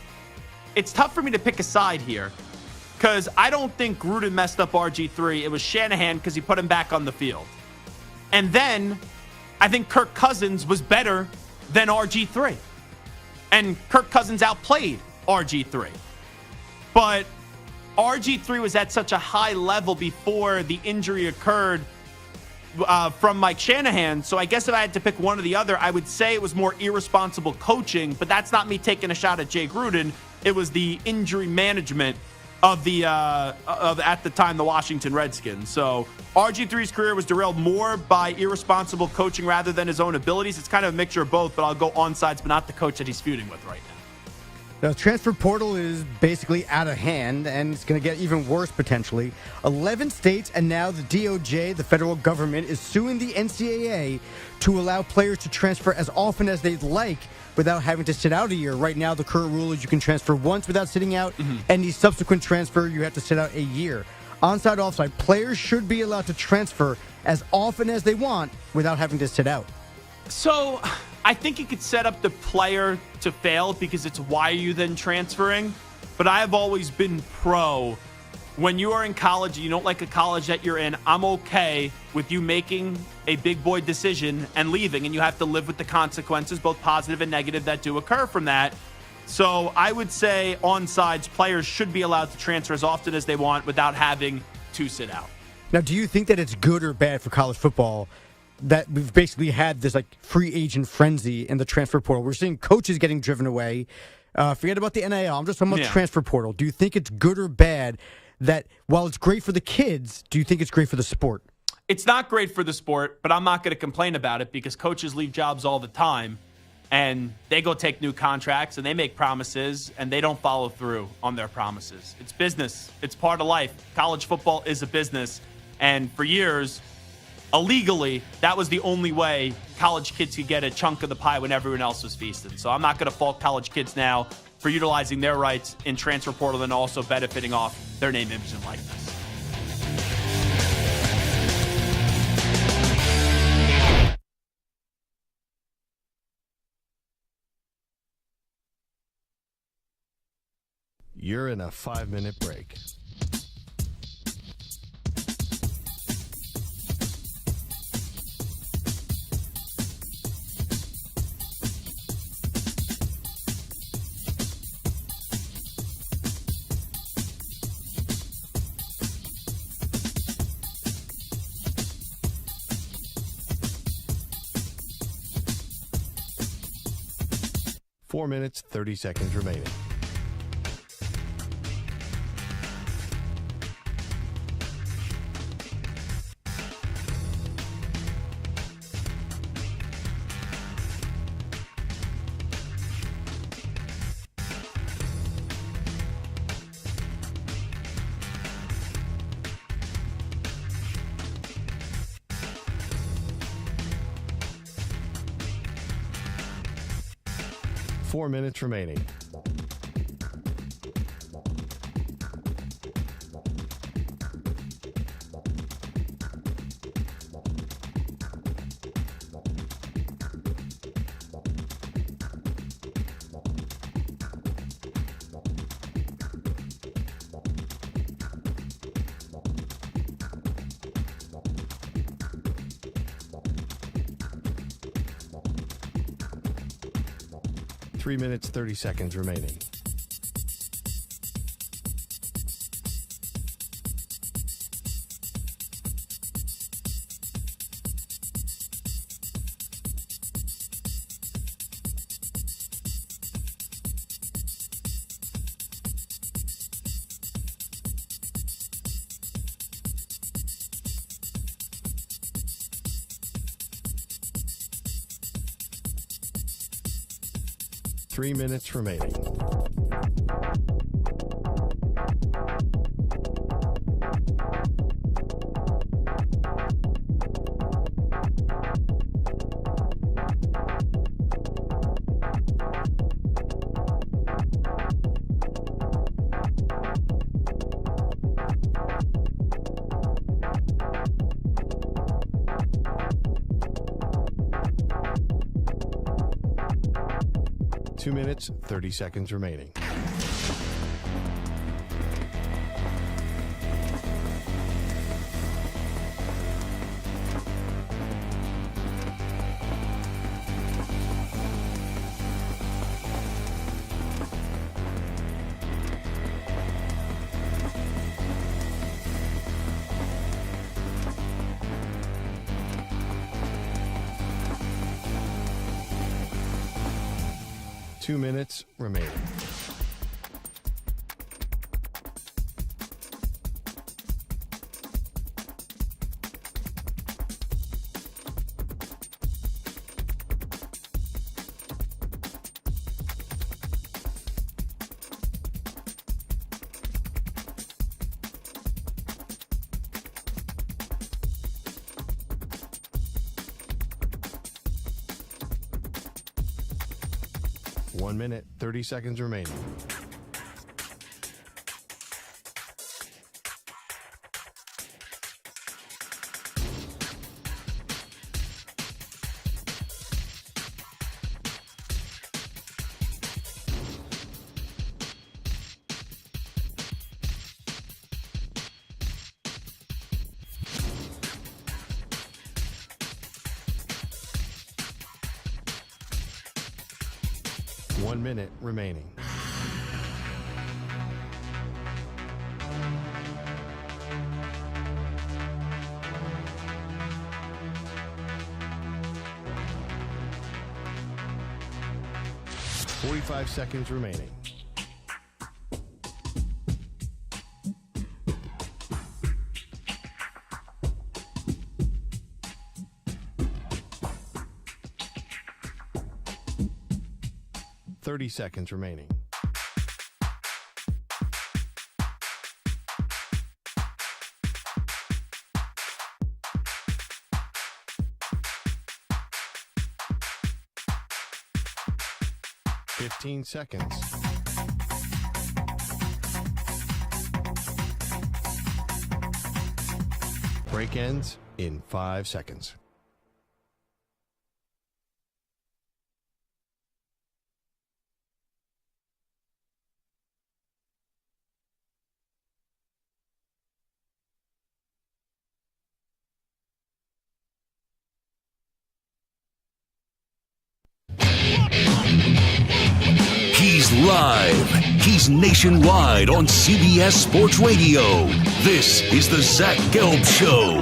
It's tough for me to pick a side here because I don't think Gruden messed up RG3. It was Shanahan because he put him back on the field. And then I think Kirk Cousins was better than RG3. And Kirk Cousins outplayed RG3. But RG3 was at such a high level before the injury occurred from Mike Shanahan. So I guess if I had to pick one or the other, I would say it was more irresponsible coaching. But that's not me taking a shot at Jay Gruden. It was the injury management of the at the time the Washington Redskins. So RG3's career was derailed more by irresponsible coaching rather than his own abilities. It's kind of a mixture of both, but I'll go onsides, but not the coach that he's feuding with right now. The transfer portal is basically out of hand, and it's going to get even worse potentially. 11 states and now the DOJ, the federal government, is suing the NCAA to allow players to transfer as often as they'd like without having to sit out a year. Right now, the current rule is you can transfer once without sitting out. Any subsequent transfer, you have to sit out a year. Onside, offside, players should be allowed to transfer as often as they want without having to sit out. So I think you could set up the player to fail because it's why are you then transferring? But I have always been pro. When you are in college and you don't like a college that you're in, I'm okay with you making a big boy decision and leaving, and you have to live with the consequences, both positive and negative, that do occur from that. So I would say on sides, players should be allowed to transfer as often as they want without having to sit out. Now, do you think that it's good or bad for college football that we've basically had this like free agent frenzy in the transfer portal? We're seeing coaches getting driven away. Forget about the NIL. I'm just talking about the transfer portal. Do you think it's good or bad that while it's great for the kids, do you think it's great for the sport? It's not great for the sport, but I'm not going to complain about it because coaches leave jobs all the time and they go take new contracts and they make promises and they don't follow through on their promises. It's business. It's part of life. College football is a business. And for years, illegally, that was the only way college kids could get a chunk of the pie when everyone else was feasting. So I'm not going to fault college kids now for utilizing their rights in transfer portal and also benefiting off their name, image, and likeness. You're in a 5-minute break. Four minutes, 30 seconds remaining. Four minutes remaining. Three minutes, 30 seconds remaining. 3 minutes remaining. Two minutes, 30 seconds remaining. Two minutes remaining. One minute, 30 seconds remaining. One minute remaining. Forty-five seconds remaining. Seconds remaining. Fifteen seconds. Break ends in 5 seconds. He's live. He's nationwide on CBS Sports Radio. This is the Zach Gelb Show.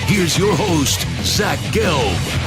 Here's your host, Zach Gelb.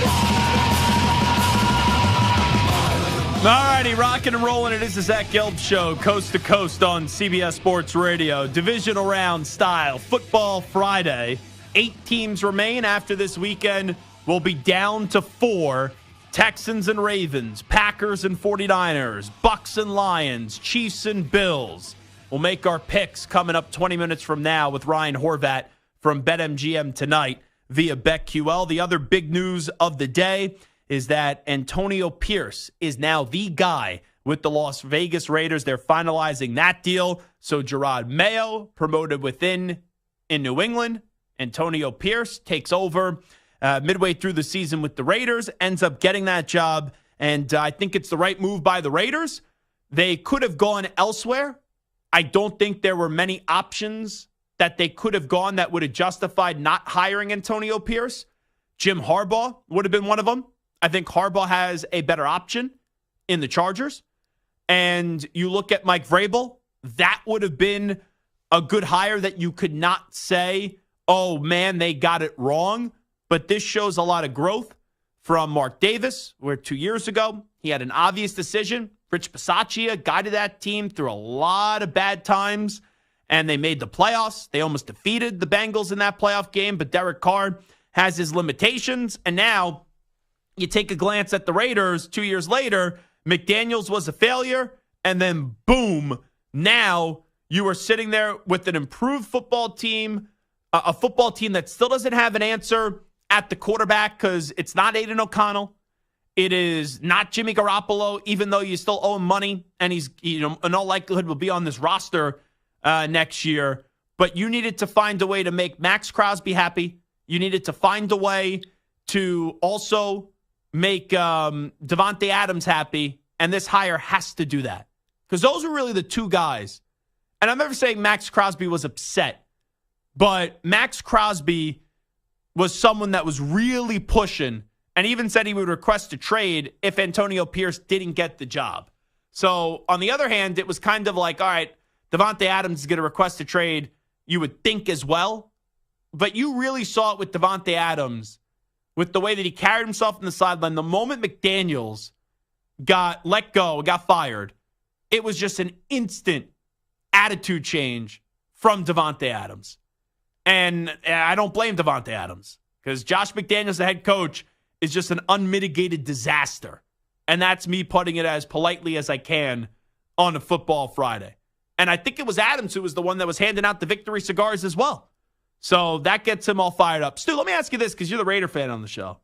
All righty, rocking and rolling. It is the Zach Gelb Show, coast to coast on CBS Sports Radio. Divisional round style, Football Friday. 8 teams remain after this weekend. We'll be down to 4. Texans and Ravens, Packers and 49ers, Bucks and Lions, Chiefs and Bills. We'll make our picks coming up 20 minutes from now with Ryan Horvat from BetMGM tonight via BetQL. The other big news of the day is that Antonio Pierce is now the guy with the Las Vegas Raiders. They're finalizing that deal. So Gerard Mayo, promoted within in New England. Antonio Pierce takes over midway through the season with the Raiders, ends up getting that job. And I think it's the right move by the Raiders. They could have gone elsewhere. I don't think there were many options that they could have gone that would have justified not hiring Antonio Pierce. Jim Harbaugh would have been one of them. I think Harbaugh has a better option in the Chargers. And you look at Mike Vrabel, that would have been a good hire that you could not say, oh, man, they got it wrong. But this shows a lot of growth from Mark Davis, where 2 years ago he had an obvious decision. Rich Bisaccia guided that team through a lot of bad times, and they made the playoffs. They almost defeated the Bengals in that playoff game, but Derek Carr has his limitations. And now you take a glance at the Raiders 2 years later, McDaniels was a failure, and then boom, now you are sitting there with an improved football team, a football team that still doesn't have an answer at the quarterback because it's not Aiden O'Connell. It is not Jimmy Garoppolo, even though you still owe him money, and he's, in all likelihood will be on this roster next year. But you needed to find a way to make Max Crosby happy. You needed to find a way to also make Davante Adams happy, and this hire has to do that. Because those are really the two guys. And I'm never saying Max Crosby was upset, but Max Crosby was someone that was really pushing and even said he would request a trade if Antonio Pierce didn't get the job. So, on the other hand, it was kind of like, all right, Davante Adams is going to request a trade, you would think as well. But you really saw it with Davante Adams, with the way that he carried himself on the sideline. The moment McDaniels got let go, got fired, it was just an instant attitude change from Davante Adams. And I don't blame Davante Adams because Josh McDaniels, the head coach, is just an unmitigated disaster. And that's me putting it as politely as I can on a Football Friday. And I think it was Adams who was the one that was handing out the victory cigars as well. So that gets him all fired up. Stu, let me ask you this because you're the Raider fan on the show.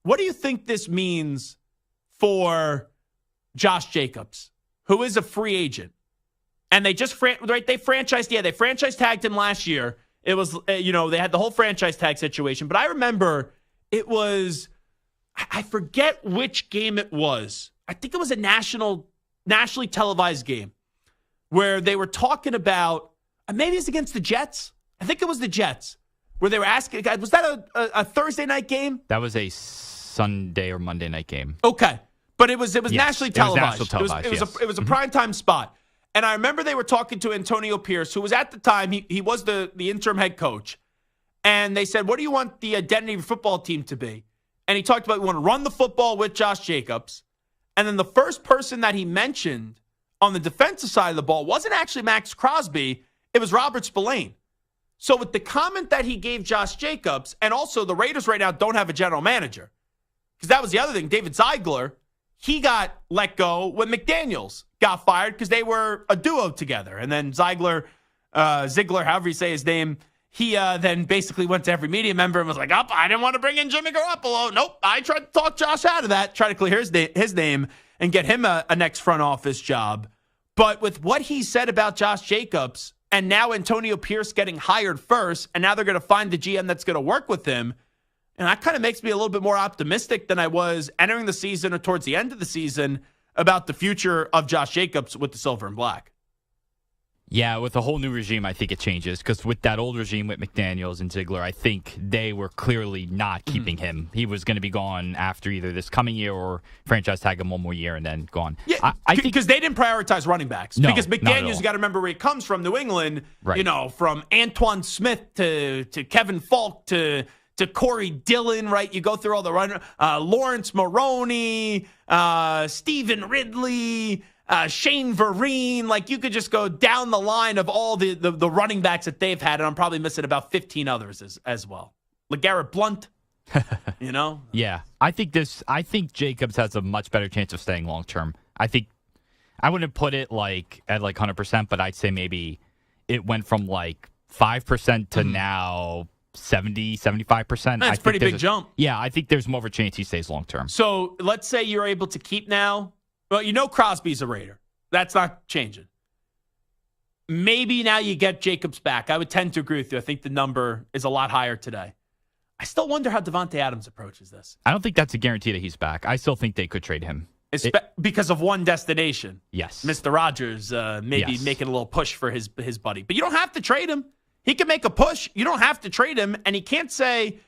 What do you think this means for Josh Jacobs, who is a free agent? And they just, they franchise tagged him last year. It was, they had the whole franchise tag situation. But I remember it was, I forget which game it was. I think it was a nationally televised game where they were talking about, maybe it's against the Jets. I think it was the Jets where they were asking, was that a Thursday night game? That was a Sunday or Monday night game. Okay. But it was nationally televised. It was national televised, it was a primetime spot. And I remember they were talking to Antonio Pierce, who was at the time, he was the interim head coach. And they said, what do you want the identity of your football team to be? And he talked about, we want to run the football with Josh Jacobs. And then the first person that he mentioned on the defensive side of the ball wasn't actually Max Crosby. It was Robert Spillane. So with the comment that he gave Josh Jacobs, and also the Raiders right now don't have a general manager. Because that was the other thing. David Ziegler, he got let go when McDaniels got fired because they were a duo together. And then Ziegler, however you say his name, he then basically went to every media member and was like, I didn't want to bring in Jimmy Garoppolo. Nope, I tried to talk Josh out of that, try to clear his name and get him a next front office job. But with what he said about Josh Jacobs, and now Antonio Pierce getting hired first, and now they're going to find the GM that's going to work with him, and that kind of makes me a little bit more optimistic than I was entering the season or towards the end of the season about the future of Josh Jacobs with the Silver and Black. Yeah, with a whole new regime, I think it changes. Because with that old regime with McDaniels and Ziegler, I think they were clearly not keeping him. He was going to be gone after either this coming year or franchise tag him one more year and then gone. Yeah, I think because they didn't prioritize running backs. No, because McDaniels, you got to remember where he comes from, New England. Right. From Antoine Smith to Kevin Falk to Corey Dillon, right? You go through all the run. Lawrence Maroney, Stephen Ridley, Shane Vereen. Like, you could just go down the line of all the running backs that they've had, and I'm probably missing about 15 others as well. LeGarrette Blount, Yeah, I think Jacobs has a much better chance of staying long term. I think I wouldn't put it at 100%, but I'd say maybe it went from 5% to now 70, 75%. That's a pretty big jump. Yeah, I think there's more of a chance he stays long term. So let's say you're able to keep now. Well, Crosby's a Raider. That's not changing. Maybe now you get Jacobs back. I would tend to agree with you. I think the number is a lot higher today. I still wonder how Davante Adams approaches this. I don't think that's a guarantee that he's back. I still think they could trade him. Because of one destination. Yes. Mr. Rogers making a little push for his buddy. But you don't have to trade him. He can make a push. You don't have to trade him. And he can't say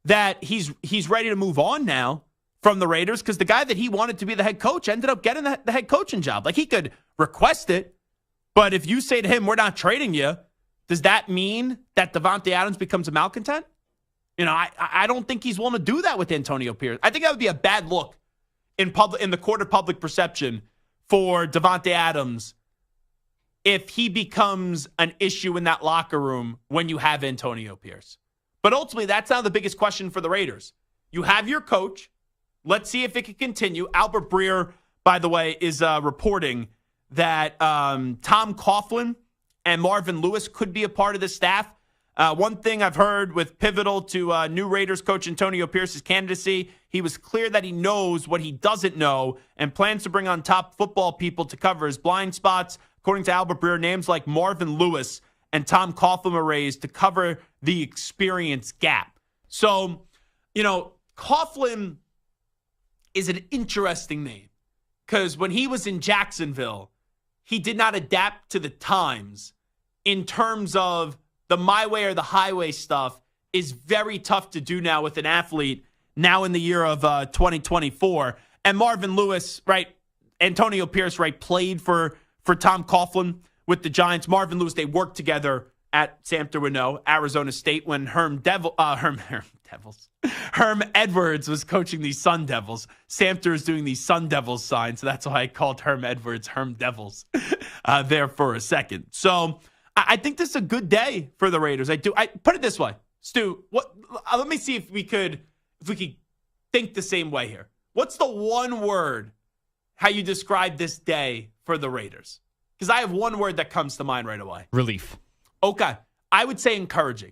that he's ready to move on now from the Raiders because the guy that he wanted to be the head coach ended up getting the head coaching job. He could request it, but if you say to him, we're not trading you, does that mean that Davante Adams becomes a malcontent? I don't think he's willing to do that with Antonio Pierce. I think that would be a bad look in the court of public perception for Davante Adams if he becomes an issue in that locker room when you have Antonio Pierce. But ultimately, that's not the biggest question for the Raiders. You have your coach. Let's see if it can continue. Albert Breer, by the way, is reporting that Tom Coughlin and Marvin Lewis could be a part of the staff. One thing I've heard with pivotal to new Raiders coach Antonio Pierce's candidacy, he was clear that he knows what he doesn't know and plans to bring on top football people to cover his blind spots. According to Albert Breer, names like Marvin Lewis and Tom Coughlin were raised to cover the experience gap. So, Coughlin is an interesting name because when he was in Jacksonville, he did not adapt to the times in terms of the my way or the highway stuff is very tough to do now with an athlete now in the year of 2024. And Marvin Lewis, right, Antonio Pierce, right, played for Tom Coughlin with the Giants. Marvin Lewis, they worked together at Samter Renault, Arizona State, when Herm Edwards was coaching the Sun Devils. Samter is doing the Sun Devils sign, so that's why I called Herm Edwards Herm Devils there for a second. So I think this is a good day for the Raiders. I put it this way, Stu. Let me see if we could think the same way here. What's the one word how you describe this day for the Raiders? Because I have one word that comes to mind right away. Relief. Okay. I would say encouraging.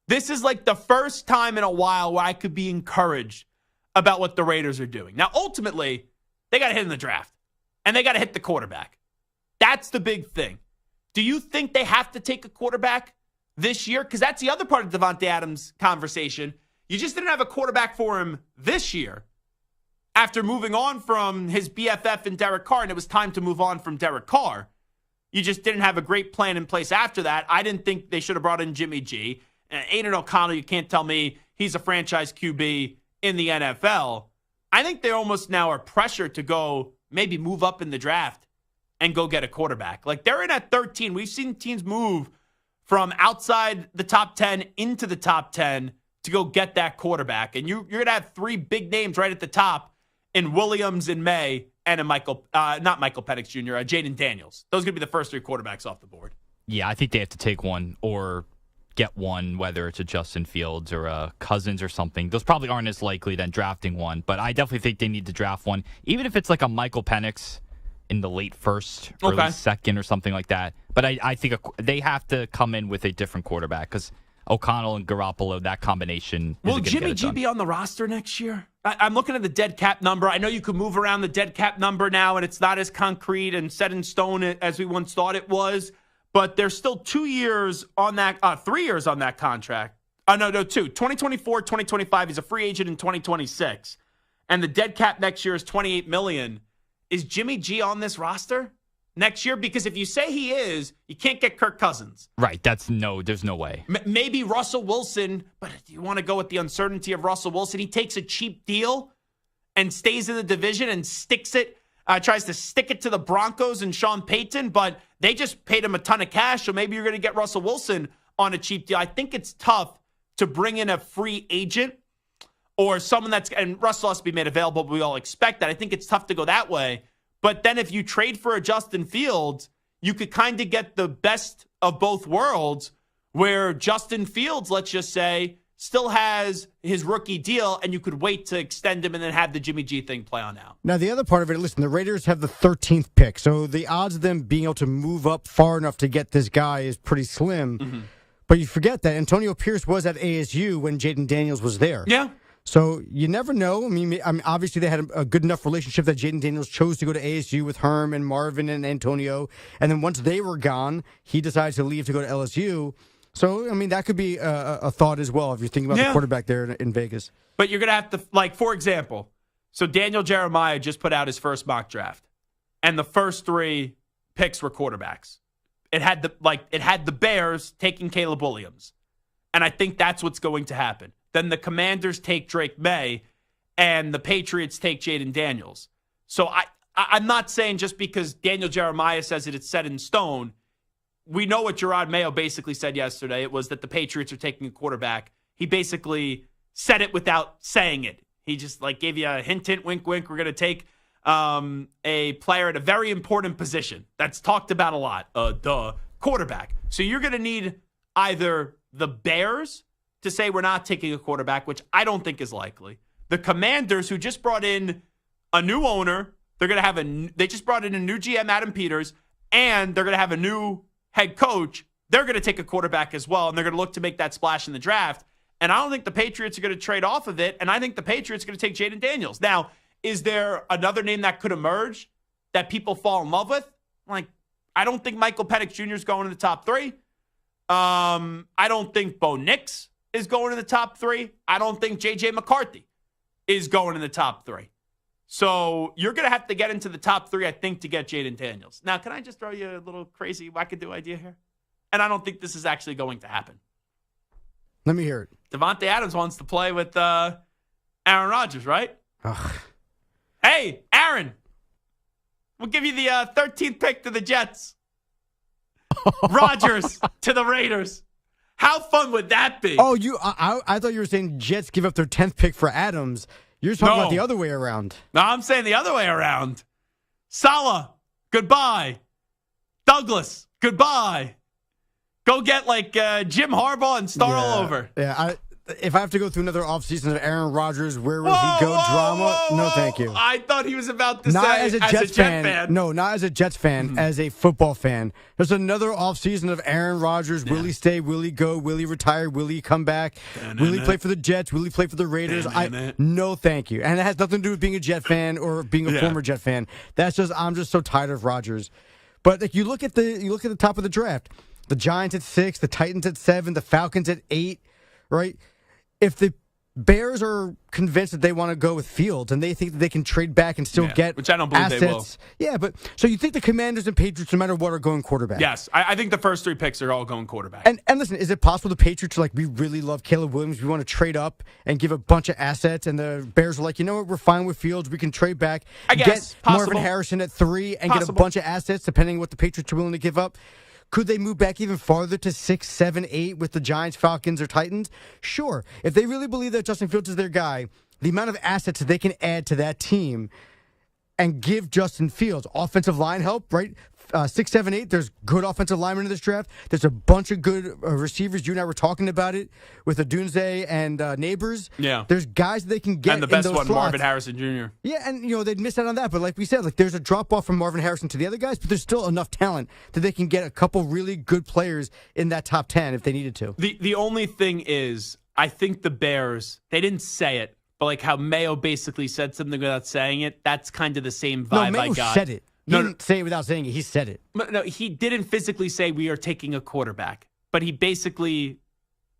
This is like the first time in a while where I could be encouraged about what the Raiders are doing. Now, ultimately, they got to hit in the draft, and they got to hit the quarterback. That's the big thing. Do you think they have to take a quarterback this year? Because that's the other part of Davante Adams' conversation. You just didn't have a quarterback for him this year after moving on from his BFF and Derek Carr, and it was time to move on from Derek Carr. You just didn't have a great plan in place after that. I didn't think they should have brought in Jimmy G. Aiden O'Connell, you can't tell me he's a franchise QB in the NFL. I think they almost now are pressured to go maybe move up in the draft and go get a quarterback. Like, they're in at 13. We've seen teams move from outside the top 10 into the top 10 to go get that quarterback. And you're going to have three big names right at the top in Williams and May and not Michael Penix Jr., Jaden Daniels. Those are going to be the first three quarterbacks off the board. Yeah, I think they have to take one or get one, whether it's a Justin Fields or a Cousins or something. Those probably aren't as likely than drafting one, but I definitely think they need to draft one, even if it's like a Michael Penix in the late first, early second or something like that. But I think they have to come in with a different quarterback because O'Connell and Garoppolo, that combination. Will Jimmy G be on the roster next year? I'm looking at the dead cap number. I know you can move around the dead cap number now, and it's not as concrete and set in stone as we once thought it was. But there's still 2 years on that, 3 years on that contract. No, 2. 2024, 2025. He's a free agent in 2026. And the dead cap next year is $28 million. Is Jimmy G on this roster next year? Because if you say he is, you can't get Kirk Cousins. Right. There's no way. Maybe Russell Wilson, but do you want to go with the uncertainty of Russell Wilson? He takes a cheap deal and stays in the division and tries to stick it to the Broncos and Sean Payton, but they just paid him a ton of cash, so maybe you're going to get Russell Wilson on a cheap deal. I think it's tough to bring in a free agent or someone and Russell has to be made available, but we all expect that. I think it's tough to go that way. But then if you trade for a Justin Fields, you could kind of get the best of both worlds where Justin Fields, let's just say, still has his rookie deal, and you could wait to extend him and then have the Jimmy G thing play on out. Now, the other part of it, listen, the Raiders have the 13th pick, so the odds of them being able to move up far enough to get this guy is pretty slim. Mm-hmm. But you forget that Antonio Pierce was at ASU when Jaden Daniels was there. Yeah. So you never know. I mean, obviously they had a good enough relationship that Jaden Daniels chose to go to ASU with Herm and Marvin and Antonio. And then once they were gone, he decided to leave to go to LSU. So, I mean, that could be a thought as well if you're thinking about the quarterback there in Vegas. But you're going to have to, like, for example, so Daniel Jeremiah just put out his first mock draft, and the first 3 picks were quarterbacks. It had the Bears taking Caleb Williams, and I think that's what's going to happen. Then the Commanders take Drake May, and the Patriots take Jaden Daniels. So I'm not saying just because Daniel Jeremiah says it's set in stone. We know what Gerard Mayo basically said yesterday. It was that the Patriots are taking a quarterback. he basically said it without saying it. He just like gave you a hint, wink, wink. We're going to take a player at a very important position that's talked about a lot, quarterback. So you're going to need either the Bears to say we're not taking a quarterback, which I don't think is likely. The Commanders, who just brought in a new owner, they just brought in a new GM, Adam Peters, and they're going to have a new head coach. They're going to take a quarterback as well, and they're going to look to make that splash in the draft. And I don't think the Patriots are going to trade off of it, and I think the Patriots are going to take Jaden Daniels. Now, is there another name that could emerge that people fall in love with? Like, I don't think Michael Penix Jr. is going in the top 3. I don't think Bo Nix is going in the top 3. I don't think J.J. McCarthy is going in the top 3. So you're going to have to get into the top 3, I think, to get Jaden Daniels. Now, can I just throw you a little crazy wackadoo idea here? And I don't think this is actually going to happen. Let me hear it. Devontae Adams wants to play with Aaron Rodgers, right? Ugh. Hey, Aaron, we'll give you the 13th pick to the Jets. Rodgers to the Raiders. How fun would that be? Oh, I thought you were saying Jets give up their 10th pick for Adams. You're talking about the other way around. No, I'm saying the other way around. Saleh, goodbye. Douglas, goodbye. Go get Jim Harbaugh and start all over. Yeah, if I have to go through another offseason of Aaron Rodgers, where will he go drama? No, thank you. I thought he was about to not say as a Jets fan. No, not as a Jets fan, as a football fan. There's another offseason of Aaron Rodgers. Will he stay? Will he go? Will he retire? Will he come back? Will he play for the Jets? Will he play for the Raiders? No, thank you. And it has nothing to do with being a Jet fan or being a former Jet fan. I'm just so tired of Rodgers. But you look at the top of the draft. The Giants at 6, the Titans at 7, the Falcons at 8, right? If the Bears are convinced that they want to go with Fields and they think that they can trade back and still get which I don't believe assets, they will. Yeah, but so you think the Commanders and Patriots, no matter what, are going quarterback? Yes, I think the first 3 picks are all going quarterback. And listen, is it possible the Patriots are we really love Caleb Williams, we want to trade up and give a bunch of assets, and the Bears are like, you know what, we're fine with Fields, we can trade back, get Marvin Harrison at 3 and get a bunch of assets depending on what the Patriots are willing to give up? Could they move back even farther to 6, 7, 8 with the Giants, Falcons, or Titans? Sure. If they really believe that Justin Fields is their guy, the amount of assets that they can add to that team and give Justin Fields offensive line help, right? 6, 7, 8, there's good offensive linemen in this draft. There's a bunch of good receivers. You and I were talking about it with Odunze and Neighbors. Yeah. There's guys that they can get and the best in those one, slots. Marvin Harrison Jr. Yeah, and they'd miss out on that. But like we said, there's a drop-off from Marvin Harrison to the other guys, but there's still enough talent that they can get a couple really good players in that top 10 if they needed to. The only thing is, I think the Bears, they didn't say it, but how Mayo basically said something without saying it, that's kind of the same vibe Mayo I got. Said it. He didn't say it without saying it. He said it. No, he didn't physically say we are taking a quarterback, but he basically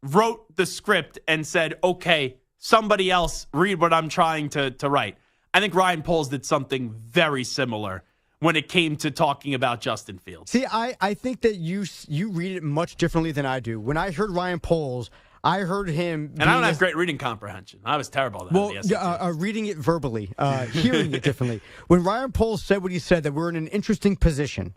wrote the script and said, okay, somebody else read what I'm trying to write. I think Ryan Poles did something very similar when it came to talking about Justin Fields. See, I think that you read it much differently than I do. When I heard Ryan Poles, I heard him. And I don't have great reading comprehension. I was terrible at that. Well, reading it verbally, hearing it differently. When Ryan Poles said what he said, that we're in an interesting position,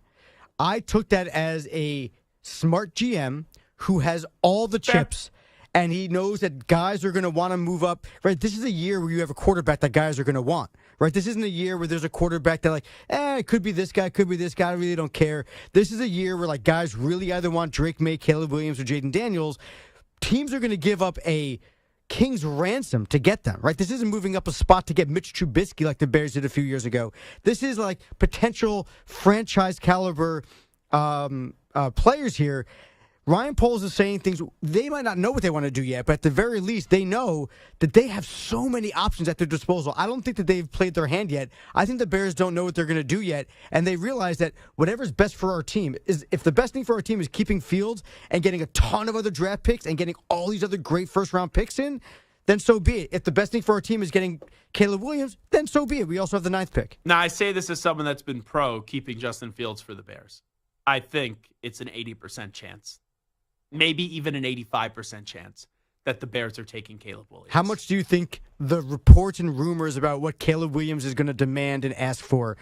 I took that as a smart GM who has all the chips, and he knows that guys are going to want to move up. Right? This is a year where you have a quarterback that guys are going to want. Right? This isn't a year where there's a quarterback that it could be this guy, could be this guy. I really don't care. This is a year where guys really either want Drake May, Caleb Williams, or Jaden Daniels. Teams are going to give up a king's ransom to get them, right? This isn't moving up a spot to get Mitch Trubisky like the Bears did a few years ago. This is potential franchise caliber players here. Ryan Poles is saying things, they might not know what they want to do yet, but at the very least, they know that they have so many options at their disposal. I don't think that they've played their hand yet. I think the Bears don't know what they're going to do yet, and they realize that whatever's best for our team is, if the best thing for our team is keeping Fields and getting a ton of other draft picks and getting all these other great first-round picks in, then so be it. If the best thing for our team is getting Caleb Williams, then so be it. We also have the 9th pick. Now, I say this as someone that's been pro keeping Justin Fields for the Bears. I think it's an 80% chance. Maybe even an 85% chance that the Bears are taking Caleb Williams. How much do you think the reports and rumors about what Caleb Williams is going to demand and ask for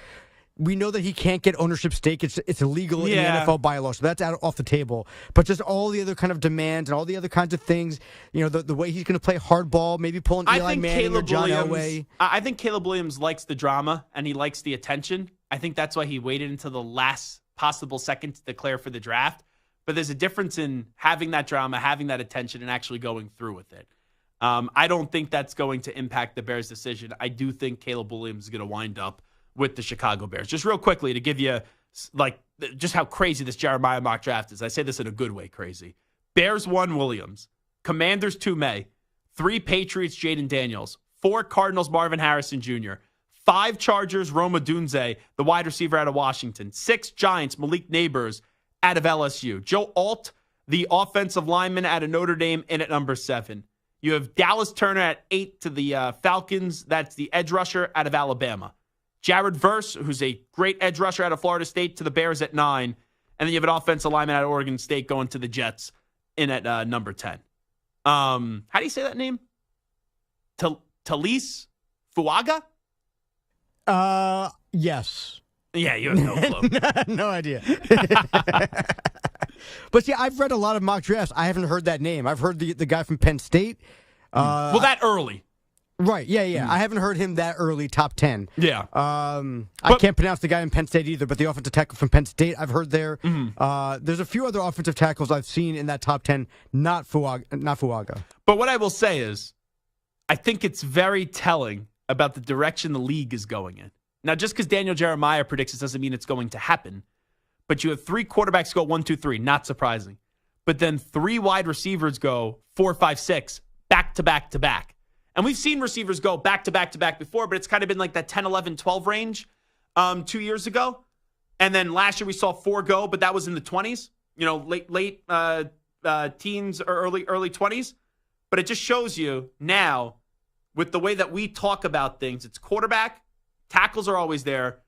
we know that he can't get ownership stake. It's illegal in the NFL bylaw, so that's off the table. But just all the other kind of demands and all the other kinds of things, the way he's going to play hardball, maybe pulling Eli Manning or John Elway. I think Caleb Williams likes the drama and he likes the attention. I think that's why he waited until the last possible second to declare for the draft. But there's a difference in having that drama, having that attention, and actually going through with it. I don't think that's going to impact the Bears' decision. I do think Caleb Williams is going to wind up with the Chicago Bears. Just real quickly to give you just how crazy this Jeremiah mock draft is. I say this in a good way, crazy. Bears 1, Williams. Commanders 2, May. 3, Patriots, Jaden Daniels. 4, Cardinals, Marvin Harrison Jr. 5, Chargers, Roma Dunze, the wide receiver out of Washington. 6, Giants, Malik Neighbors out of LSU. Joe Alt, the offensive lineman out of Notre Dame, in at number 7. You have Dallas Turner at 8 to the Falcons. That's the edge rusher out of Alabama. Jared Verse, who's a great edge rusher out of Florida State, to the Bears at 9. And then you have an offensive lineman out of Oregon State going to the Jets in at number 10. How do you say that name? Talise Fuaga? Yes. Yeah, you have no clue. No idea. But see, I've read a lot of mock drafts. I haven't heard that name. I've heard the guy from Penn State. Well, that early. Right, yeah. I haven't heard him that early, top 10. Yeah. I can't pronounce the guy in Penn State either, but the offensive tackle from Penn State I've heard there. There's a few other offensive tackles I've seen in that top 10, not Fuaga. But what I will say is, I think it's very telling about the direction the league is going in. Now, just because Daniel Jeremiah predicts it doesn't mean it's going to happen. But you have 3 quarterbacks go 1, 2, 3, not surprising. But then 3 wide receivers go 4, 5, 6, back to back to back. And we've seen receivers go back to back to back before, but it's kind of been like that 10, 11, 12 range 2 years ago. And then last year we saw 4 go, but that was in the 20s, late teens or early 20s. But it just shows you now, with the way that we talk about things, it's quarterback, tackles are always there.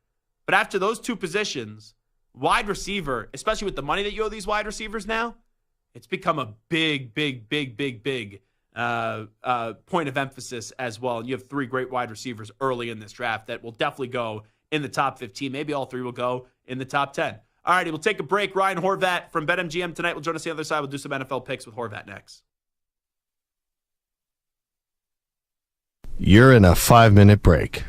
But after those 2 positions, wide receiver, especially with the money that you owe these wide receivers now, it's become a big point of emphasis as well. And you have 3 great wide receivers early in this draft that will definitely go in the top 15. Maybe all 3 will go in the top 10. All righty, we'll take a break. Ryan Horvat from BetMGM tonight will join us on the other side. We'll do some NFL picks with Horvat next. You're in a 5-minute break.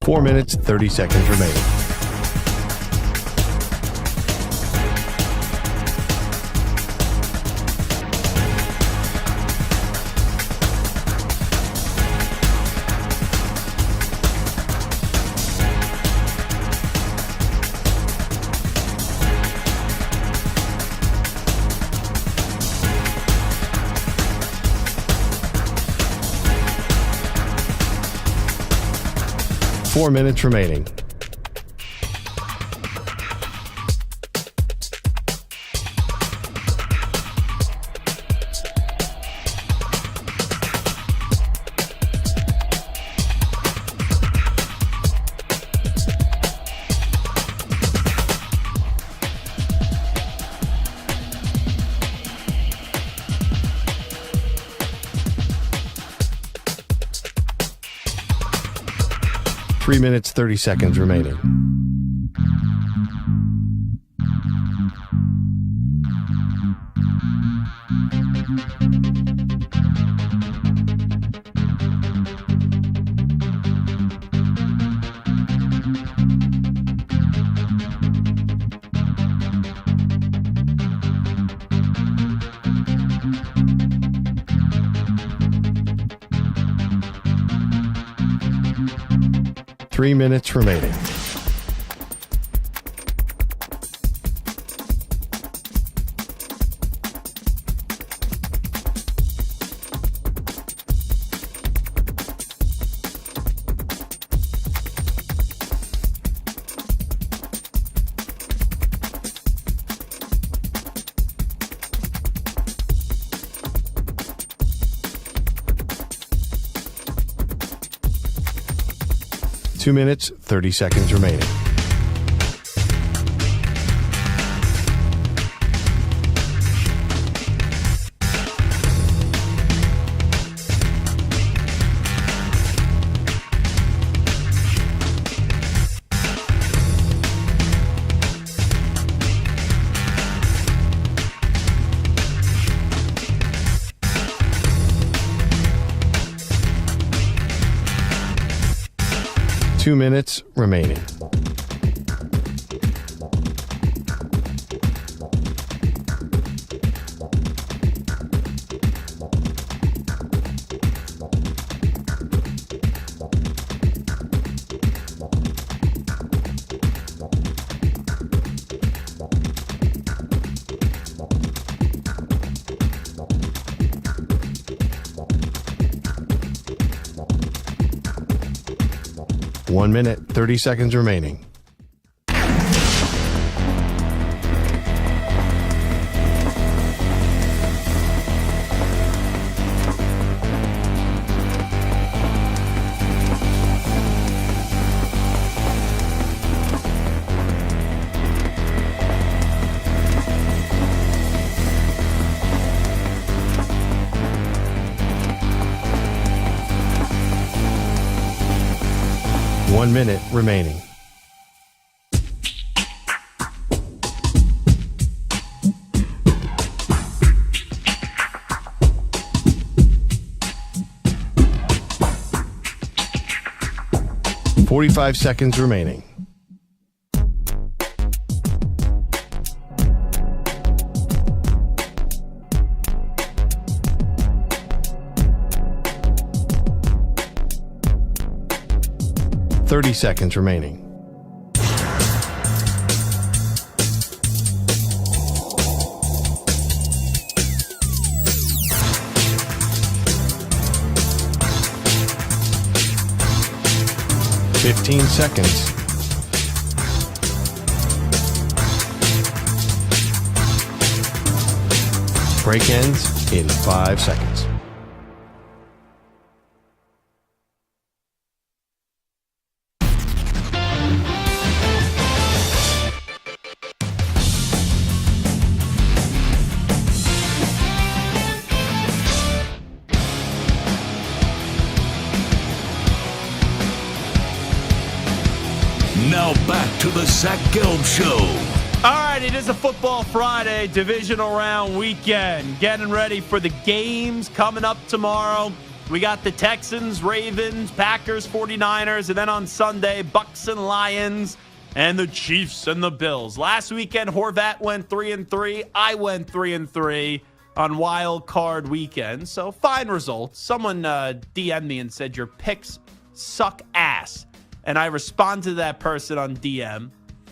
Four minutes, 30 seconds remaining. Four minutes remaining. Three minutes, 30 seconds remaining. Three minutes remaining. 2 minutes, 30 seconds remaining. Two minutes remaining. One minute, 30 seconds remaining. One minute remaining. .45 seconds remaining. .30 seconds remaining. .15 seconds. Break ends in 5 seconds. Now back to the Zach Gelb Show. All right, it is a Football Friday, divisional round weekend. Getting ready for the games coming up tomorrow. We got the Texans, Ravens, Packers, 49ers, and then on Sunday, Bucks and Lions, and the Chiefs and the Bills. Last weekend, Horvat went 3-3. I went 3-3 on Wild Card Weekend, so fine results. Someone DM'd me and said, your picks suck ass. And I responded to that person on DM,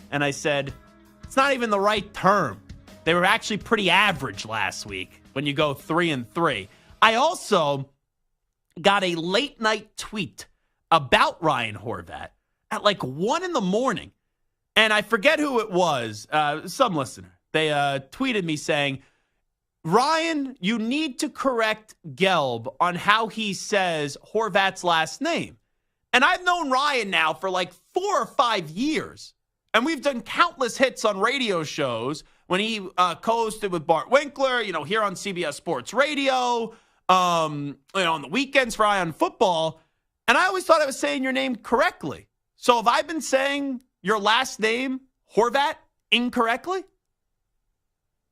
and I said, it's not even the right term. They were actually pretty average last week when you go 3-3. I also got a late night tweet about Ryan Horvat at like 1 a.m. And I forget who it was, some listener. They tweeted me saying, Ryan, you need to correct Gelb on how he says Horvat's last name. And I've known Ryan now for like 4 or 5 years. And we've done countless hits on radio shows when he co-hosted with Bart Winkler, here on CBS Sports Radio, on the weekends for Eye on Football. And I always thought I was saying your name correctly. So have I been saying your last name, Horvat, incorrectly?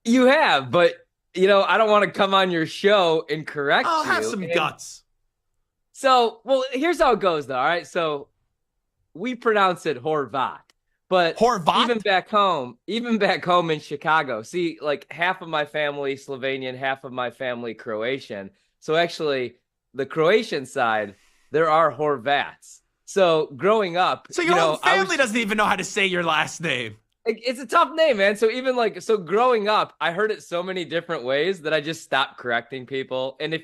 You have, but, I don't want to come on your show and correct you. I'll have some guts. So, here's how it goes, though, all right? So, we pronounce it Horvat. But Horvat? even back home in Chicago, see, like half of my family Slovenian, half of my family Croatian. So, actually, the Croatian side, there are Horvats. So, growing up... So, your whole family doesn't even know how to say your last name. It's a tough name, man. So, growing up, I heard it so many different ways that I just stopped correcting people. And if,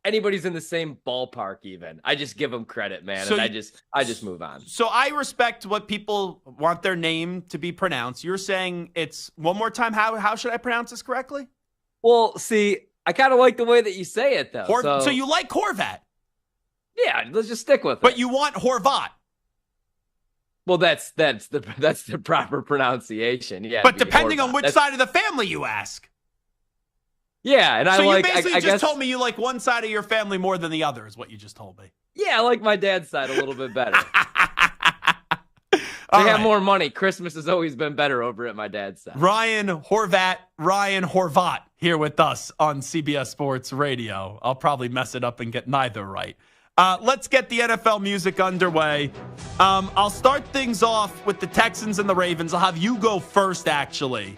anybody's in the same ballpark even, I just give them credit, man, and I just move on. So I respect what people want their name to be pronounced. You're saying it's one more time. How should I pronounce this correctly? Well, see, I kind of like the way that you say it, though. So you like Horvat? Yeah, let's just stick with it. But you want Horvat? Well, that's the proper pronunciation. Yeah. But depending on which side of the family you ask. Yeah, and so you basically I just told me you like one side of your family more than the other is what you just told me. Yeah, I like my dad's side a little bit better. They have more money. Christmas has always been better over at my dad's side. Ryan Horvat here with us on CBS Sports Radio. I'll probably mess it up and get neither right. Let's get the NFL music underway. I'll start things off with the Texans and the Ravens. I'll have you go first, actually.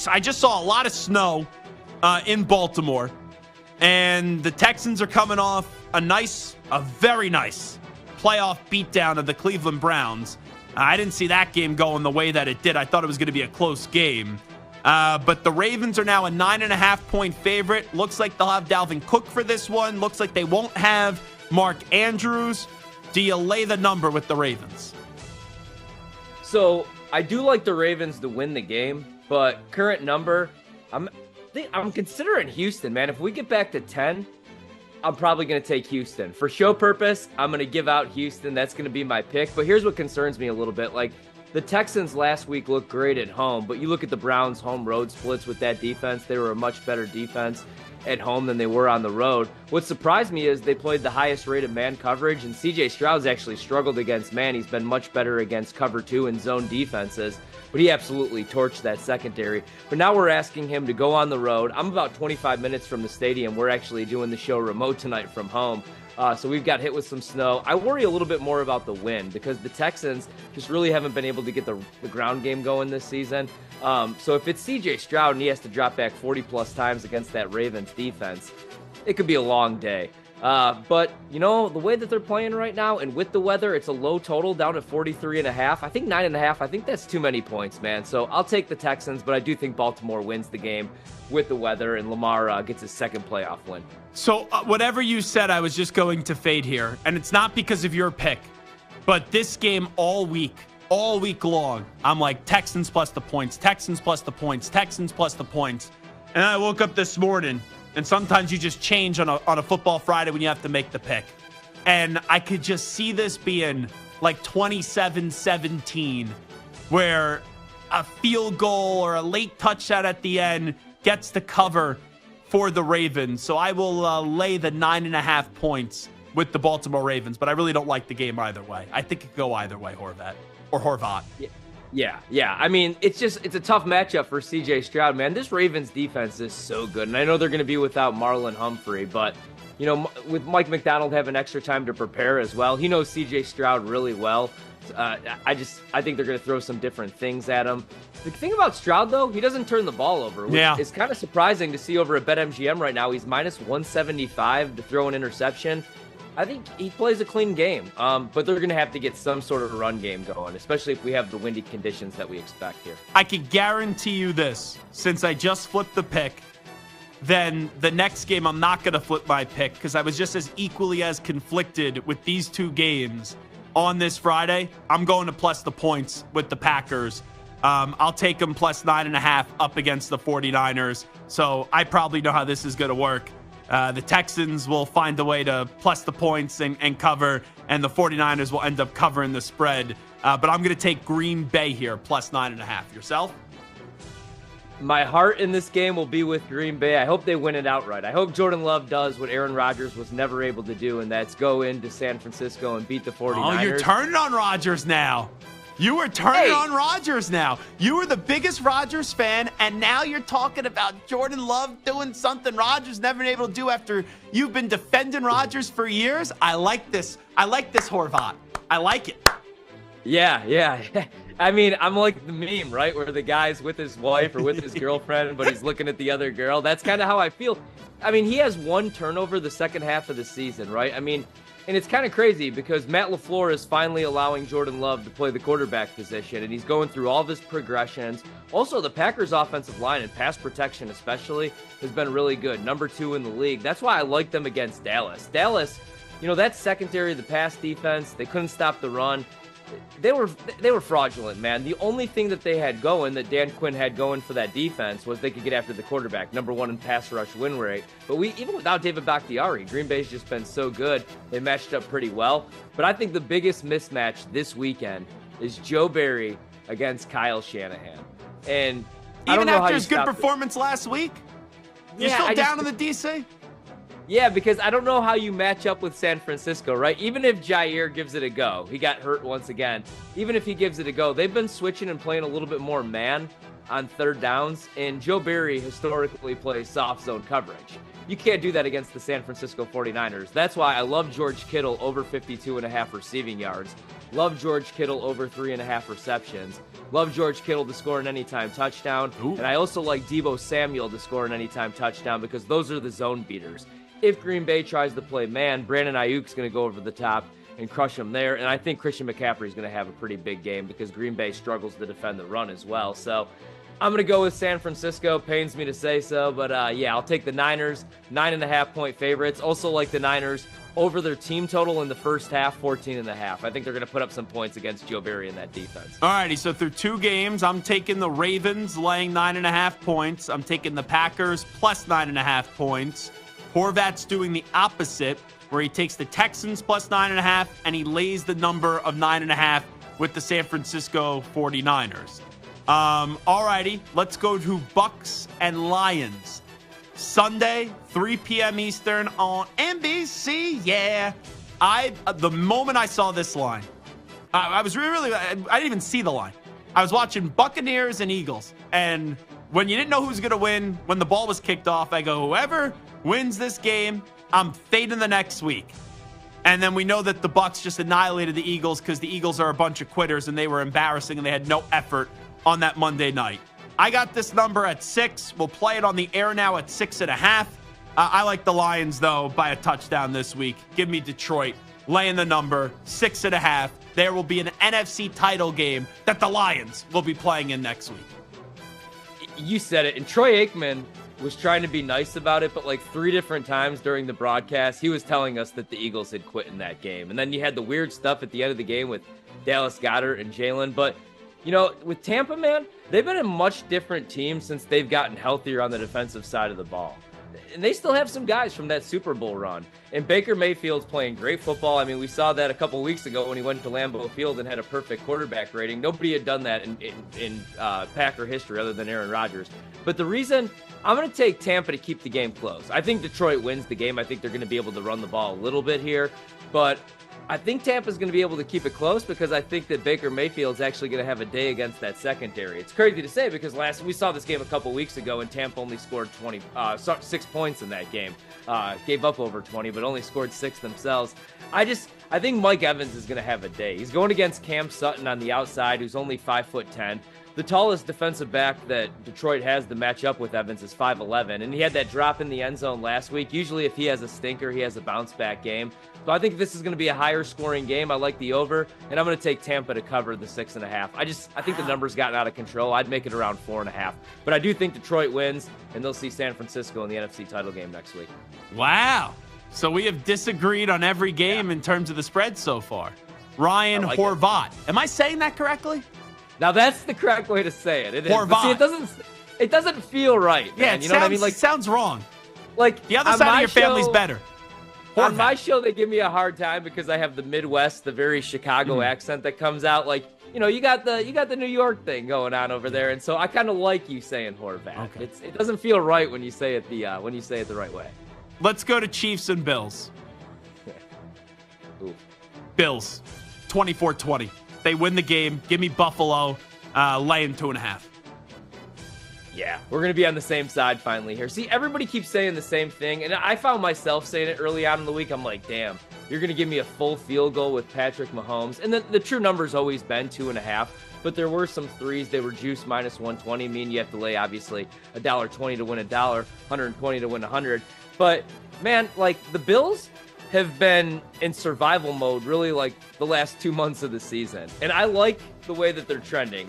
I just saw a lot of snow in Baltimore, and the Texans are coming off a very nice playoff beatdown of the Cleveland Browns. I didn't see that game going the way that it did. I thought it was going to be a close game. But the Ravens are now a 9.5-point favorite. Looks like they'll have Dalvin Cook for this one. Looks like they won't have Mark Andrews. Do you lay the number with the Ravens? So I do like the Ravens to win the game, but current number, I'm considering Houston, man. If we get back to 10, I'm probably going to take Houston. For show purpose, I'm going to give out Houston. That's going to be my pick. But here's what concerns me a little bit. Like, the Texans last week looked great at home, but you look at the Browns' home-road splits with that defense. They were a much better defense at home than they were on the road. What surprised me is they played the highest rated man coverage, and C.J. Stroud's actually struggled against man. He's been much better against cover 2 and zone defenses, but he absolutely torched that secondary. But now we're asking him to go on the road. I'm about 25 minutes from the stadium. We're actually doing the show remote tonight from home. So we've got hit with some snow. I worry a little bit more about the wind because the Texans just really haven't been able to get the ground game going this season. So if it's C.J. Stroud and he has to drop back 40-plus times against that Ravens defense, it could be a long day. But, you know, the way that they're playing right now and with the weather, it's a low total down to 43.5. I think 9.5, I think that's too many points, man. So I'll take the Texans, but I do think Baltimore wins the game with the weather and Lamar gets his second playoff win. So whatever you said, I was just going to fade here. And it's not because of your pick, but this game all week long, I'm like Texans plus the points, Texans plus the points, Texans plus the points. And I woke up this morning, and sometimes you just change on a Football Friday when you have to make the pick. And I could just see this being like 27-17, where a field goal or a late touchdown at the end gets the cover for the Ravens. So I will lay the 9.5 points with the Baltimore Ravens, but I really don't like the game either way. I think it could go either way, Horvat. Yeah. I mean, it's a tough matchup for C.J. Stroud, man. This Ravens defense is so good, and I know they're going to be without Marlon Humphrey, but, you know, with Mike McDonald having extra time to prepare as well, he knows C.J. Stroud really well. I think they're going to throw some different things at him. The thing about Stroud, though, he doesn't turn the ball over, which is kind of surprising to see over at BetMGM right now. He's minus 175 to throw an interception. I think he plays a clean game, but they're going to have to get some sort of run game going, especially if we have the windy conditions that we expect here. I can guarantee you this, since I just flipped the pick, then the next game I'm not going to flip my pick because I was just as equally as conflicted with these two games on this Friday. I'm going to plus the points with the Packers. I'll take them plus 9.5 up against the 49ers. So I probably know how this is going to work. The Texans will find a way to plus the points and cover, and the 49ers will end up covering the spread. But I'm going to take Green Bay here, plus 9.5. Yourself? My heart in this game will be with Green Bay. I hope they win it outright. I hope Jordan Love does what Aaron Rodgers was never able to do, and that's go into San Francisco and beat the 49ers. Oh, you're turning on Rodgers now. You were turning on Rodgers now. You were the biggest Rodgers fan, and now you're talking about Jordan Love doing something Rodgers never been able to do after you've been defending Rodgers for years. I like this. I like this, Horvat. I like it. Yeah. I mean, I'm like the meme, right? Where the guy's with his wife or with his girlfriend, but he's looking at the other girl. That's kind of how I feel. I mean, he has one turnover the second half of the season, right? I mean, and it's kind of crazy because Matt LaFleur is finally allowing Jordan Love to play the quarterback position, and he's going through all of his progressions. Also, the Packers' offensive line and pass protection especially has been really good, number 2 in the league. That's why I like them against Dallas. Dallas, you know, that secondary, the pass defense, they couldn't stop the run. they were fraudulent, man. The only thing that they had going, that Dan Quinn had going for that defense, was they could get after the quarterback, number 1 in pass rush win rate. But even without David Bakhtiari, Green Bay's just been so good. They matched up pretty well. But I think the biggest mismatch this weekend is Joe Barry against Kyle Shanahan. And I don't even know after how his good performance last week, you're still down on the DC? Yeah, because I don't know how you match up with San Francisco, right? Even if Jair gives it a go, he got hurt once again. Even if he gives it a go, they've been switching and playing a little bit more man on third downs, and Joe Barry historically plays soft zone coverage. You can't do that against the San Francisco 49ers. That's why I love George Kittle over 52.5 receiving yards. Love George Kittle over 3.5 receptions. Love George Kittle to score an anytime touchdown. Ooh. And I also like Deebo Samuel to score an anytime touchdown because those are the zone beaters. If Green Bay tries to play man, Brandon Ayuk's going to go over the top and crush him there. And I think Christian McCaffrey's going to have a pretty big game because Green Bay struggles to defend the run as well. So I'm going to go with San Francisco. Pains me to say so, but yeah, I'll take the Niners, 9.5-point favorites. Also like the Niners over their team total in the first half, 14.5. I think they're going to put up some points against Joe Barry in that defense. All righty, so through 2 games, I'm taking the Ravens laying 9.5 points. I'm taking the Packers plus 9.5 points. Horvat's doing the opposite, where he takes the Texans plus 9.5, and he lays the number of 9.5 with the San Francisco 49ers. All righty, let's go to Bucks and Lions. Sunday, 3 p.m. Eastern on NBC. Yeah, the moment I saw this line, I was really, I didn't even see the line. I was watching Buccaneers and Eagles, and when you didn't know who was going to win, when the ball was kicked off, I go, whoever wins this game, I'm fading the next week. And then we know that the Bucs just annihilated the Eagles because the Eagles are a bunch of quitters and they were embarrassing and they had no effort on that Monday night. I got this number at 6. We'll play it on the air now at 6.5. I like the Lions, though, by a touchdown this week. Give me Detroit laying the number 6.5. There will be an NFC title game that the Lions will be playing in next week. You said it. And Troy Aikman was trying to be nice about it, but like 3 different times during the broadcast, he was telling us that the Eagles had quit in that game. And then you had the weird stuff at the end of the game with Dallas Goedert and Jalen. But, you know, with Tampa, man, they've been a much different team since they've gotten healthier on the defensive side of the ball. And they still have some guys from that Super Bowl run. And Baker Mayfield's playing great football. I mean, we saw that a couple weeks ago when he went to Lambeau Field and had a perfect quarterback rating. Nobody had done that in Packer history other than Aaron Rodgers. But the reason I'm going to take Tampa to keep the game close. I think Detroit wins the game. I think they're going to be able to run the ball a little bit here. But I think Tampa's going to be able to keep it close because I think that Baker Mayfield's actually going to have a day against that secondary. It's crazy to say because we saw this game a couple weeks ago and Tampa only scored 6 points in that game. Gave up over 20, but only scored 6 themselves. I think Mike Evans is going to have a day. He's going against Cam Sutton on the outside, who's only 5'10". The tallest defensive back that Detroit has to match up with Evans is 5'11", and he had that drop in the end zone last week. Usually if he has a stinker, he has a bounce-back game. So I think this is going to be a higher-scoring game. I like the over, and I'm going to take Tampa to cover the 6.5. I think the number's gotten out of control. I'd make it around 4.5. But I do think Detroit wins, and they'll see San Francisco in the NFC title game next week. Wow. So we have disagreed on every game in terms of the spread so far. Ryan Horvat. Am I saying that correctly? Now that's the correct way to say it. It is. Horvat. See, it doesn't feel right. Yeah, man. You know what I mean? Like, it sounds wrong. Like the other side of your family's better. Horvat. On my show, they give me a hard time because I have the Midwest, the very Chicago accent that comes out. Like, you know, you got the New York thing going on over there, and so I kind of like you saying Horvat. Okay. It doesn't feel right when you say it the right way. Let's go to Chiefs and Bills. Bills, 24-20. They win the game. Give me Buffalo, laying 2.5. Yeah, we're going to be on the same side finally here. See, everybody keeps saying the same thing, and I found myself saying it early on in the week. I'm like, damn, you're going to give me a full field goal with Patrick Mahomes. And the true number's always been 2.5, but there were some threes. They were juiced minus 120, meaning you have to lay, obviously, $1.20 to win $1, 120 to win 100. But, man, like, the Bills, have been in survival mode really like the last 2 months of the season. And I like the way that they're trending.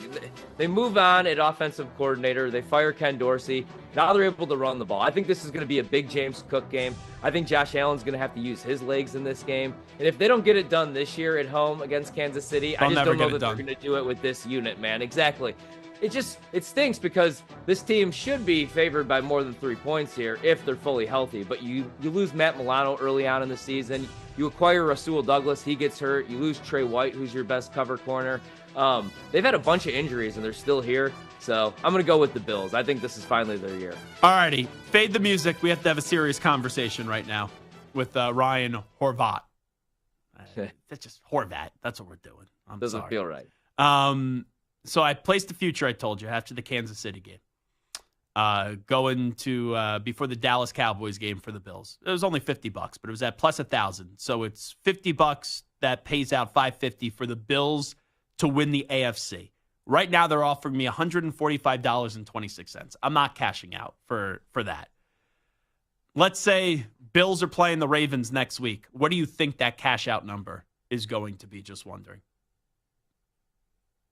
They move on at offensive coordinator. They fire Ken Dorsey. Now they're able to run the ball. I think this is going to be a big James Cook game. I think Josh Allen's going to have to use his legs in this game. And if they don't get it done this year at home against Kansas City, I just don't know that they're going to do it with this unit, man. Exactly. It stinks because this team should be favored by more than 3 points here if they're fully healthy. But you lose Matt Milano early on in the season. You acquire Rasul Douglas. He gets hurt. You lose Trey White, who's your best cover corner. They've had a bunch of injuries, and they're still here. So I'm going to go with the Bills. I think this is finally their year. All righty. Fade the music. We have to have a serious conversation right now with Ryan Horvat. That's just Horvat. That's what we're doing. Doesn't feel right. So I placed the future, I told you, after the Kansas City game. Going to before the Dallas Cowboys game for the Bills. It was only $50, but it was at plus 1,000. So it's $50 that pays out $550 for the Bills to win the AFC. Right now, they're offering me $145.26. I'm not cashing out for that. Let's say Bills are playing the Ravens next week. What do you think that cash out number is going to be? Just wondering.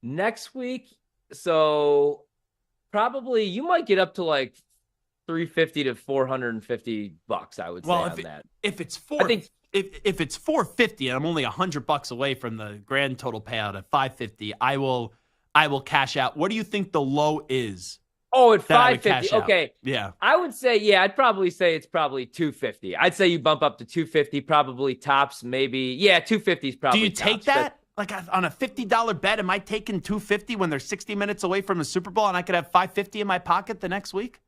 Next week, so probably you might get up to like $350 to $450. I would say on that. If it's if it's $450 and I'm only $100 away from the grand total payout at $550, I will cash out. What do you think the low is? Oh, at $550. Okay. Yeah. I would say, I'd probably say it's probably $250. I'd say you bump up to $250, probably tops, maybe. Yeah, $250 is probably. Do you take that? Like on a $50 bet, am I taking $250 when they're 60 minutes away from the Super Bowl and I could have $550 in my pocket the next week?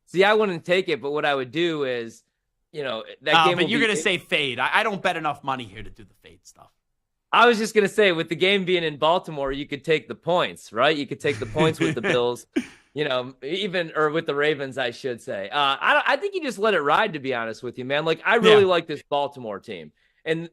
See, I wouldn't take it, but what I would do is, that game. But you're going to say fade. I don't bet enough money here to do the fade stuff. I was just going to say, with the game being in Baltimore, you could take the points, right? You could take the points with the Bills, or with the Ravens, I should say. I think you just let it ride, to be honest with you, man. Like, I really like this Baltimore team. And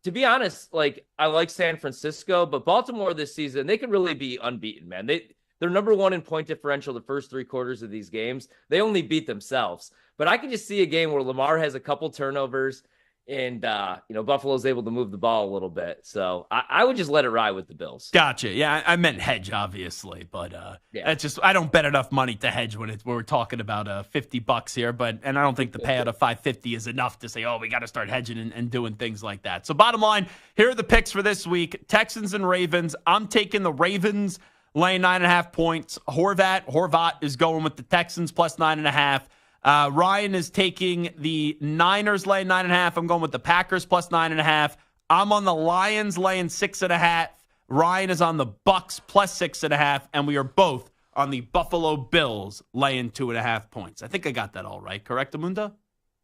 to be honest, like, I like San Francisco, but Baltimore this season, they can really be unbeaten, man. They're number one in point differential the first 3 quarters of these games. They only beat themselves. But I can just see a game where Lamar has a couple turnovers and, Buffalo's able to move the ball a little bit. So I would just let it ride with the Bills. Gotcha. Yeah, I meant hedge, obviously. But that's just, I don't bet enough money to hedge when we're talking about $50 here. And I don't think the payout of $550 is enough to say, we got to start hedging and doing things like that. So bottom line, here are the picks for this week. Texans and Ravens. I'm taking the Ravens laying 9.5 points. Horvat is going with the Texans plus 9.5. Ryan is taking the Niners laying 9.5. I'm going with the Packers plus 9.5. I'm on the Lions laying 6.5. Ryan is on the Bucks plus 6.5. And we are both on the Buffalo Bills laying 2.5 points. I think I got that all right. Correct, Amunda?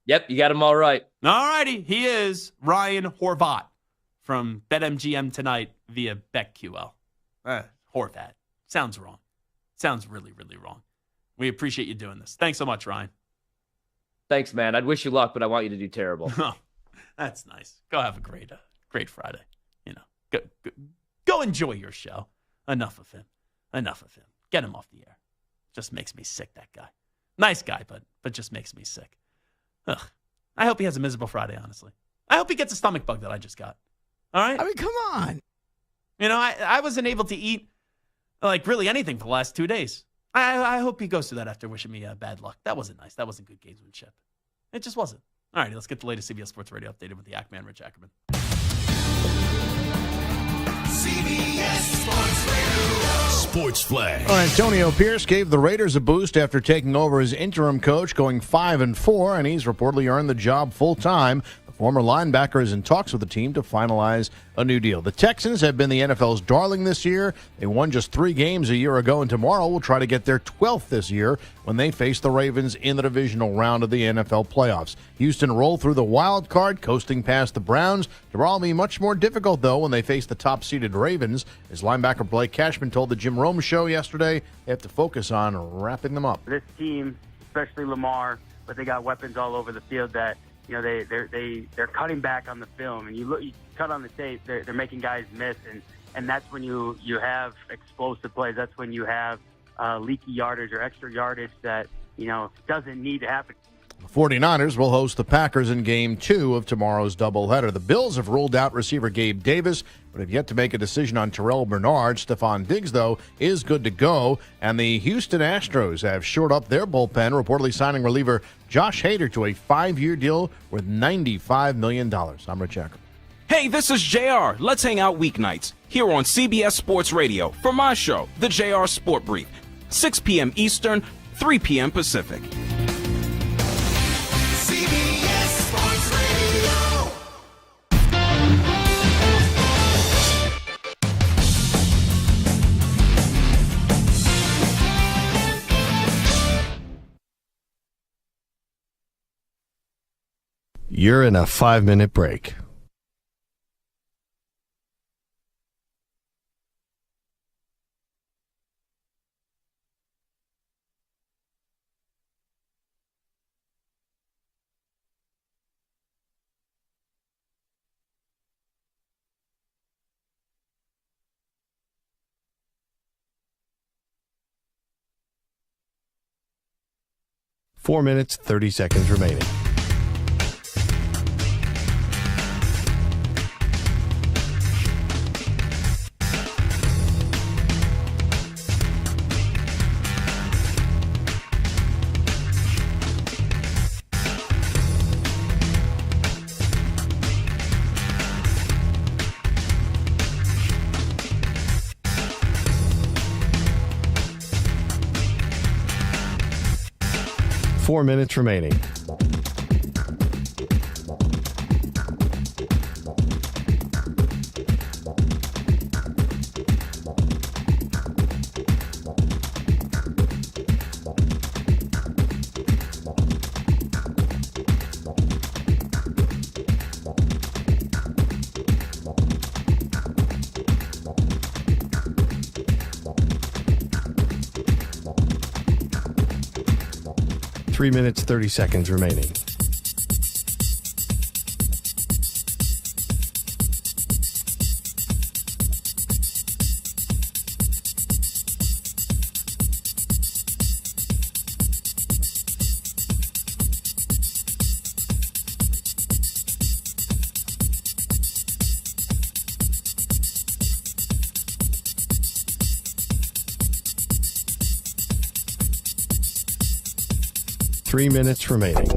Yep, you got them all right. All righty. He is Ryan Horvat from BetMGM tonight via BetQL. Horvat. Sounds wrong. Sounds really, really wrong. We appreciate you doing this. Thanks so much, Ryan. Thanks, man. I'd wish you luck, but I want you to do terrible. Oh, that's nice. Go have a great Friday. Go enjoy your show. Enough of him. Get him off the air. Just makes me sick, that guy. Nice guy, but just makes me sick. Ugh. I hope he has a miserable Friday, honestly. I hope he gets a stomach bug that I just got. All right? I mean, come on. I wasn't able to eat, like, really anything for the last 2 days. I hope he goes through that after wishing me bad luck. That wasn't nice. That wasn't good gamesmanship. It just wasn't. All right, let's get the latest CBS Sports Radio updated with the Ackman, Rich Ackerman. CBS Sports Radio. Sports Flag. Antonio Pierce gave the Raiders a boost after taking over as interim coach, going 5-4, and he's reportedly earned the job full-time. The former linebacker is in talks with the team to finalize a new deal. The Texans have been the NFL's darling this year. They won just 3 games a year ago, and tomorrow will try to get their 12th this year when they face the Ravens in the divisional round of the NFL playoffs. Houston rolled through the wild card, coasting past the Browns. Tomorrow will be much more difficult, though, when they face the top-seeded Ravens. As linebacker Blake Cashman told the Jim Rome Show yesterday, they have to focus on wrapping them up. This team, especially Lamar, but they got weapons all over the field that they're cutting back on the film, and you cut on the tape, they're making guys miss, and that's when you have explosive plays. That's when you have leaky yardage or extra yardage that doesn't need to happen. 49ers will host the Packers in Game 2 of tomorrow's doubleheader. The Bills have ruled out receiver Gabe Davis, but have yet to make a decision on Terrell Bernard. Stephon Diggs, though, is good to go. And the Houston Astros have shored up their bullpen, reportedly signing reliever Josh Hader to a 5-year deal worth $95 million. I'm Rich Ecker. Hey, this is JR. Let's hang out weeknights here on CBS Sports Radio for my show, the JR Sport Brief, 6 p.m. Eastern, 3 p.m. Pacific. CBS Sports Radio. You're in a 5-minute break. Four minutes, 30 seconds remaining. Four minutes remaining. Three minutes, 30 seconds remaining. Three minutes remaining.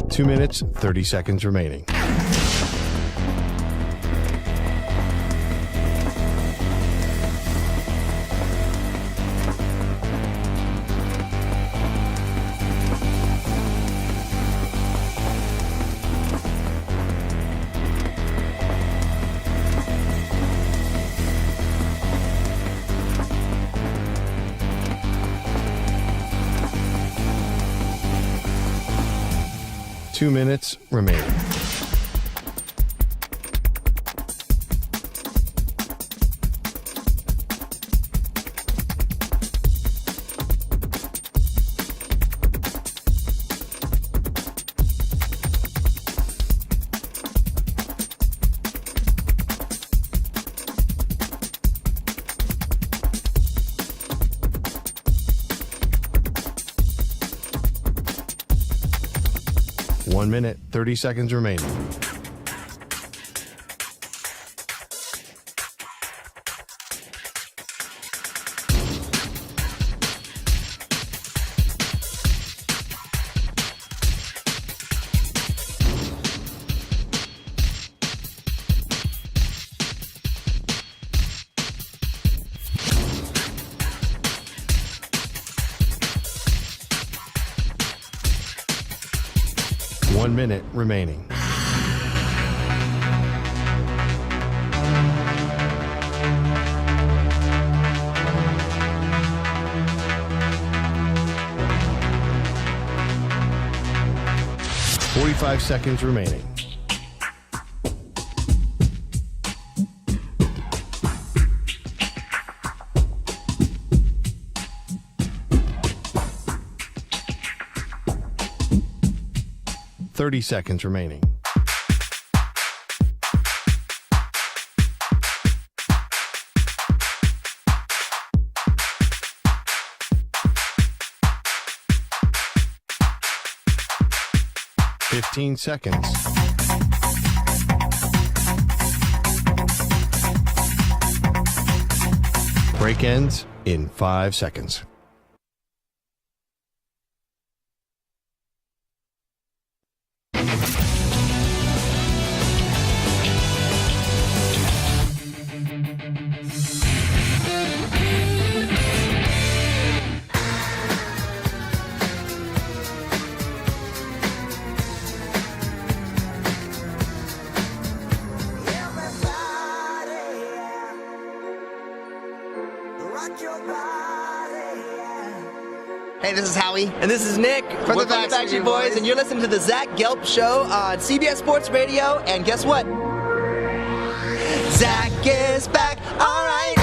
Two minutes, 30 seconds remaining. Two minutes remaining. One minute, 30 seconds remaining. One minute remaining. 45 seconds remaining. Seconds remaining. Seconds. Break ends in 5 seconds. Hey, this is Howie. And this is Nick. We're from the Backstreet Boys, and you're listening to the Zach Gelb Show on CBS Sports Radio. And guess what? Zach is back. All right.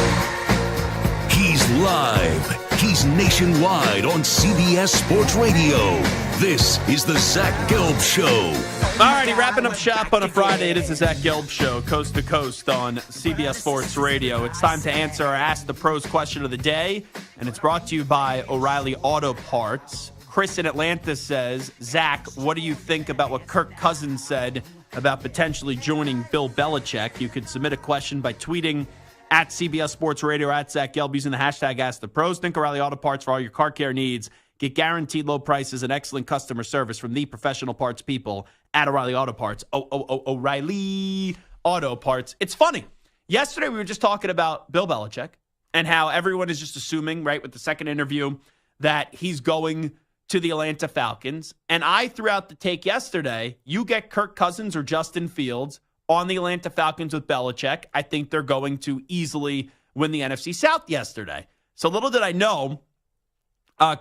He's live. He's nationwide on CBS Sports Radio. This is the Zach Gelb Show. All righty, wrapping up shop on a Friday. It is the Zach Gelb Show, coast to coast on CBS Sports Radio. It's time to answer our Ask the Pros question of the day, and it's brought to you by O'Reilly Auto Parts. Chris in Atlanta says, Zach, what do you think about what Kirk Cousins said about potentially joining Bill Belichick? You could submit a question by tweeting at CBS Sports Radio or at Zach Gelb using the hashtag Ask the Pros. Think O'Reilly Auto Parts for all your car care needs. Get guaranteed low prices and excellent customer service from the professional parts people at O'Reilly Auto Parts. O'Reilly Auto Parts. It's funny. Yesterday we were just talking about Bill Belichick and how everyone is just assuming, right, with the second interview, that he's going to the Atlanta Falcons. And I threw out the take yesterday, you get Kirk Cousins or Justin Fields on the Atlanta Falcons with Belichick. I think they're going to easily win the NFC South yesterday. So little did I know,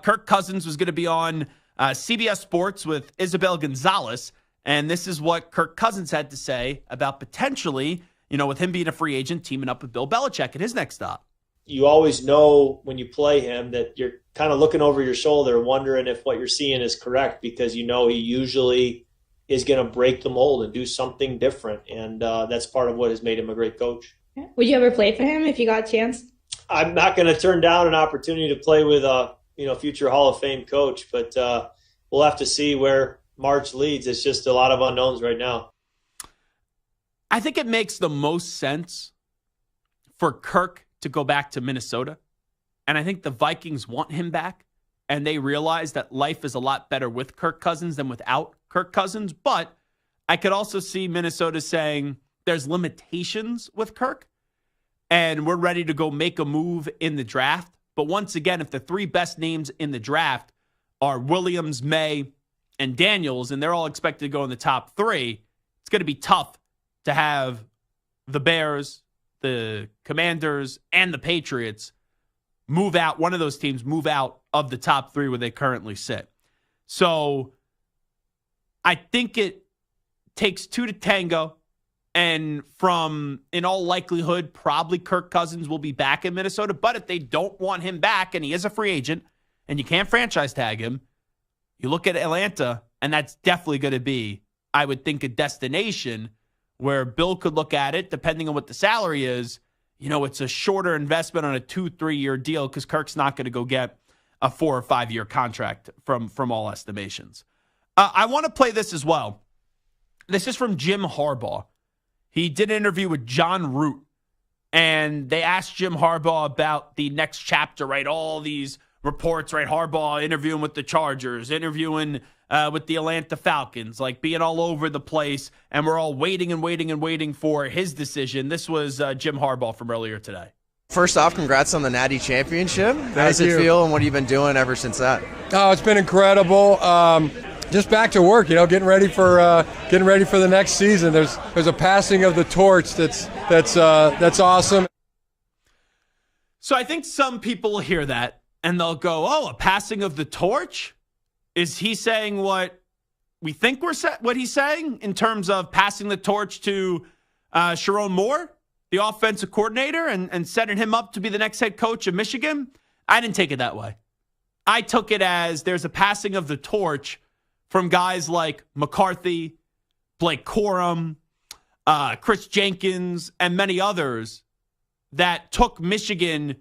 Kirk Cousins was going to be on CBS Sports with Isabel Gonzalez, and this is what Kirk Cousins had to say about potentially, with him being a free agent, teaming up with Bill Belichick at his next stop. You always know when you play him that you're kind of looking over your shoulder, wondering if what you're seeing is correct, because he usually is going to break the mold and do something different, and that's part of what has made him a great coach. Would you ever play for him if you got a chance? I'm not going to turn down an opportunity to play with a future Hall of Fame coach, but we'll have to see where March leads. It's just a lot of unknowns right now. I think it makes the most sense for Kirk to go back to Minnesota. And I think the Vikings want him back. And they realize that life is a lot better with Kirk Cousins than without Kirk Cousins. But I could also see Minnesota saying there's limitations with Kirk. And we're ready to go make a move in the draft. But once again, if the three best names in the draft are Williams, May, and Daniels, and they're all expected to go in the top three, it's going to be tough to have the Bears, the Commanders, and the Patriots move out, one of those teams move out of the top three where they currently sit. So I think it takes two to tango. And in all likelihood, probably Kirk Cousins will be back in Minnesota. But if they don't want him back, and he is a free agent, and you can't franchise tag him, you look at Atlanta, and that's definitely going to be, I would think, a destination where Bill could look at it, depending on what the salary is. It's a shorter investment on a 2-3 year deal because Kirk's not going to go get a 4 or 5 year contract from all estimations. I want to play this as well. This is from Jim Harbaugh. He did an interview with John Root, and they asked Jim Harbaugh about the next chapter, right? All these reports, right? Harbaugh interviewing with the Chargers, interviewing with the Atlanta Falcons, like being all over the place, and we're all waiting and waiting and waiting for his decision. This was Jim Harbaugh from earlier today. First off, congrats on the Natty Championship. How does it feel, and what have you been doing ever since that? Oh, it's been incredible. Just back to work, getting ready for the next season. There's a passing of the torch that's awesome. So I think some people will hear that and they'll go, "Oh, a passing of the torch? Is he saying what we think what he's saying in terms of passing the torch to Sharon Moore, the offensive coordinator, and setting him up to be the next head coach of Michigan. I didn't take it that way. I took it as there's a passing of the torch from guys like McCarthy, Blake Corum, Chris Jenkins, and many others that took Michigan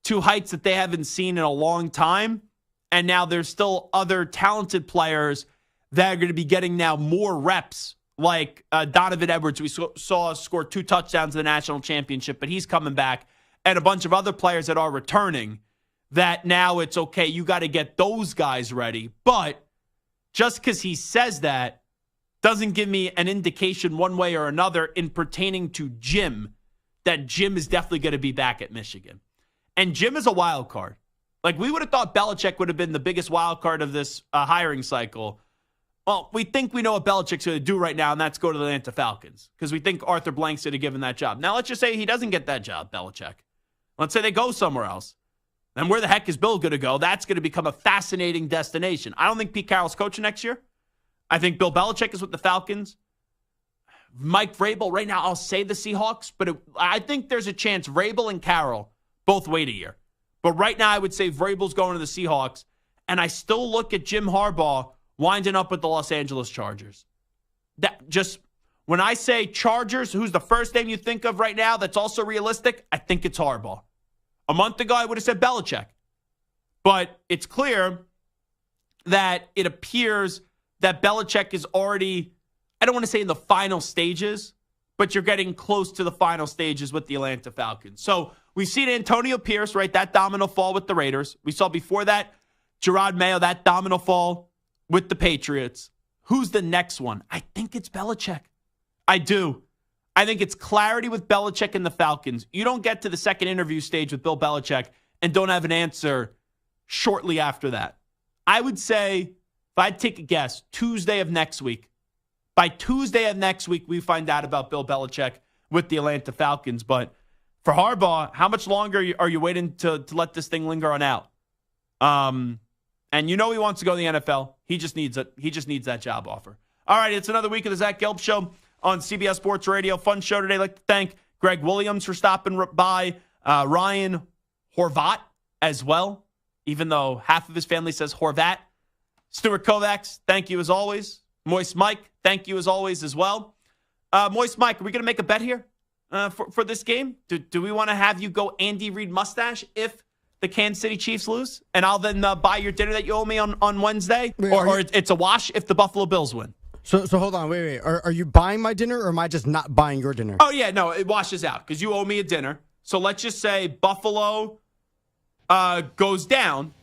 to heights that they haven't seen in a long time. And now there's still other talented players that are going to be getting now more reps, like Donovan Edwards, we saw score 2 touchdowns in the national championship, but he's coming back, and a bunch of other players that are returning, that now it's okay, you got to get those guys ready. But just because he says that doesn't give me an indication one way or another in pertaining to Jim, that Jim is definitely going to be back at Michigan. And Jim is a wild card. Like, we would have thought Belichick would have been the biggest wild card of this hiring cycle. Well, we think we know what Belichick's going to do right now, and that's go to the Atlanta Falcons, because we think Arthur Blank's going to give him that job. Now, let's just say he doesn't get that job, Belichick. Let's say they go somewhere else. Then where the heck is Bill going to go? That's going to become a fascinating destination. I don't think Pete Carroll's coaching next year. I think Bill Belichick is with the Falcons. Mike Vrabel, right now, I'll say the Seahawks, but I think there's a chance Vrabel and Carroll both wait a year. But right now, I would say Vrabel's going to the Seahawks, and I still look at Jim Harbaugh winding up with the Los Angeles Chargers. That just, when I say Chargers, who's the first name you think of right now that's also realistic? I think it's Harbaugh. A month ago, I would have said Belichick. But it's clear that it appears that Belichick is already, I don't want to say in the final stages, but you're getting close to the final stages with the Atlanta Falcons. So we've seen Antonio Pierce, right, that domino fall with the Raiders. We saw before that Gerard Mayo, that domino fall with the Patriots. Who's the next one? I think it's Belichick. I do. I think it's clarity with Belichick and the Falcons. You don't get to the second interview stage with Bill Belichick and don't have an answer shortly after that. I would say, if I'd take a guess, Tuesday of next week. By Tuesday of next week, we find out about Bill Belichick with the Atlanta Falcons. But for Harbaugh, how much longer are you waiting to let this thing linger on out? And you know he wants to go to the NFL. He just needs that job offer. All right, it's another week of the Zach Gelb Show on CBS Sports Radio. Fun show today. I'd like to thank Gregg Williams for stopping by, Ryan Horvat as well, even though half of his family says Horvat. Stuart Kovacs, thank you as always. Moist Mike, thank you as always as well. Moist Mike, are we going to make a bet here for this game? Do we want to have you go Andy Reid mustache if the Kansas City Chiefs lose? And I'll then buy your dinner that you owe me on Wednesday? Wait, or it's a wash if the Buffalo Bills win? So hold on, wait. Are you buying my dinner, or am I just not buying your dinner? Oh, yeah, no, it washes out because you owe me a dinner. So let's just say Buffalo goes down.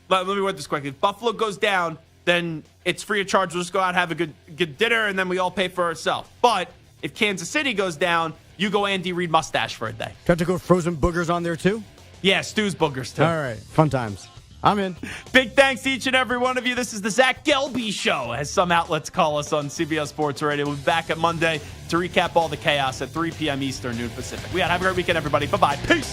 Let me word this quickly. If Buffalo goes down, then it's free of charge. We'll just go out and have a good dinner, and then we all pay for ourselves. But if Kansas City goes down, you go Andy Reid mustache for a day. Do I have to go frozen boogers on there, too? Yeah, Stu's boogers, too. All right, fun times. I'm in. Big thanks to each and every one of you. This is the Zach Gelb Show, as some outlets call us on CBS Sports Radio. We'll be back at Monday to recap all the chaos at 3 p.m. Eastern, noon Pacific. Have a great weekend, everybody. Bye-bye. Peace.